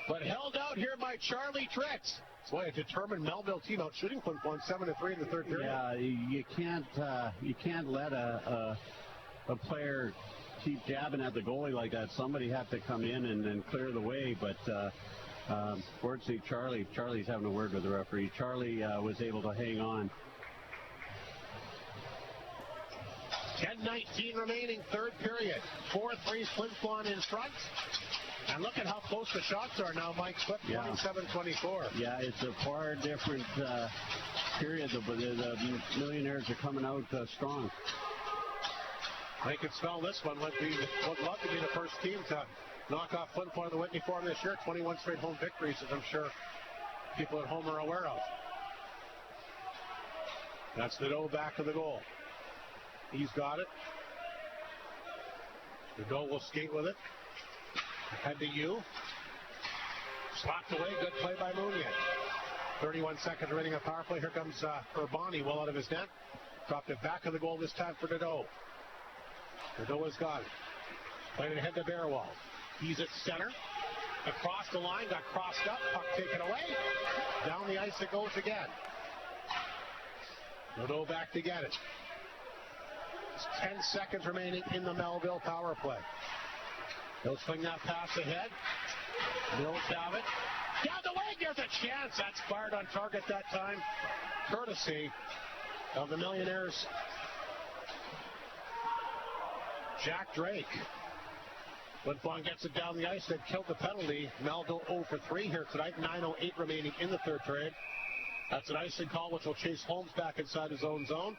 But held out here by Charlie Trix. That's why a determined Melville team out shooting Flin Flon 7-3 in the third period. Yeah, you can't let a player keep jabbing at the goalie like that. Somebody had to come in and clear the way. But fortunately, Charlie's having a word with the referee. Charlie was able to hang on. 10:19 remaining, third period. 4-3 Flin Flon in front. And look at how close the shots are now, Mike. 27-24. Yeah, it's a far different period. The Millionaires are coming out strong. They could smell this one. Would love to be the first team to knock off Flin Flon in the Whitney Forum this year. 21 straight home victories, as I'm sure people at home are aware of. That's Nadeau back of the goal. He's got it. Nadeau will skate with it. Head to you. Slapped away. Good play by Mounier. 31 seconds remaining on power play. Here comes Urbani well out of his net. Dropped it back of the goal this time for Nadeau. Nadeau has got it. Played it ahead to Bearwald. He's at center. Across the line, got crossed up, puck taken away. Down the ice it goes again. Nadeau back to get it. 10 seconds remaining in the Melville power play. They'll swing that pass ahead. Mills have it. Down the wing, there's a chance. That's fired on target that time. Courtesy of the Millionaires. Jack Drake. Flin Flon gets it down the ice. They've killed the penalty. Melville 0 for 3 here tonight. 9:08 remaining in the third period. That's an icing call, which will chase Holmes back inside his own zone.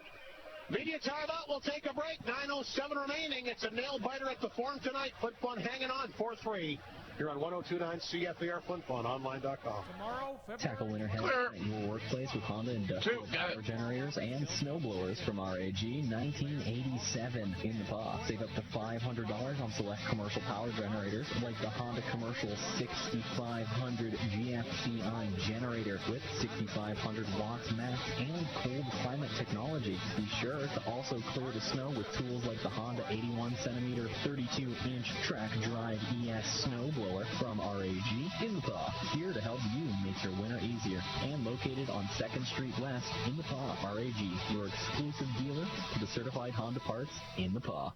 Media timeout. We'll take a break. 9:07 remaining. It's a nail-biter at the Forum tonight. Flin Flon hanging on 4-3. Here on 102.9 CFAR, Flin Flon, online.com. Tomorrow, Tackle winter head at your workplace with Honda industrial power generators and snowblowers from RAG 1987 in the box. Save up to $500 on select commercial power generators like the Honda Commercial 6500 GFCI generator with 6500 watts max and cold climate technology. Be sure to also clear the snow with tools like the Honda 81 centimeter 32-inch track drive ES snowblower from RAG in the Paw. Here to help you make your winter easier. And located on 2nd Street West in the Paw. RAG, your exclusive dealer for the certified Honda parts in the Paw.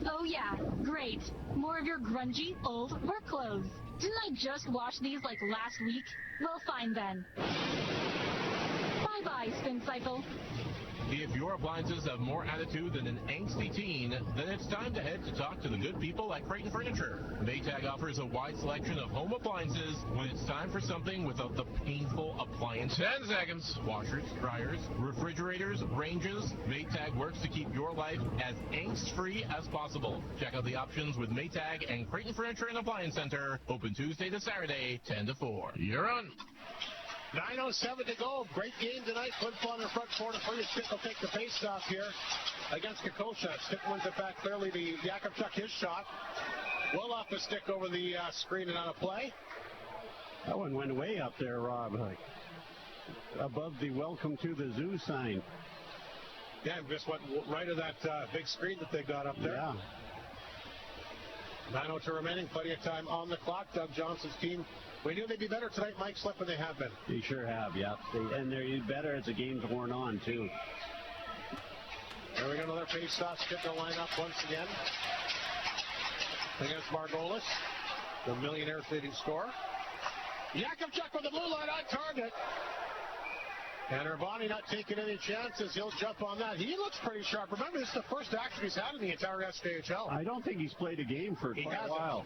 Oh yeah, great. More of your grungy, old work clothes. Didn't I just wash these like last week? Well, fine then. Bye-bye, Spin Cycle. If your appliances have more attitude than an angsty teen, then it's time to head to talk to the good people at Creighton Furniture. Maytag offers a wide selection of home appliances when it's time for something without the painful appliance. 10 seconds. Washers, dryers, refrigerators, ranges. Maytag works to keep your life as angst-free as possible. Check out the options with Maytag and Creighton Furniture and Appliance Center. Open Tuesday to Saturday, 10 to 4. You're on. 9:07 to go. Great game tonight. Flin Flon in front 4-3. Stick will take the face-off here against Kakosha. Stick wins it back clearly to Yakubchuk, his shot. Well off the stick over the screen and on a play. That one went way up there, Rob. Above the welcome to the zoo sign. Yeah, just went right of that big screen that they got up there. Yeah. 9:02 remaining. Plenty of time on the clock. Doug Johnson's team. We knew they'd be better tonight. Mike slept when they have been. They sure have, yeah. And they're better as the game's worn on, too. There we go, another face-off. Skip the lineup once again against Margolis, the Millionaires leading scorer. Yakubchuk with the blue line on target. And Urbani not taking any chances. He'll jump on that. He looks pretty sharp. Remember, this is the first action he's had in the entire SJHL. I don't think he's played a game for quite a while.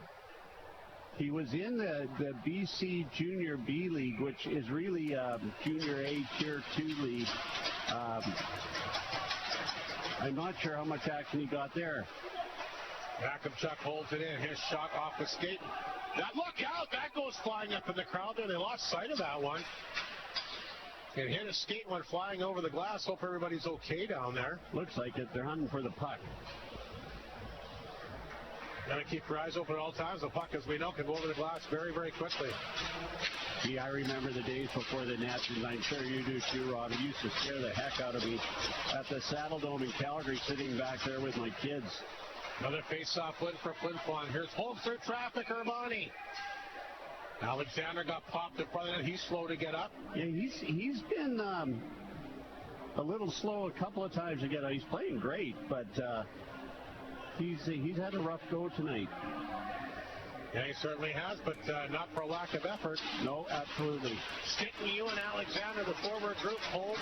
He was in the BC Junior B League, which is really Junior A Tier 2 league. I'm not sure how much action he got there. Yakubchuk holds it in. His shot off the skate. That look out! That goes flying up in the crowd there. They lost sight of that one. It hit a skate, went flying over the glass. Hope everybody's okay down there. Looks like it. They're hunting for the puck. Got to keep your eyes open at all times. The puck, as we know, can go over the glass very, very quickly. Gee, I remember the days before the Nats, and I'm sure you do too, Rob. It used to scare the heck out of me at the Saddle Dome in Calgary, sitting back there with my kids. Another face-off win for Flin Flon. Here's Holmes through traffic, Urbani. Alexander got popped in front of it. He's slow to get up. Yeah, he's been a little slow a couple of times to get up. He's playing great, but he's had a rough go tonight. Yeah, he certainly has, but not for a lack of effort. No, absolutely. Sticking you and Alexander, the forward group, Holmes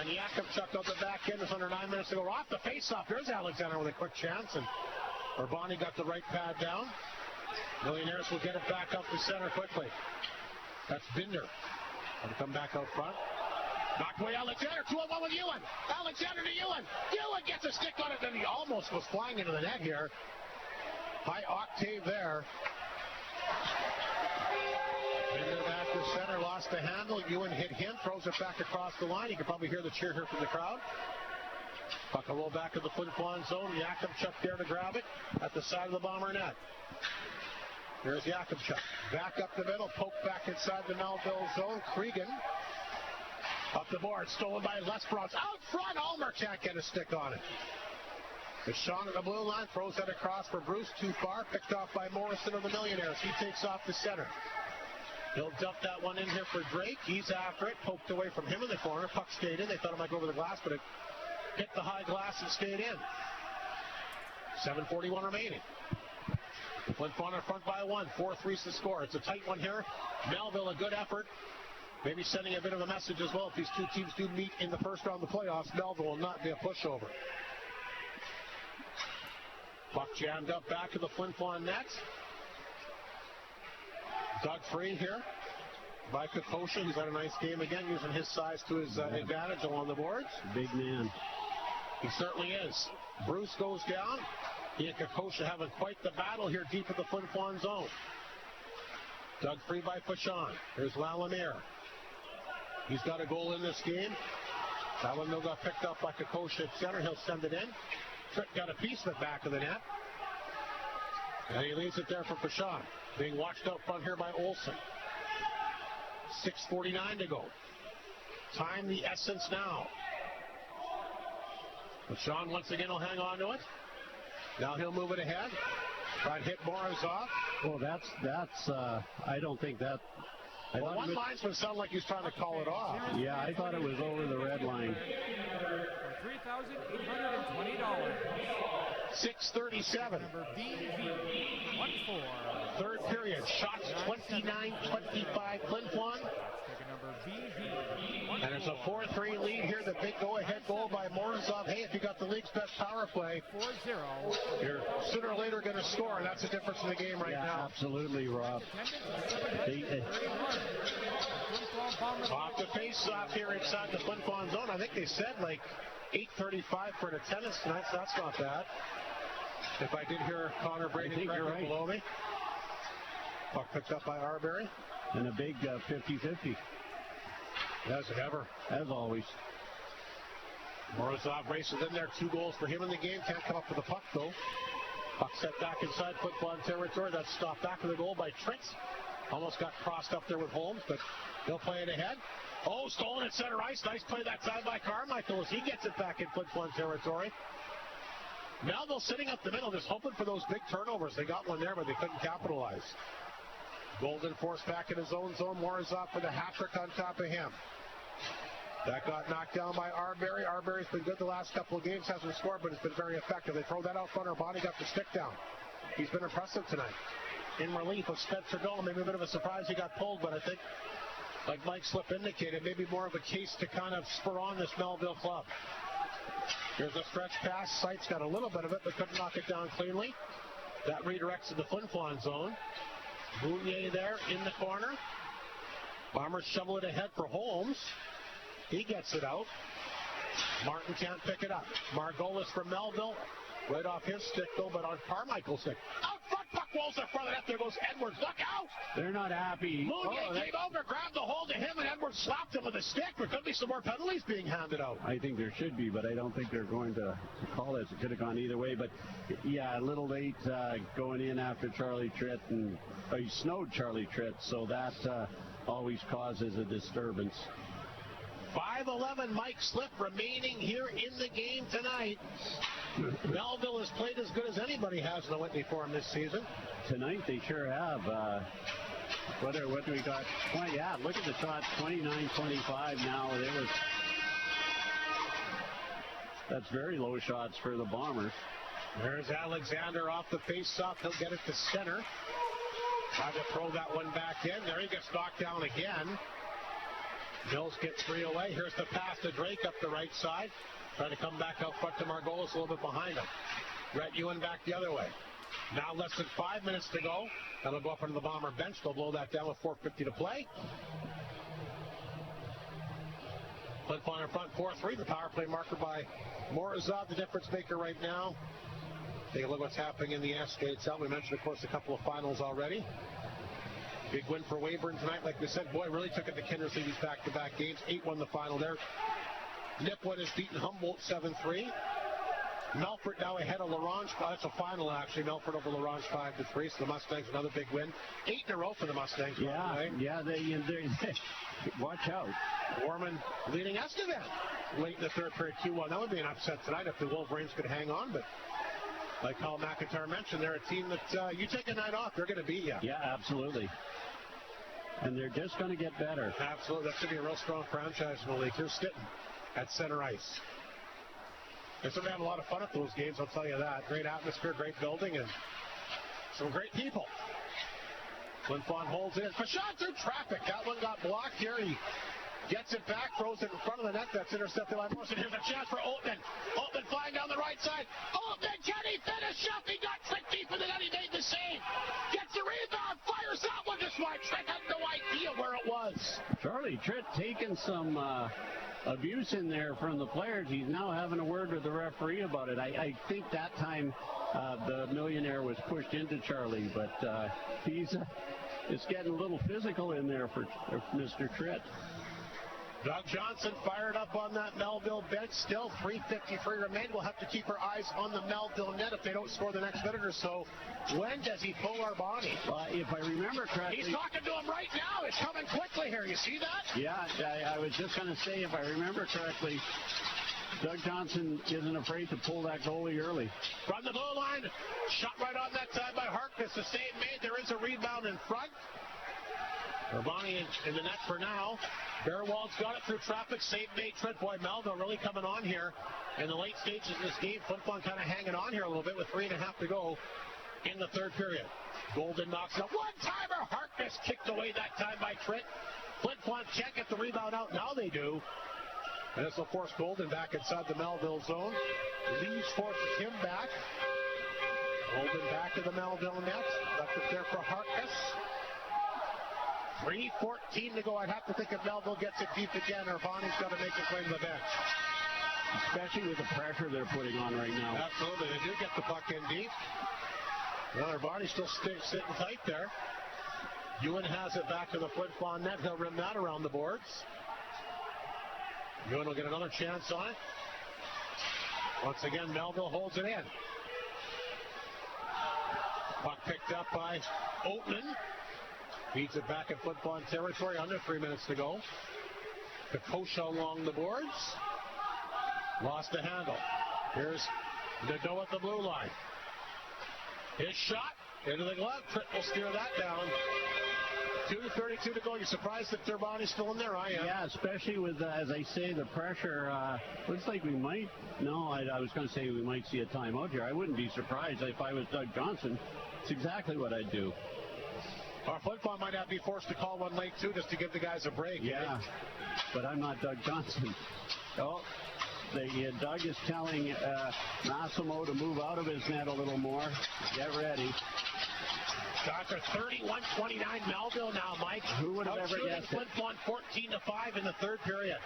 and Yakubchuk on the back end. It's under 9 minutes to go. Off the face-off. Here's Alexander with a quick chance, and Urbani got the right pad down. Millionaires will get it back up the center quickly. That's Binder. Going to come back out front. Knocked away Alexander. 2-on-1 with Ewan. Alexander to Ewan. Ewan gets a stick on it, and he almost was flying into the net here. High octave there. Binder back to center. Lost the handle. Ewan hit him. Throws it back across the line. You can probably hear the cheer here from the crowd. Puck will roll back to the Flin Flon zone. Yakubchuk there to grab it at the side of the Bomber net. Here's Yakubchuk. Back up the middle. Poke back inside the Melville zone. Cregan up the board. Stolen by Lesbrons. Out front. Ulmer can't get a stick on it. Deshaun at the blue line, throws that across for Bruce, too far, picked off by Morrison of the Millionaires. He takes off the center. He'll dump that one in here for Drake. He's after it, poked away from him in the corner. Puck stayed in. They thought it might go over the glass, but it hit the high glass and stayed in. 7:41 remaining. Flin Flon in front by 1. 4-3's the score. It's a tight one here. Melville, a good effort. Maybe sending a bit of a message as well. If these two teams do meet in the first round of the playoffs, Melville will not be a pushover. Puck jammed up back to the Flin Flon net. Dug free here by Kokosha. He's had a nice game again, using his size to his advantage along the boards. Big man. He certainly is. Bruce goes down. He and Kokosha having quite the battle here deep in the Flin Flon zone. Dug free by Fashon. Here's Lalamere. He's got a goal in this game. That one though got picked up by Kokosha at center. He'll send it in. Trick got a piece of it back of the net. And he leaves it there for Fashon. Being watched out front here by Olsen. 6:49 to go. Time the essence now. Fashon once again will hang on to it. Now he'll move it ahead. Try and hit Morozov. Well, that's I don't think that. Well, one linesman sounded like he was trying to call it off. Yeah, I thought it was over the red line. For $3,820. 6:37. Number BV. 1-4. Third period. Shots 29-25 Flin Flon. And it's a 4-3 lead here. The big go-ahead goal by Morozov. Hey, if you got the league's best power play, 4-0. you're sooner or later going to score, and that's the difference in the game right now. Absolutely, Rob. Off the face-off here inside the Flin Flon zone. I think they said like 8:35 for an attendance tonight, so that's not bad. If I did hear Connor Brady correctly below me. Puck picked up by Arbery. And a big 50-50. As ever. As always. Morozov races in there. 2 goals for him in the game. Can't come up with the puck, though. Puck set back inside Flin Flon territory. That's stopped back of the goal by Tritz. Almost got crossed up there with Holmes, but he'll play it ahead. Oh, stolen at center ice. Nice play that time by Carmichael as he gets it back in Flin Flon territory. Melville sitting up the middle, just hoping for those big turnovers. They got one there, but they couldn't capitalize. Golden forced back in his own zone. Morozov for the hat-trick on top of him. That got knocked down by Arbery. Arbery's been good the last couple of games. Hasn't scored, but it's been very effective. They throw that out front. Our body got the stick down. He's been impressive tonight. In relief of Spencer Dolan. Maybe a bit of a surprise he got pulled, but I think, like Mike Slip indicated, maybe more of a case to kind of spur on this Melville club. Here's a stretch pass. Seitz got a little bit of it, but couldn't knock it down cleanly. That redirects to the Flin Flon zone. Mounier there in the corner. Bombers shovel it ahead for Holmes. He gets it out. Martin can't pick it up. Margolis for Melville. Right off his stick, though, but on Carmichael's stick. Out front, puck rolls in front of that. There goes Edwards. Look out! They're not happy. Mounier came over, grabbed the hold of him, and Edwards slapped him with a stick. There could be some more penalties being handed out. I think there should be, but I don't think they're going to call this. It could have gone either way, but yeah, a little late going in after Charlie Tritt, and he snowed Charlie Tritt, so that always causes a disturbance. 5:11 Mike Slip remaining here in the game tonight. Melville has played as good as anybody has in the Whitney Forum this season. Tonight they sure have. What do we got? Yeah, look at the shots, 29-25 now. That's very low shots for the Bombers. There's Alexander off the face-off. He'll get it to center. Try to throw that one back in. There he gets knocked down again. Mills gets 3 away. Here's the pass to Drake up the right side. Trying to come back out front to Margolis a little bit behind him. Rhett Ewan back the other way. Now less than 5 minutes to go. That'll go up onto the Bomber bench. They'll blow that down with 4:50 to play. Flin Flon in front, 4-3. The power play marker by Morozov, the difference maker right now. Take a look what's happening in the SKHL. We mentioned, of course, a couple of finals already. Big win for Weyburn tonight. Like we said, boy, really took it to Kindersley these back-to-back games. 8-1 the final there. Nipwood has beaten Humboldt 7-3. Melfort now ahead of Larange. That's a final, actually. Melfort over Larange 5-3. So the Mustangs, another big win. 8 in a row for the Mustangs. Yeah, they watch out. Warman leading Estevan late in the third period, 2-1. That would be an upset tonight if the Wolverines could hang on, but like Paul McIntyre mentioned, they're a team that you take a night off, they're going to beat you. Yeah, absolutely. And they're just going to get better. Absolutely. That should be a real strong franchise in the league. Here's Stitton at center ice. They're going to have a lot of fun at those games, I'll tell you that. Great atmosphere, great building, and some great people. Flin Flon holds it in. Pashot through traffic. That one got blocked here. He gets it back, throws it in front of the net. That's intercepted by Morrison. Here's a chance for Oatman. Oatman flying down the right side. Oatman, can he finish up? He got tricked deep in the net. He made the save. Gets the rebound. Fires that one just wide. Tritt had no idea where it was. Charlie Tritt taking some abuse in there from the players. He's now having a word with the referee about it. I think that time the Millionaire was pushed into Charlie, but it's getting a little physical in there for Mr. Tritt. Doug Johnson fired up on that Melville bench. Still 3:53 remain. We'll have to keep our eyes on the Melville net if they don't score the next minute or so. When does he pull our body? If I remember correctly... He's talking to him right now. It's coming quickly here. You see that? Yeah, I was just going to say, if I remember correctly, Doug Johnson isn't afraid to pull that goalie early. From the blue line. Shot right on that time by Harkness. The save made. There is a rebound in front. Urbani in the net for now. Bearwald's got it through traffic. Save made. Tritt. Boy, Melville really coming on here in the late stages of this game. Flin Flon kind of hanging on here a little bit with 3.5 to go in the third period. Golden knocks up. One-timer. Harkness kicked away that time by Tritt. Flin Flon can't get the rebound out. Now they do. And this will force Golden back inside the Melville zone. Leaves forces him back. Golden back to the Melville net. Left it there for Harkness. 3:14 to go. I'd have to think if Melville gets it deep again, Urbani's got to make his way to the bench. Especially with the pressure they're putting on right now. Absolutely. They do get the puck in deep. Well, Urbani's still sitting tight there. Ewan has it back to the Flin Flon net. He'll rim that around the boards. Ewan will get another chance on it. Once again, Melville holds it in. Puck picked up by Oatman. Feeds it back in Flin Flon territory. Under 3 minutes to go. Kakosha along the boards. Lost the handle. Here's Nadeau at the blue line. His shot into the glove. Tritt will steer that down. 2:32 to go. You're surprised that Urbani's still in there? I am. Yeah, especially with, as I say, the pressure. Looks like we might. No, I was going to say we might see a timeout here. I wouldn't be surprised if I was Doug Johnson. It's exactly what I'd do. Our Flin Flon might have to be forced to call one late, too, just to give the guys a break. Yeah, but I'm not Doug Johnson. Oh, Doug is telling Massimo to move out of his net a little more. Get ready. After 31-29 Melville now, Mike. Who would have ever guessed Flin Flon 14-5 in the third period.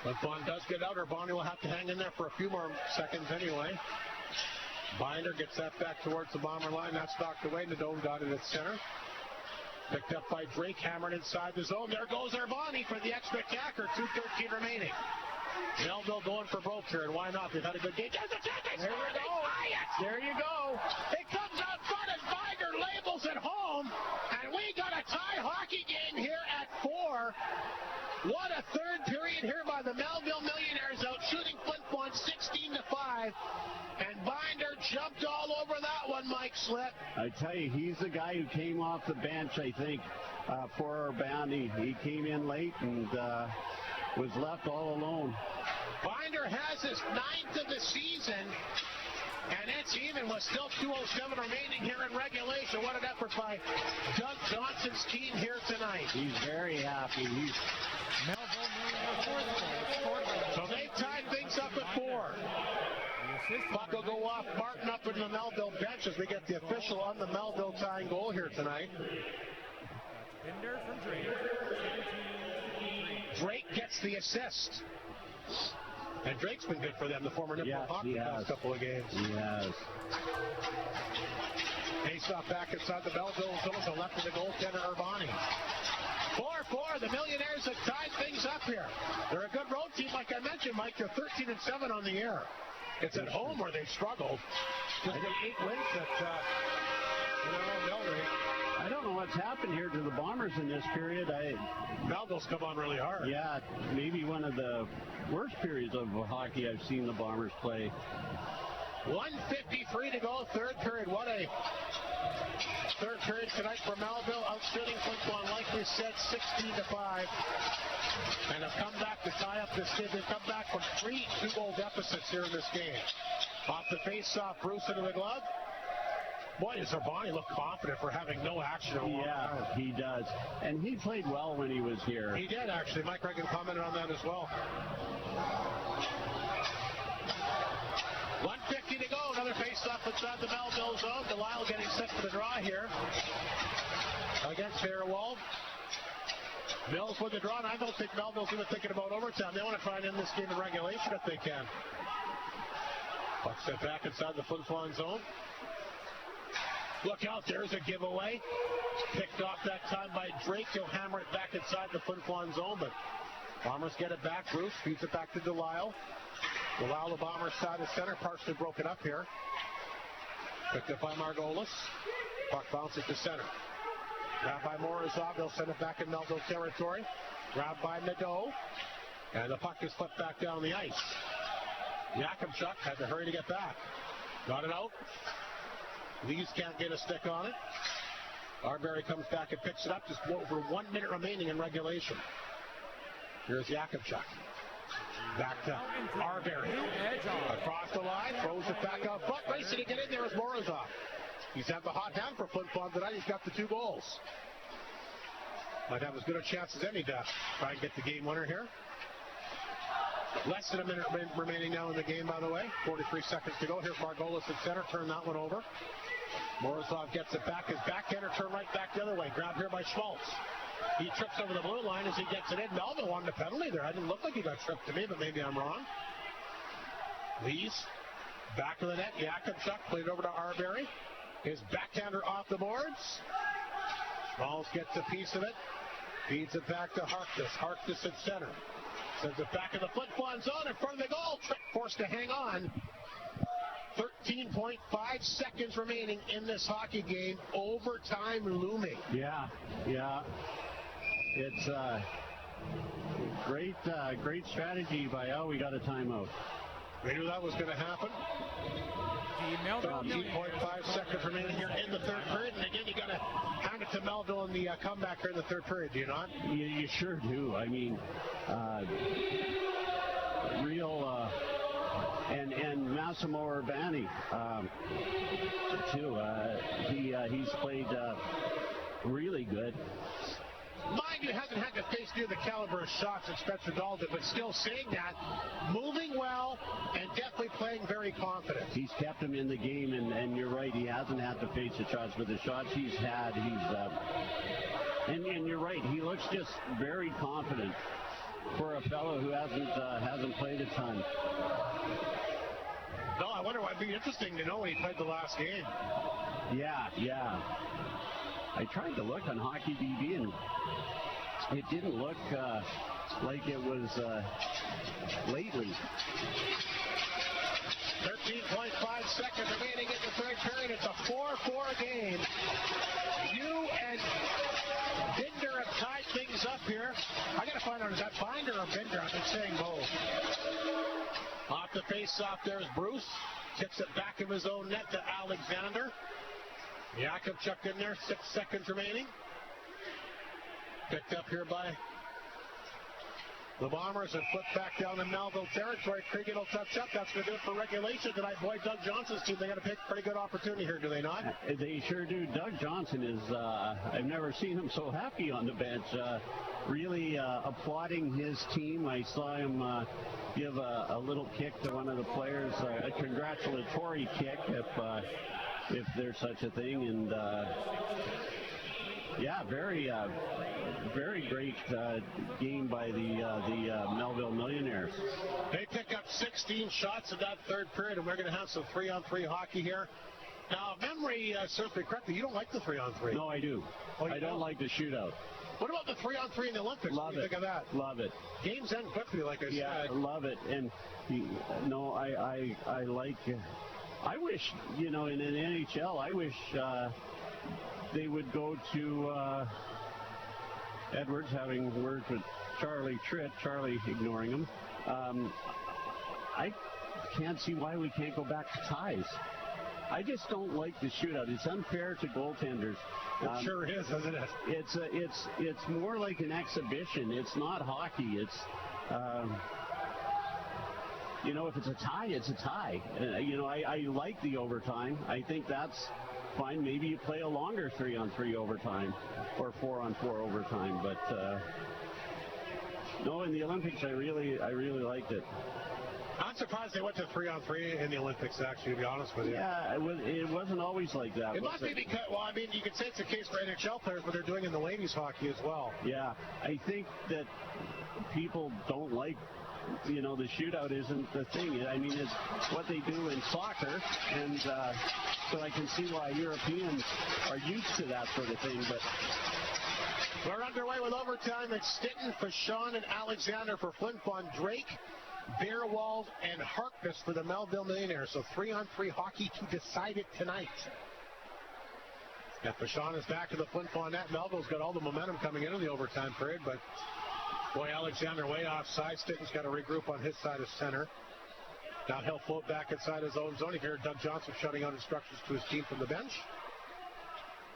Flin Flon does get out. Urbani will have to hang in there for a few more seconds anyway. Binder gets that back towards the Bomber line. That's knocked away. Nadeau got it at center. Picked up by Drake, hammered inside the zone. There goes Urbani for the extra attacker. 2:13 remaining. Melville going for broke here, and why not? They've had a good game. There's a chance. They score. They tie it. There you go. It comes out front, and Binder labels it home. And we got a tie hockey game here at 4. What a third period here by the Melville Millionaires, out shooting Flin Flon 16-5. And Binder jumped all over that one, Mike Slip. I tell you, he's the guy who came off the bench, I think, for Urbani. He came in late and was left all alone. Binder has his 9th of the season, and it's even with still 2:07 remaining here in regulation. What an effort by Doug Johnson's team here tonight. He's very happy. So they've tied things up at 4. Puck will go off Martin up in the Melville bench as we get the official on the Melville tying goal here tonight. Bender from Drake. Drake gets the assist. And Drake's been good for them, the former Nipple Hawk, the past couple of games. He has. Face-off back inside the Melville zone to left of the goaltender, Urbani. 4-4, the Millionaires have tied things up here. They're a good road team, like I mentioned, Mike. They're 13-7 on the year. It's at home where they've struggled. Just the 8 wins that, I don't know what's happened here to the Bombers in this period. Melville's come on really hard. Yeah, maybe one of the worst periods of hockey I've seen the Bombers play. 1:53 to go, third period. What a third period tonight for Melville. Outshooting Flin Flon, like we said, 16-5. And have come back to tie up this game. They've come back from 3 2-goal deficits here in this game. Off the face-off, Bruce into the glove. Boy, does Urbani look confident for having no action. Yeah, he does. And he played well when he was here. He did, actually. Mike Reagan commented on that as well. 1:50 to go. Another face-off inside the Melville zone. Delisle getting set for the draw here against Fairwald. Mills with the draw, and I don't think Melville's even thinking about overtime. They want to try and end this game in regulation if they can. Puck set back inside the Flin Flon zone. Look out, there's a giveaway. Picked off that time by Drake. He'll hammer it back inside the Flin Flon zone, but Bombers get it back. Bruce feeds it back to Delisle. Delisle, the Bombers side of center, partially broken up here. Picked up by Margolis. Puck bounces to center. Grabbed by Morozov. They'll send it back in Melville territory. Grabbed by Nadeau. And the puck is flipped back down the ice. Yakubchuk had to hurry to get back. Got it out. Lees can't get a stick on it. Arbery comes back and picks it up. Just over 1 minute remaining in regulation. Here's Yakubchuk. Back to Arbery. Across the line. Throws it back out front. Racing to get in there is Morozov. He's had the hot hand for Flin Flon tonight. He's got the 2 goals. Might have as good a chance as any to try and get the game winner here. Less than a minute remaining now in the game, by the way. 43 seconds to go. Here's Margolis at center. Turn that one over. Morozov gets it back. His backhander turn right back the other way. Grabbed here by Schmaltz. He trips over the blue line as he gets it in. Melville wanted a penalty there. I didn't look like he got tripped to me, but maybe I'm wrong. Lees. Back of the net. Yakubchuk played over to Arbery. His backhander off the boards. Schmaltz gets a piece of it. Feeds it back to Harkness. Harkness at center. Sends it back in the Flin Flon zone in front of the goal. Trick forced to hang on. 13.5 seconds remaining in this hockey game. Overtime looming. Yeah. It's great strategy by we got a timeout. We knew that was going to happen. 8.5 seconds remaining here in the third period. And again, you got to hand it to Melville in the comeback here in the third period, do you not? You sure do. I mean, real... And Massimo Urbani, too. He's played really good. Mind you, hasn't had to face near the caliber of shots that Spencer Dahl did, but still saying that, moving well and definitely playing very confident. He's kept him in the game, and you're right, he hasn't had to face the shots, but the shots he's had, and you're right, he looks just very confident for a fellow who hasn't played a ton. No, I wonder why it'd be interesting to know when he played the last game. Yeah. I tried to look on Hockey DB, and it didn't look like it was lately. 13.5 seconds remaining in the third period. It's a 4-4 game. You and Binder have tied things up here. I got to find out, is that Binder or Binder? I've been saying both. Off the face-off, there's Bruce. Kicks it back of his own net to Alexander. Yakubchuk in there, 6 seconds remaining. Picked up here by the Bombers and flipped back down in Melville territory. Cregan will touch up. That's going to do it for regulation tonight. Boy, Doug Johnson's team, they got a pretty good opportunity here, do they not? They sure do. Doug Johnson is, I've never seen him so happy on the bench. Really applauding his team. I saw him give a little kick to one of the players, a congratulatory kick, if there's such a thing. And very great game by the Melville Millionaires. They pick up 16 shots in that third period, and we're going to have some 3-on-3 hockey here. Now, if memory serves me correctly, you don't like the 3-on-3. No, I do. I don't like the shootout. What about the 3-on-3 in the Olympics? What do you think of that? Love it. Games end quickly, like I said. Yeah, love it. And I like. I wish, in an NHL, I wish they would go to Edwards, having words with Charlie Tritt, Charlie ignoring him. I can't see why we can't go back to ties. I just don't like the shootout. It's unfair to goaltenders. It sure is, isn't it? It's more like an exhibition. It's not hockey. It's if it's a tie, it's a tie. I like the overtime. I think that's fine. Maybe you play a longer 3-on-3 overtime or 4-on-4 overtime. But no, in the Olympics, I really liked it. I'm surprised they went to 3-on-3 in the Olympics, actually, to be honest with you. Yeah, it wasn't always like that. It must be because, you could say it's the case for NHL players, but they're doing it in the ladies' hockey as well. Yeah, I think that people don't like, the shootout isn't the thing. I mean, it's what they do in soccer, and so I can see why Europeans are used to that sort of thing, but... We're underway with overtime. It's Stitton, Fashon, and Alexander for Flin Flon, Drake, Beerwald, and Harkness for the Melville Millionaires. So 3-on-3 hockey to decide it tonight. And Fashon is back to the Flin Flon net. Melville's got all the momentum coming into the overtime period, but boy, Alexander way offside. Stitton's got to regroup on his side of center. Now he'll float back inside his own zone. You hear Doug Johnson shouting out instructions to his team from the bench.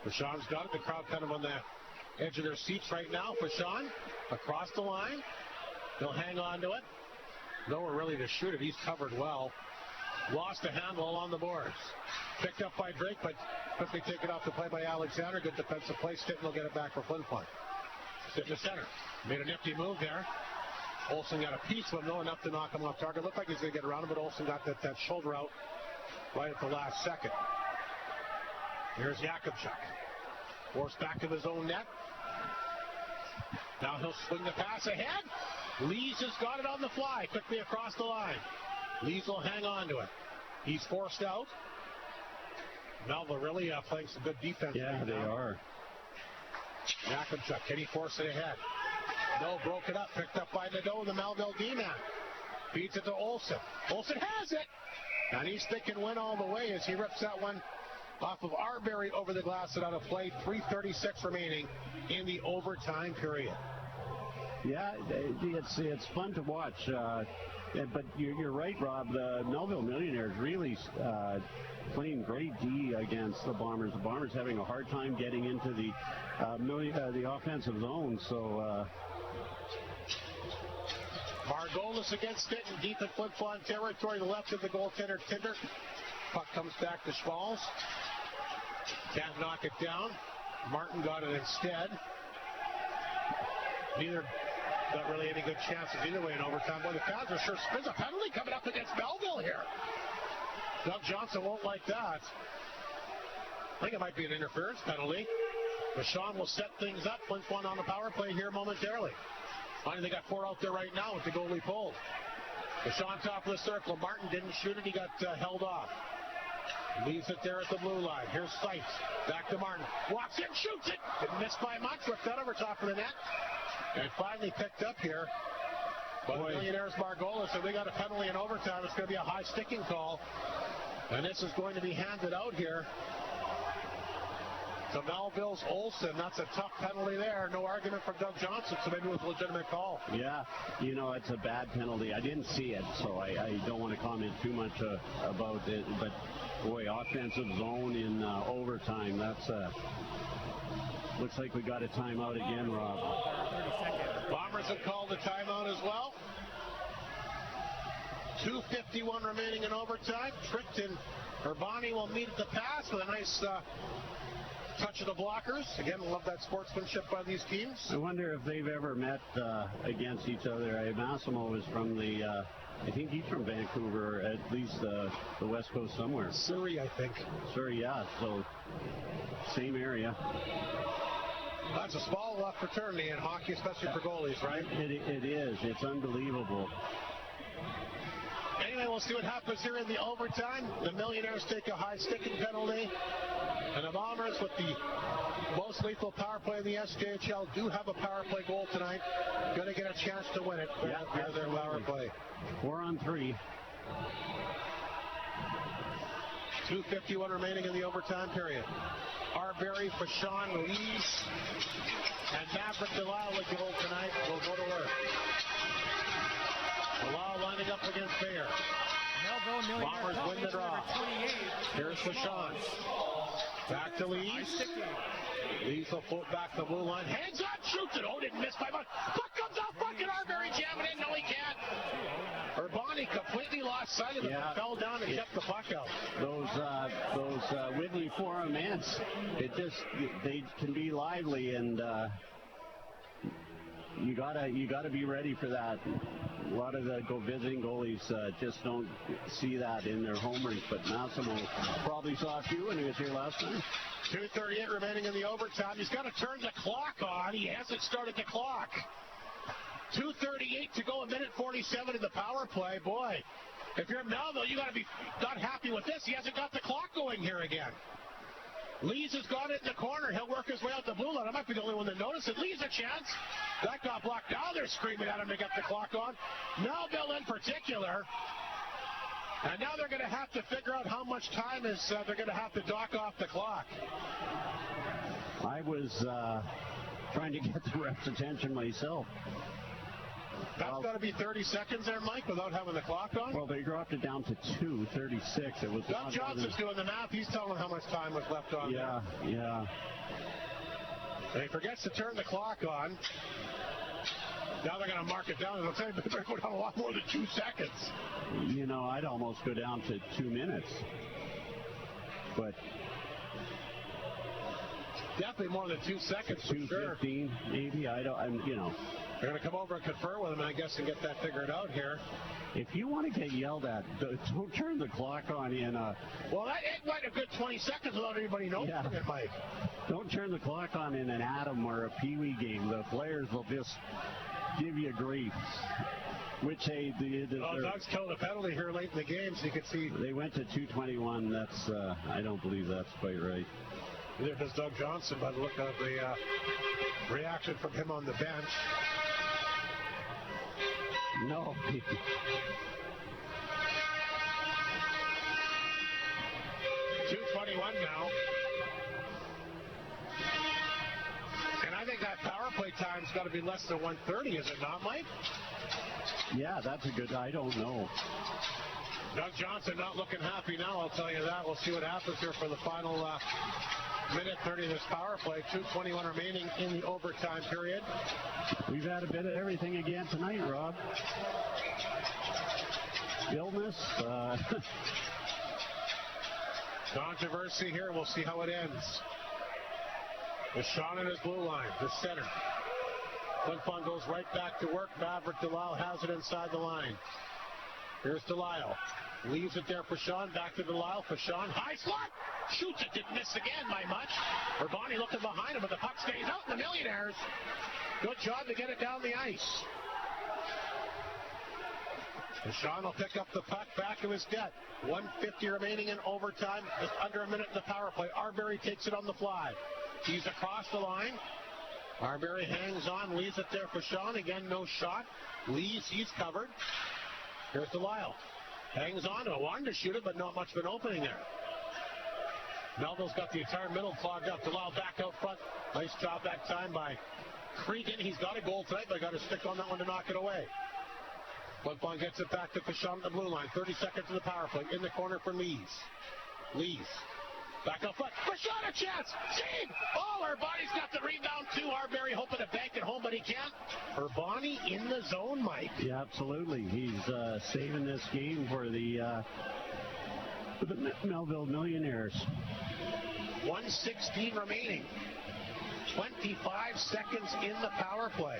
Fashon's got it. The crowd kind of on the edge of their seats right now. Fashon across the line. He'll hang on to it. Nowhere really to shoot it. He's covered well. Lost a handle on the boards. Picked up by Drake, but quickly taken off the play by Alexander. Good defensive play. Stitton will get it back for Flin Flon. Stitton to center. Made a nifty move there. Olsen got a piece of him, though, enough to knock him off target. Looked like he's going to get around him, but Olsen got that shoulder out right at the last second. Here's Jakubchuk. Forced back to his own net. Now he'll swing the pass ahead. Lees has got it on the fly, quickly across the line. Lees will hang on to it. He's forced out. Melville really playing some good defense. Yeah, they are. Jakubchuk, can he force it ahead? No, broke it up, picked up by Nadeau, the Melville D-man. Feeds it to Olsen. Olsen has it! And he's thinking win all the way as he rips that one off of Arbery over the glass and out of play. 3:36 remaining in the overtime period. Yeah, it's fun to watch, but you're right, Rob. The Melville Millionaires really playing great D against the Bombers. The Bombers having a hard time getting into the offensive zone. So Margolis against Stitton, deep in Flin Flon territory, the left of the goaltender Tinder. Puck comes back to Schmalz. Can't knock it down. Martin got it instead. Neither got really any good chances either way in overtime. Boy, the fans are sure. There's a penalty coming up against Melville here. Doug Johnson won't like that. I think it might be an interference penalty. Vachon will set things up. Flin Flon on the power play here momentarily. Finally, they got 4 out there right now with the goalie pulled. Vachon top of the circle. Martin didn't shoot it. He got held off. Leaves it there at the blue line. Here's Seitz. Back to Martin. Walks in, shoots it. Didn't miss by much. Ripped that over top of the net. And finally picked up here. But Millionaires Margolis, so they got a penalty in overtime. It's going to be a high sticking call. And this is going to be handed out here to Melville's Olsen. That's a tough penalty there. No argument for Doug Johnson, so maybe it was a legitimate call. Yeah, it's a bad penalty. I didn't see it, so I don't want to comment too much about it. But, boy, offensive zone in overtime, that's looks like we got a timeout again, Rob. 30 seconds. Bombers have called a timeout as well. 2:51 remaining in overtime. Tricked and Urbani will meet at the pass with a nice touch of the blockers. Again, love that sportsmanship by these teams. I wonder if they've ever met against each other. Massimo is from the, I think he's from Vancouver, at least the West Coast somewhere. Surrey, I think. Surrey, yeah. So, same area. That's a small fraternity in hockey, especially for goalies, right? It is. It's unbelievable. Anyway, we'll see what happens here in the overtime. The Millionaires take a high sticking penalty. And the Bombers, with the most lethal power play in the SJHL, do have a power play goal tonight. Going to get a chance to win it via their power play. 4-on-3. 2:51 remaining in the overtime period. Arbery, Fashon, Lees, and Maverick Delisle with the goal tonight will go to work. Delisle lining up against Bayer. Melville Bombers win the draw. Here's Flin. Back to Lees. Lees will float back the blue line. Hands up, shoots it. Oh, didn't miss by much. Puck comes out. Fucking Arbery jam it in. No, he can't. Urbani completely lost sight of it. Yeah. Fell down and kept the puck out. Those Whitney Forum ants, they can be lively, and you gotta be ready for that. A lot of the visiting goalies just don't see that in their home rink, but Massimo probably saw a few when he was here last time. 2:38 remaining in the overtime. He's got to turn the clock on. He hasn't started the clock. 2:38 to go, 1:47 in the power play. Boy, if you're Melville, you got to be not happy with this. He hasn't got the clock going here again. Lees has got it in the corner. He'll work his way out the blue line. I might be the only one that noticed it. Lees a chance. That got blocked. Now they're screaming at him to get the clock on. Melville in particular. And now they're going to have to figure out how much time is they're going to have to dock off the clock. I was trying to get the ref's attention myself. That's got to be 30 seconds there, Mike, without having the clock on? Well, they dropped it down to 2:36. It was Doug Johnson's doing the math. He's telling how much time was left on there. Yeah. And he forgets to turn the clock on. Now they're going to mark it down. They're going to go down a lot more than 2 seconds. You know, I'd almost go down to 2 minutes. But definitely more than 2 seconds. 2:15, maybe. They're going to come over and confer with him, and I guess, and get that figured out here. If you want to get yelled at, don't turn the clock on in Well, it went a good 20 seconds without anybody noticing it, Mike. Don't turn the clock on in an Atom or a Pee Wee game. The players will just give you grief. Which, hey, Doug's killed a penalty here late in the game, so you can see. They went to 2:21. That's, I don't believe that's quite right. Neither does Doug Johnson, by the look of the reaction from him on the bench. No. 2:21 now. And I think that power play time's got to be less than 1:30, is it not, Mike? Yeah, that's a good, I don't know. Doug Johnson not looking happy now, I'll tell you that. We'll see what happens here for the final minute 30 of this power play. 2:21 remaining in the overtime period. We've had a bit of everything again tonight, Rob. Illness. Controversy here. We'll see how it ends. With Sean in his blue line, the center. Flin Flon goes right back to work. Maverick Delisle has it inside the line. Here's Delisle. Leaves it there for Sean. Back to Delisle for Sean. High slot. Shoots it. Didn't miss again by much. Urbani looking behind him, but the puck stays out in the Millionaires. Good job to get it down the ice. And Sean will pick up the puck back to his net. 1:50 remaining in overtime. Just under a minute in the power play. Arbery takes it on the fly. He's across the line. Arbery hangs on, leaves it there for Sean. Again, no shot. Leaves, he's covered. Here's Delisle. Hangs on to it. Wanted to shoot it, but not much of an opening there. Melville's got the entire middle clogged up. Delisle back out front. Nice job that time by Cregan. He's got a goal tonight, but got to stick on that one to knock it away. Flin Flon gets it back to Fashon at the blue line. 30 seconds in the power play. In the corner for Lees. Lees. Back up front. Fashon a chance. Save! Oh, Urbani's got the rebound too. Arbery hoping to bank it home, but he can't. Urbani in the zone, Mike. Yeah, absolutely. He's saving this game for the Melville Millionaires. 1:16 remaining. 25 seconds in the power play.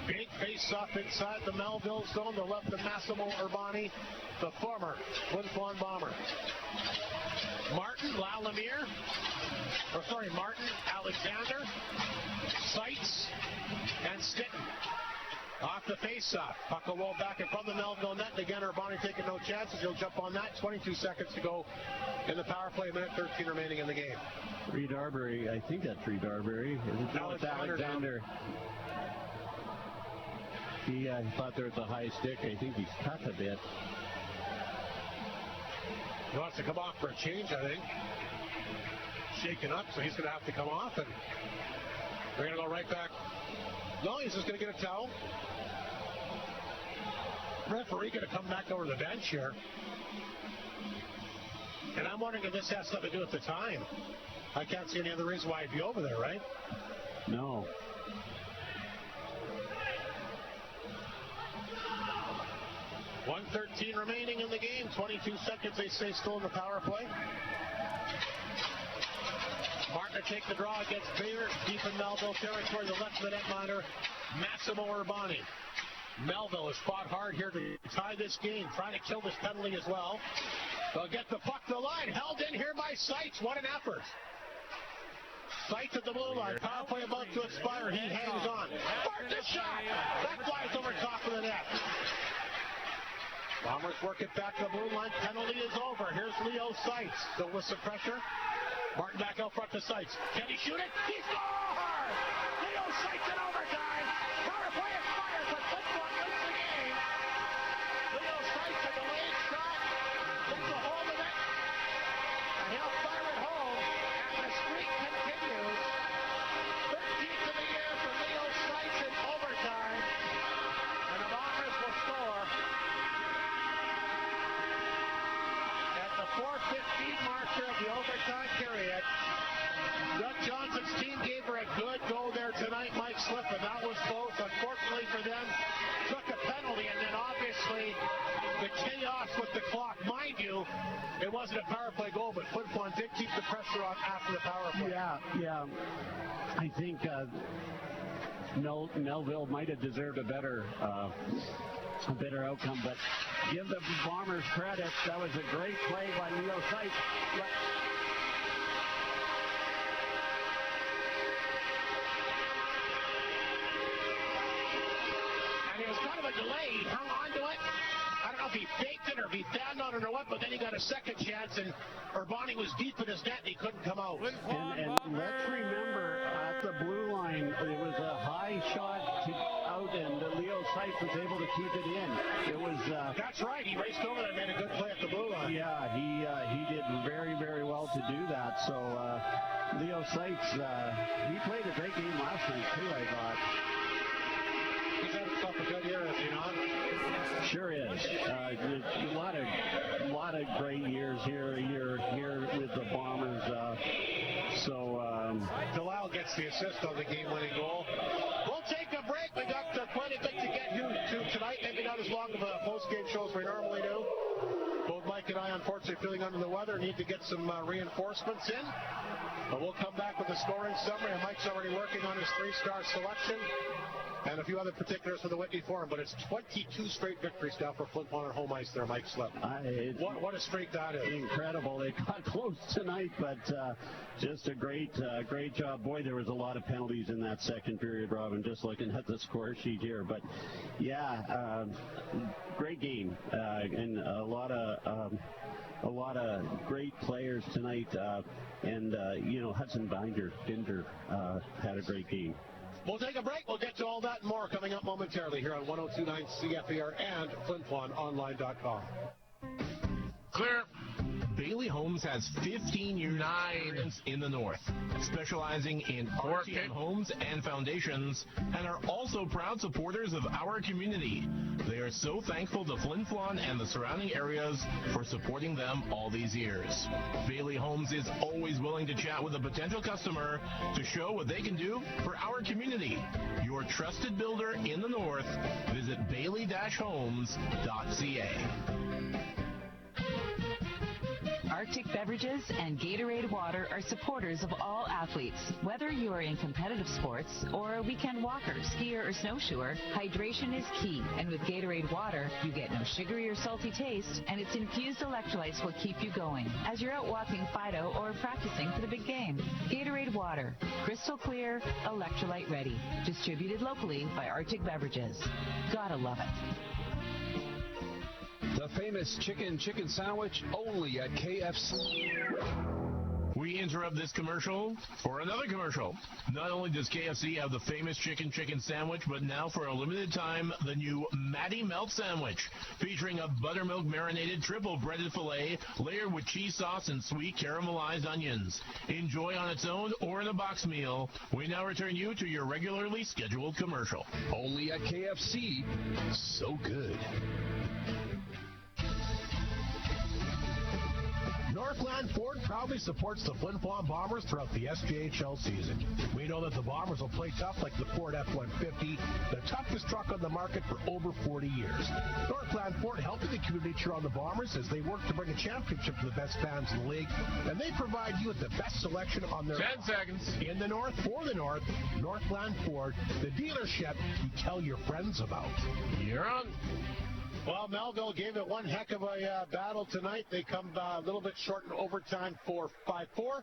Big face-off inside the Melville zone. The left of Massimo Urbani, the former Flin Flon Bomber. Martin, Martin, Alexander, Seitz, and Stitten. Off the face-off. Puck will roll back in front of the Melville net. Again, Urbani taking no chances. He'll jump on that. 22 seconds to go in the power play. Minute 13 remaining in the game. Reed Arbery. I think that's Reed Arbery. It's Alexander. He thought there was a high stick. I think he's cut a bit. He wants to come off for a change, I think. Shaken up, so he's going to have to come off. And they're going to go right back. No, he's just going to get a towel. referee going to come back over the bench here? And I'm wondering if this has something to do with the time. I can't see any other reason why he'd be over there, right? No. .113 remaining in the game. 22 seconds, they say, still in the power play. Martin to take the draw against Bayer, deep in Melville territory. The left netminder, Massimo Urbani. Melville has fought hard here to tie this game, trying to kill this penalty as well. They'll get the puck to the line. Held in here by Seitz. What an effort. Seitz at the blue line. Power play about to expire. He hangs on. Martin shot. That flies over top of the net. Bombers work it back to the blue line. Penalty is over. Here's Leo Seitz. Still with some pressure. Martin back out front to Seitz. Can he shoot it? He scores! Leo Seitz in overtime. Power play expires, but Flin Flon wins the game. Leo Seitz, a delayed shot. Gets a hold of it. And he'll fire it home. And the streak continues. 13th of the year for Leo Seitz in overtime. And the Bombers will score at the 4:15 marker of the overtime period. Doug Johnson's team gave her a good go there tonight, Mike Slip, and that was close. Unfortunately for them, took a penalty, and then obviously the chaos with the clock. Mind you, it wasn't a power play goal, but Flin Flon did keep the pressure on after the power play. Yeah. I think Melville might have deserved a better outcome, but give the Bombers credit. That was a great play by Leo Seitz. And it was kind of a delay. He hung on to it. I don't know if he faked it or if he found on it or what, but then he got a second chance, and Urbani was deep in his net, and he couldn't come out. And let's remember, at the blue line, it was a high shot out, and Leo Seitz was able to keep it in. It was. That's right. He raced over there and made a good play at the blue line. Yeah, he did very, very well to do that. So Leo Seitz, he played a great game last night too, I thought. He's had himself a good year, is he not? Sure is. A lot of great years here with the Bombers. Delisle gets the assist on the game-winning goal. We'll take a break. We got quite a bit to get to tonight. Maybe not as long of a post-game show as we normally do. Both Mike and I, unfortunately, feeling under the weather, need to get some reinforcements in. But we'll come back with a scoring summary. And Mike's already working on his 3-star selection and a few other particulars for the Whitney Forum. But it's 22 straight victories now for Flin Flon on home ice there, Mike Slip. What a streak that is. Incredible. They got close tonight, but just a great job. Boy, there was a lot of penalties in that second period, Robin, just looking at the score sheet here. But, yeah, great game. And a lot of great players tonight. Hudson Binder had a great game. We'll take a break. We'll get to all that and more coming up momentarily here on 102.9 CFER and FlinFlonOnline.com. Clear. Bailey Homes has 15 years experience in the North, specializing in RTM homes and foundations, and are also proud supporters of our community. They are so thankful to Flin Flon and the surrounding areas for supporting them all these years. Bailey Homes is always willing to chat with a potential customer to show what they can do for our community. Your trusted builder in the North. Visit bailey-homes.ca. Arctic Beverages and Gatorade Water are supporters of all athletes. Whether you are in competitive sports or a weekend walker, skier, or snowshoer, hydration is key. And with Gatorade Water, you get no sugary or salty taste, and its infused electrolytes will keep you going as you're out walking Fido or practicing for the big game. Gatorade Water, crystal clear, electrolyte ready. Distributed locally by Arctic Beverages. Gotta love it. The famous chicken sandwich only at KFC. We we interrupt this commercial for another commercial? Not only does KFC have the famous chicken sandwich, but now for a limited time, the new Matty Melt sandwich, featuring a buttermilk marinated triple breaded filet layered with cheese sauce and sweet caramelized onions. Enjoy on its own or in a box meal. We now return you to your regularly scheduled commercial. Only at KFC. So good. Northland Ford proudly supports the Flin Flon Bombers throughout the SJHL season. We know that the Bombers will play tough like the Ford F-150, the toughest truck on the market for over 40 years. Northland Ford helping the community cheer on the Bombers as they work to bring a championship to the best fans in the league, and they provide you with the best selection on their 10 seconds. In the North, for the North, Northland Ford, the dealership you tell your friends about. You're on. Well, Melville gave it one heck of a battle tonight. They come a little bit short in overtime for 5-4.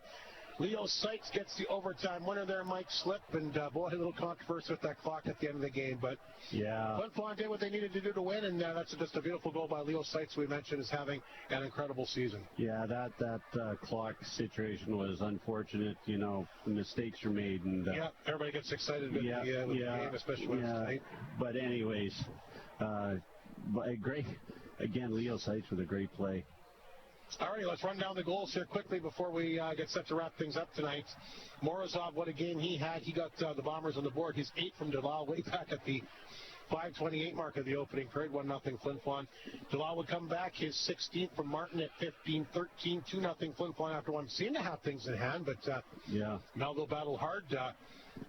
Leo Sykes gets the overtime winner there, Mike Slip, and boy, a little controversy with that clock at the end of the game. But yeah, Flin Flon did what they needed to do to win, and that's just a beautiful goal by Leo Sykes, we mentioned, is having an incredible season. Yeah, that clock situation was unfortunate. You know, mistakes were made, and yeah, everybody gets excited with the game, especially when it's tonight. But anyways, great again, Leo Sykes with a great play. All right, let's run down the goals here quickly before we get set to wrap things up tonight. Morozov, what a game he had. He got the Bombers on the board. His 8 from Delal way back at the 5:28 mark of the opening period. 1-0 Flin Flon. Delal would come back. His 16th from Martin at 15-13. 2-0 Flin Flon after one. Seemed to have things in hand, but Melville battled hard.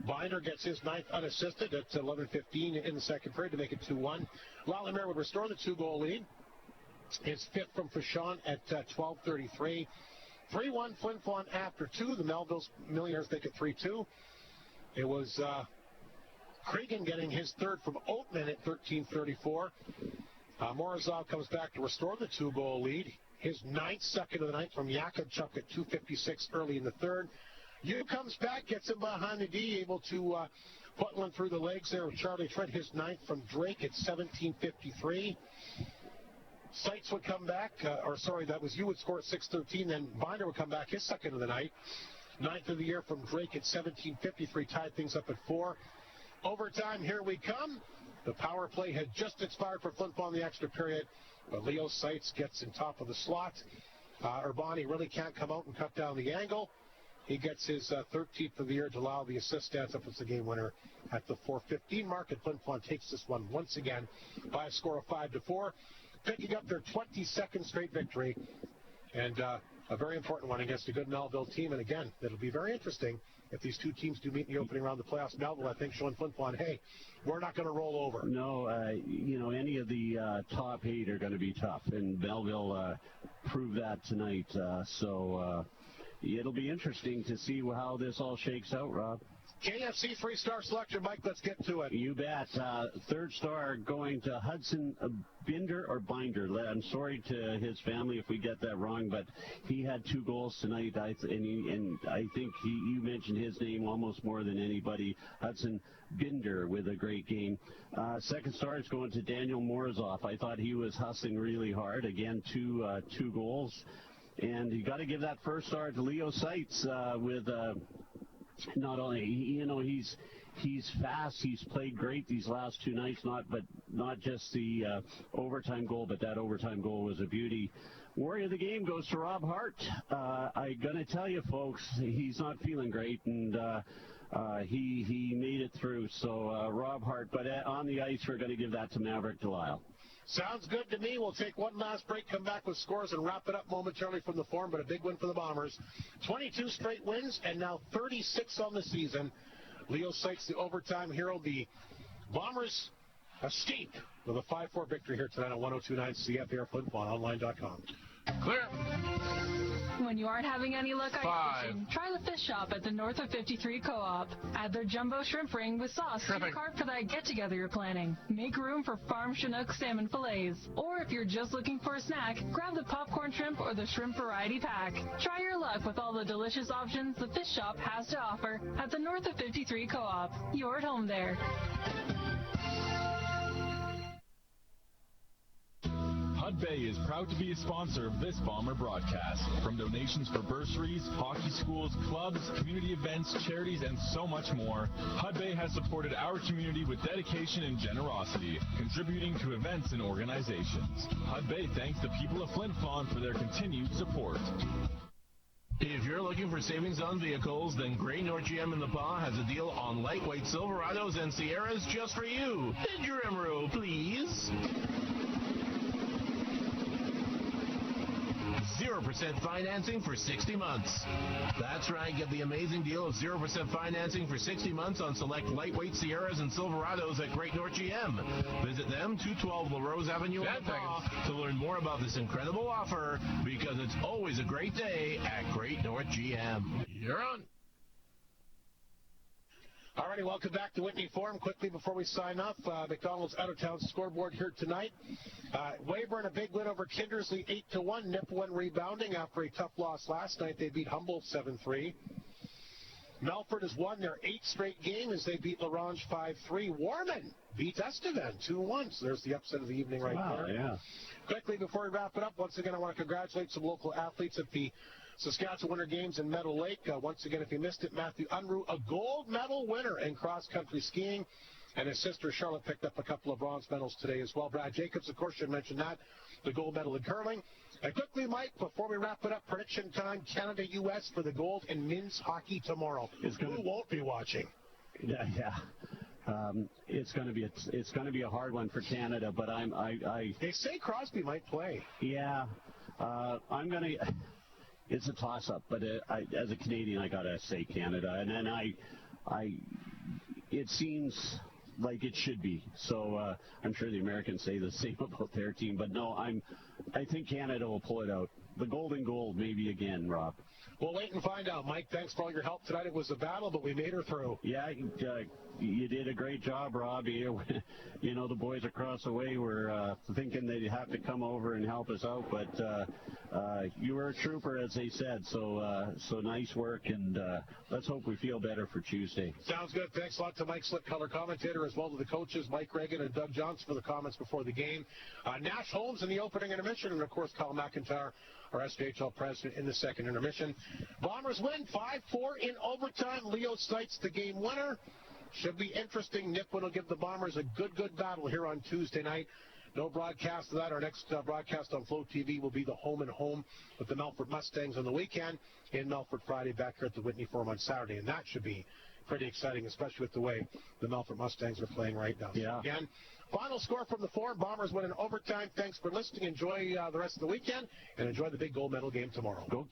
Binder gets his 9th unassisted at 11:15 in the second period to make it 2-1. Lallimer would restore the 2-goal lead. His 5th from Fashon at 12:33. 3-1 Flin Flon after 2. The Millionaires make it 3-2. It was Cregan getting his 3rd from Oatman at 13:34. Morozov comes back to restore the 2-goal lead. His 9th second of the night from Yakubchuk at 2:56 early in the 3rd. Yu comes back, gets him behind the D, able to put one through the legs there with Charlie Trent. His 9th from Drake at 17:53. Sykes would come back, that was Yu would score at 6:13. Then Binder would come back, his 2nd of the night. 9th of the year from Drake at 17:53, tied things up at 4. Overtime, here we come. The power play had just expired for Flin Flon the extra period, but Leo Sykes gets in top of the slot. Urbani really can't come out and cut down the angle. He gets his 13th of the year to allow the assist stats up as the game winner at the 4:15 mark, and Flin Flon takes this one once again by a score of 5-4, picking up their 22nd straight victory, and a very important one against a good Melville team. And again, it'll be very interesting if these two teams do meet in the opening round of the playoffs. Melville, I think, showing Flin Flon, hey, we're not going to roll over. No, any of the top 8 are going to be tough, and Melville proved that tonight. So it'll be interesting to see how this all shakes out, Rob. KFC 3-star selection, Mike. Let's get to it. You bet. 3rd star going to Hudson Binder. I'm sorry to his family if we get that wrong, but he had 2 goals tonight. I think you mentioned his name almost more than anybody. Hudson Binder with a great game. 2nd star is going to Daniel Morozov. I thought he was hustling really hard. Again, 2 goals. And you got to give that 1st star to Leo Sykes with not only, he's fast. He's played great these last 2 nights, not just the overtime goal, but that overtime goal was a beauty. Warrior of the game goes to Rob Hart. I'm going to tell you, folks, he's not feeling great, and he made it through. So Rob Hart, but on the ice, we're going to give that to Maverick Delisle. Sounds good to me. We'll take one last break, come back with scores, and wrap it up momentarily from the Forum, but a big win for the Bombers. 22 straight wins, and now 36 on the season. Leo Sykes, the overtime hero. The Bombers are steep with a 5-4 victory here tonight on 102.9 CFAR FlinFlonOnline.com. Clear. When you aren't having any luck ice fishing, try the fish shop at the North of 53 Co-op. Add their jumbo shrimp ring with sauce to your cart for that get-together you're planning. Make room for farm Chinook salmon fillets. Or if you're just looking for a snack, grab the popcorn shrimp or the shrimp variety pack. Try your luck with all the delicious options the fish shop has to offer at the North of 53 Co-op. You're at home there. Hud Bay is proud to be a sponsor of this Bomber broadcast. From donations for bursaries, hockey schools, clubs, community events, charities, and so much more, Hud Bay has supported our community with dedication and generosity, contributing to events and organizations. Hud Bay thanks the people of Flin Flon for their continued support. If you're looking for savings on vehicles, then Great North GM in the PA has a deal on lightweight Silverados and Sierras just for you. Bid your emerald, please. 0% financing for 60 months. That's right, get the amazing deal of 0% financing for 60 months on select lightweight Sierras and Silverados at Great North GM. Visit them, 212 La Rose Avenue in the PA, to learn more about this incredible offer, because it's always a great day at Great North GM. You're on. All righty, welcome back to Whitney Forum. Quickly before we sign off, McDonald's out-of-town scoreboard here tonight. Weyburn, a big win over Kindersley, 8-1. Nipawin rebounding after a tough loss last night. They beat Humboldt 7-3. Melford has won their 8th straight game as they beat La Ronge 5-3. Warman beats Estevan 2-1. So there's the upset of the evening right there. Yeah. Quickly before we wrap it up, once again, I want to congratulate some local athletes at the Saskatchewan Winter Games in Meadow Lake. Once again, if you missed it, Matthew Unruh, a gold medal winner in cross-country skiing. And his sister Charlotte picked up a couple of bronze medals today as well. Brad Jacobs, of course, should mention that, the gold medal in curling. And quickly, Mike, before we wrap it up, prediction time, Canada-U.S. for the gold in men's hockey tomorrow. Who won't be watching? Yeah. It's going to be a hard one for Canada, but They say Crosby might play. Yeah, I'm going to. It's a toss-up, but as a Canadian, I gotta say Canada, and then it seems like it should be. So I'm sure the Americans say the same about their team, but no, I think Canada will pull it out. The golden gold, maybe again, Rob. We'll wait and find out. Mike, thanks for all your help tonight. It was a battle, but we made her through. Yeah, you did a great job, Rob. You know, the boys across the way were thinking they'd have to come over and help us out, but you were a trooper, as they said. So nice work, and let's hope we feel better for Tuesday. Sounds good. Thanks a lot to Mike Slick, color commentator, as well to the coaches, Mike Reagan and Doug Johnson, for the comments before the game. Nash Holmes in the opening intermission, and, of course, Colin McIntyre, our SJHL president, in the second intermission. Bombers win 5-4 in overtime. Leo Seitz, the game winner. Should be interesting. Nipawin will give the Bombers a good battle here on Tuesday night. No broadcast of that. Our next broadcast on Flow TV will be the home and home with the Melford Mustangs on the weekend. In Melford Friday, back here at the Whitney Forum on Saturday. And that should be pretty exciting, especially with the way the Melford Mustangs are playing right now. Yeah. So again, final score from the Forum. Bombers win in overtime. Thanks for listening. Enjoy the rest of the weekend, and enjoy the big gold medal game tomorrow. Go.